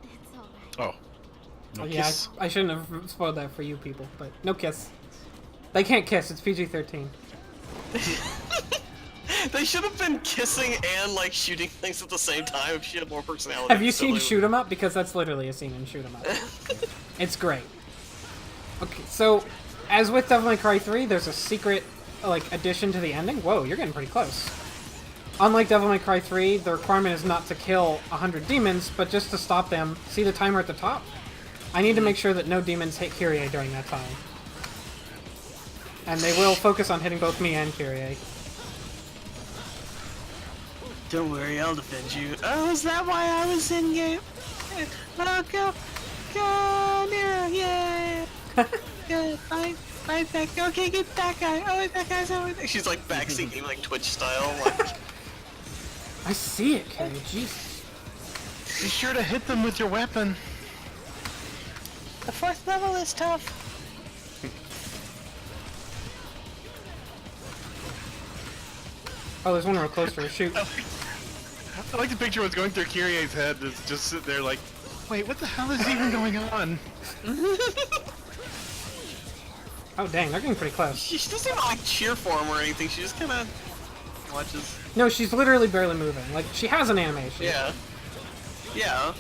It's alright. Oh. No Oh, yeah, kiss. I shouldn't have spoiled that for you people, but no kiss. They can't kiss, it's PG-13. They should have been kissing and like shooting things at the same time if she had more personality. Have you So seen they- Shoot 'em Up? Because that's literally a scene in Shoot 'em Up. It's great. Okay, so as with Devil May Cry 3, there's a secret like addition to the ending. Whoa, you're getting pretty close. Unlike Devil May Cry 3, the requirement is not to kill 100 demons, but just to stop them. See the timer at the top? I need to make sure that no demons hit Kyrie during that time. And they will focus on hitting both me and Kyrie. Don't worry, I'll defend you. Oh, is that why I was in game? Oh, go, Nero, yeah. Good, fine, back. Okay, get that guy. Oh, that guy's over there. She's like backseating, like Twitch style. Like, I see it, Kyrie. Jesus. Be sure to hit them with your weapon. the 4th level is tough. Oh, there's one real close to her. Shoot. I like the picture what's going through Kyrie's head is just sitting there like, wait, what the hell is even going on? Oh, dang, they're getting pretty close. She doesn't even like cheer for him or anything. She just kind of watches. No, she's literally barely moving. Like, she has an animation. Yeah. Yeah.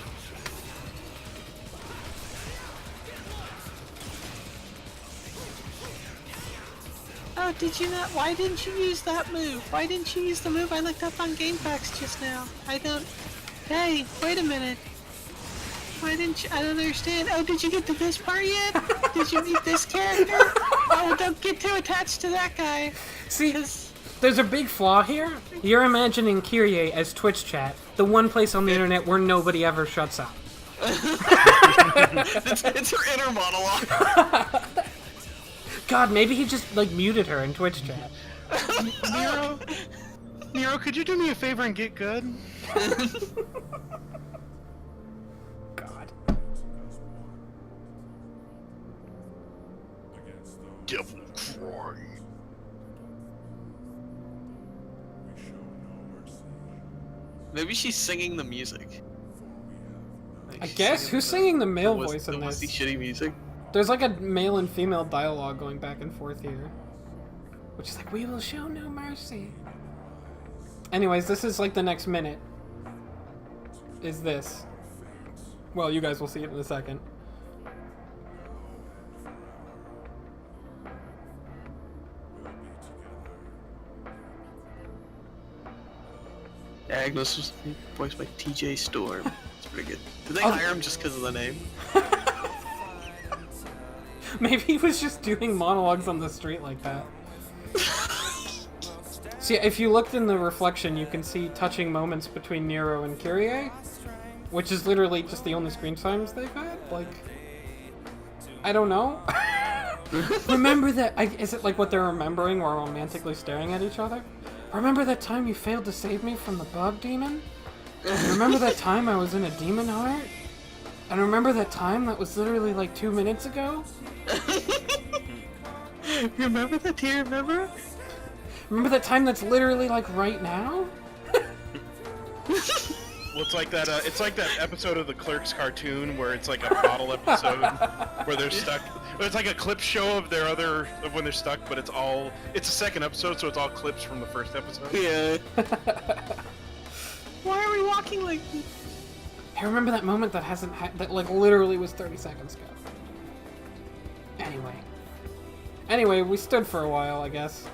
Oh, did you not? Why didn't you use that move? Why didn't you use the move I looked up on Game Packs just now? I don't. Hey, wait a minute. Why didn't you? I don't understand. Oh, did you get to this part yet? Did you meet this character? Oh, don't get too attached to that guy. See, there's a big flaw here. You're imagining Kyrie as Twitch chat, the one place on the internet where nobody ever shuts up. It's her inner monologue. God, maybe he just, like, muted her in Twitch chat. Nero, could you do me a favor and get good? God. Devil cry. Maybe she's singing the music. Like I she's guess? Who's singing the male the voice in the this? shitty music. There's like a male and female dialogue going back and forth here. Which is like, we will show no mercy. Anyways, this is like the next minute. Is this. Well, you guys will see it in a second. Agnes was voiced by TJ Storm. It's pretty good. Did they Oh. hire him just because of the name? Maybe he was just doing monologues on the street like that. See, if you looked in the reflection, you can see touching moments between Nero and Kyrie, which is literally just the only screen times they've had. Like, I don't know. Remember that? Is it like what they're remembering while romantically staring at each other? Remember that time you failed to save me from the bug demon? And remember that time I was in a demon heart? And remember that time that was literally like 2 minutes ago? Remember that? Do you remember? Remember that time that's literally like right now? Well, it's like that episode of the Clerks cartoon where it's like a bottle episode where they're stuck. It's like a clip show of of when they're stuck, but it's a second episode, so it's all clips from the first episode. Yeah. Why are we walking like this? I remember that moment that that like literally was 30 seconds ago. Anyway, we stood for a while, I guess.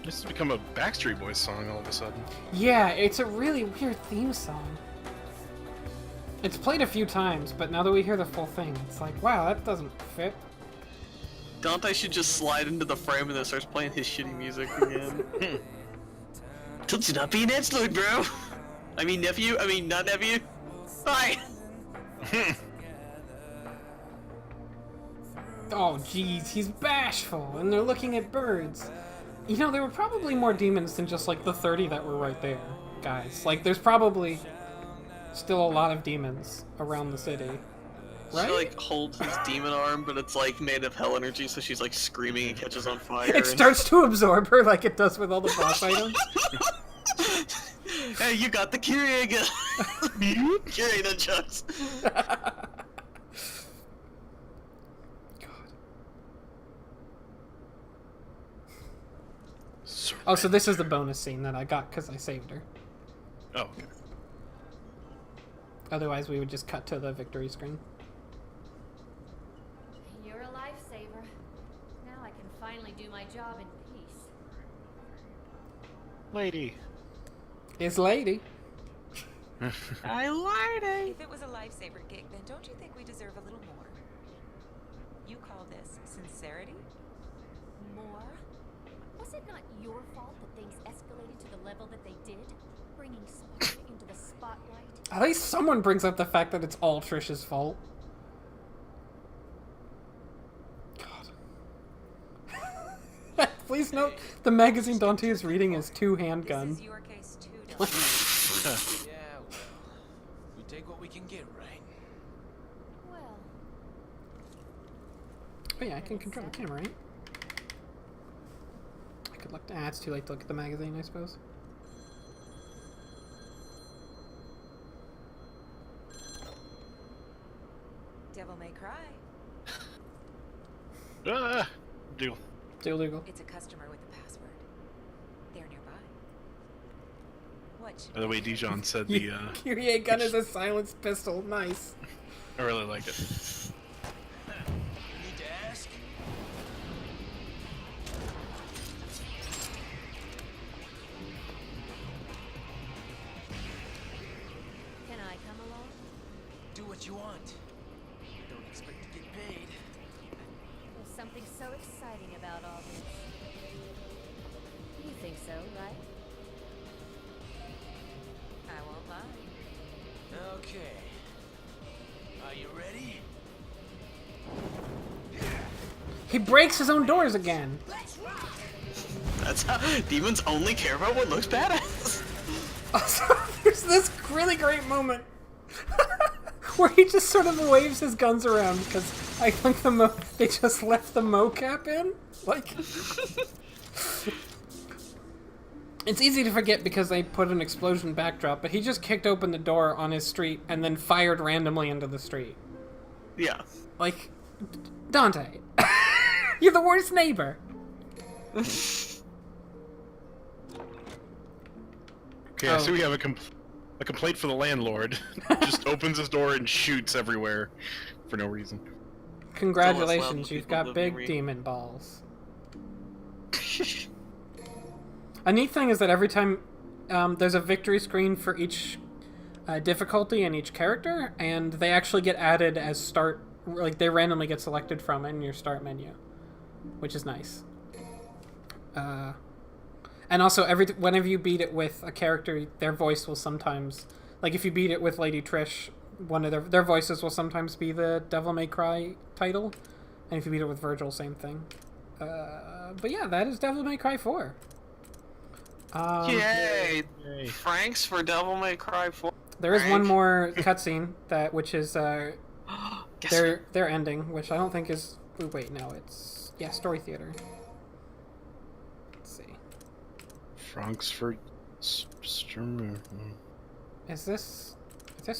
This has become a Backstreet Boys song all of a sudden. Yeah, it's a really weird theme song. It's played a few times, but now that we hear the full thing, it's like, wow, that doesn't fit. Dante should just slide into the frame and then starts playing his shitty music again. Told you not be an edgelord, bro. I mean nephew. I mean not nephew. Hi. Oh, jeez, he's bashful, and they're looking at birds. You know, there were probably more demons than just, like, the 30 that were right there, guys. Like, there's probably still a lot of demons around the city. Right? She, like, holds his demon arm, but it's, like, made of hell energy, so she's, like, screaming and catches on fire. It starts to absorb her like it does with all the boss items. Hey, you got the Kyrie again. Kyrie nunchucks. Oh, so this is the bonus scene that I got because I saved her. Oh, okay. Otherwise, we would just cut to the victory screen. You're a lifesaver. Now I can finally do my job in peace. Lady. Is lady. I lied. If it was a lifesaver gig, then don't you think we deserve a little more? You call this sincerity? More? Was it not your fault that things escalated to the level that they did? Bringing Sparta into the spotlight? At least someone brings up the fact that it's all Trish's fault. God. Please note, the magazine Dante is reading is two This handgun. is your case too, Dante. Yeah, well, we take what we can get, right? Well, Oh yeah, I can control the camera, right? I could look. Ah, it's too late to look at the magazine, I suppose. Devil May Cry. Deal. Deal legal. It's a customer with a password. They're nearby. What should By the way, we do? Dijon said the. Kyrie gun is a silenced pistol. Nice. I really like it. You need to ask? can I come along? Do what you want. Don't expect to get paid. There's something so exciting about all this. You think so, right? I won't lie. Okay. Are you ready? He breaks his own doors again. That's how demons only care about what looks badass. Also, there's this really great moment where he just sort of waves his guns around because I think they just left the mocap in. Like, it's easy to forget because they put an explosion backdrop, but he just kicked open the door on his street and then fired randomly into the street. Yeah. Like, Dante, you're the worst neighbor. Okay, I see we have a complaint for the landlord. Just opens his door and shoots everywhere for no reason. Congratulations, you've people got live big in demon balls. A neat thing is that every time there's a victory screen for each difficulty and each character, and they actually get added as start, like they randomly get selected from in your start menu, which is nice. And also, whenever you beat it with a character, their voice will sometimes, like if you beat it with Lady Trish, one of their voices will sometimes be the Devil May Cry title, and if you beat it with Virgil, same thing. But yeah, that is Devil May Cry 4. Yay! Franks for Devil May Cry 4. There is one Frank. more cutscene which is Guess their ending, which I don't think is. Wait, no, it's Story Theater. Let's see. Frankfurt. Is this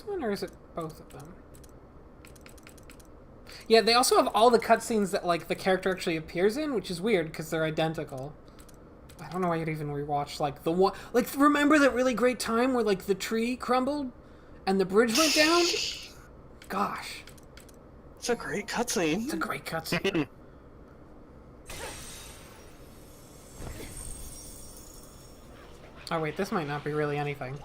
one or is it both of them? Yeah, they also have all the cutscenes that like the character actually appears in, which is weird because they're identical. I don't know why you'd even rewatch like the one. Like, remember that really great time where like the tree crumbled and the bridge went down? Gosh, it's a great cutscene. it's a great cutscene. Oh wait, this might not be really anything.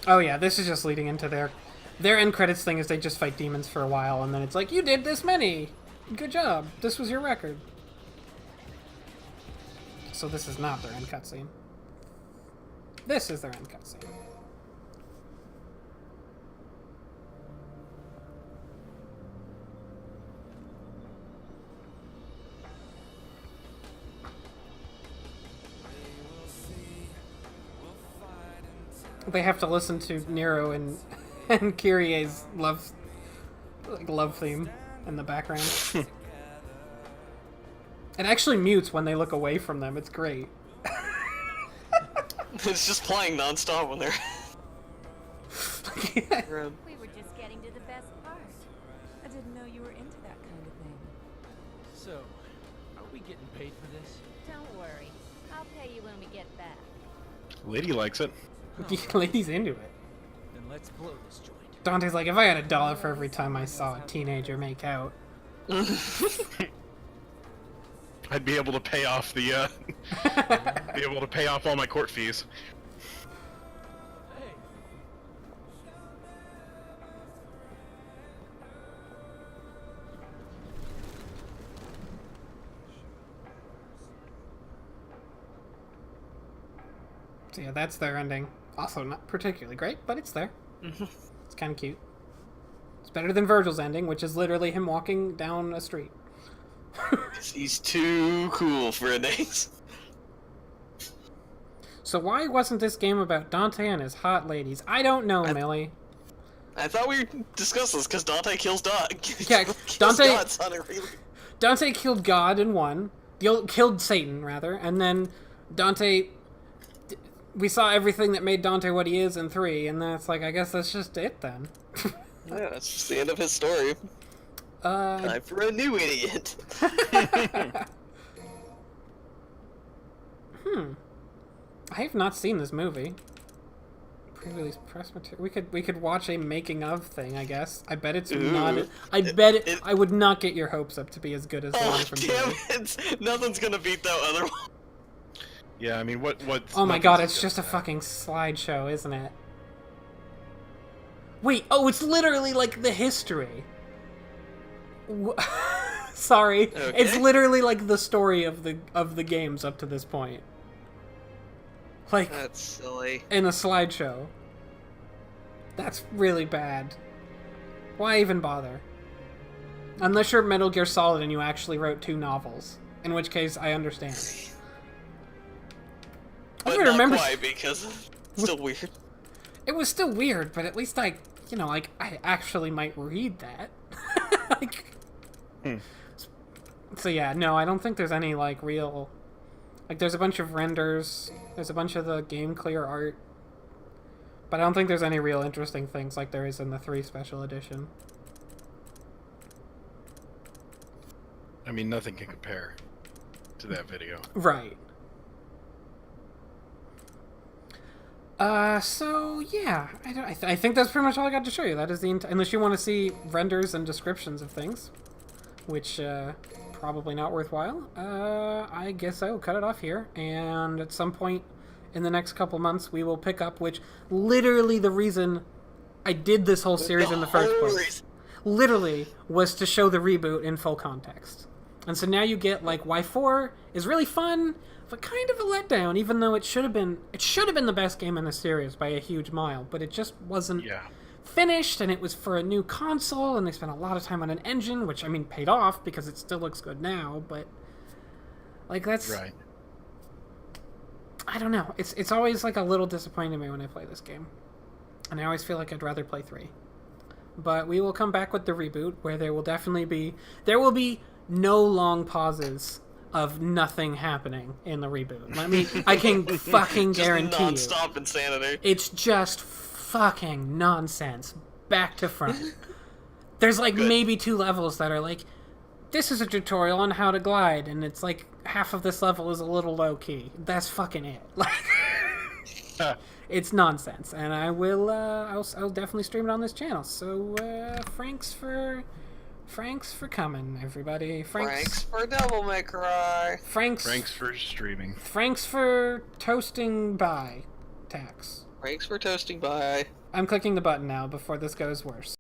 Oh yeah, this is just leading into their end credits thing is they just fight demons for a while and then it's like, you did this many! Good job. This was your record. So this is not their end cutscene. This is their end cutscene. They have to listen to Nero and Kyrie's love theme in the background. It actually mutes when they look away from them. It's great. It's just playing nonstop when they're. Yeah. We were just getting to the best part. I didn't know you were into that kind of thing. So, are we getting paid for this? Don't worry. I'll pay you when we get back. Lady likes it. Lady's into it. Then let's blow this joint. Dante's like, if I had $1 for every time I saw a teenager make out. I'd be able to pay off be able to pay off all my court fees. Hey, So yeah, that's their ending. Also not particularly great, but it's there. It's kind of cute. It's better than Virgil's ending, which is literally him walking down a street. He's too cool for an ace. So why wasn't this game about Dante and his hot ladies? I don't know, Millie. I thought we discussed this because Dante kills Yeah, kills Dante- gods on a really... Dante killed God in 1. Killed Satan, rather. And then Dante... We saw everything that made Dante what he is in 3, and that's like, I guess that's just it then. Yeah, that's just the end of his story. Time for a new idiot. I have not seen this movie. Pre-release press material. We could watch a making of thing, I guess. I bet it's not. I bet it. I would not get your hopes up to be as good as the one Oh, from damn 3. it! Nothing's gonna beat that other one. Yeah, I mean, what? Oh my god, it's just a fucking slideshow, isn't it? Wait, oh, it's literally like the history. Sorry, Okay. it's literally like the story of the games up to this point. Like, That's silly. in a slideshow. That's really bad. Why even bother? Unless you're Metal Gear Solid and you actually wrote 2 novels, in which case I understand. I But don't not remember. quite, because it's still weird. It was still weird, but at least I actually might read that. Like, So yeah, no, I don't think there's any like real, like there's a bunch of renders, there's a bunch of the game clear art, but I don't think there's any real interesting things like there is in the 3 special edition. I mean, nothing can compare to that video. Right. So yeah, I think that's pretty much all I got to show you. That is unless you want to see renders and descriptions of things, which probably not worthwhile. I guess I will cut it off here, and at some point in the next couple months we will pick up. Which literally the reason I did this whole series in the first place, literally, was to show the reboot in full context. And so now you get like why 4 is really fun, but kind of a letdown, even though it should have been the best game in the series by a huge mile, but it just wasn't finished, and it was for a new console, and they spent a lot of time on an engine, which, I mean, paid off because it still looks good now, but like that's Right. I don't know. It's always like a little disappointing to me when I play this game. And I always feel like I'd rather play 3. But we will come back with the reboot, where there will be no long pauses of nothing happening in the reboot. I can fucking guarantee you. Non-stop insanity. It's just fucking nonsense. Back to front. There's like maybe 2 levels that are like, this is a tutorial on how to glide, and it's like half of this level is a little low key. That's fucking it. Like, it's nonsense, and I will. I'll definitely stream it on this channel. So, Franks for coming, everybody. Franks for Devil May Cry. Franks for streaming. Franks for toasting by tax. Franks for toasting by. I'm clicking the button now before this goes worse.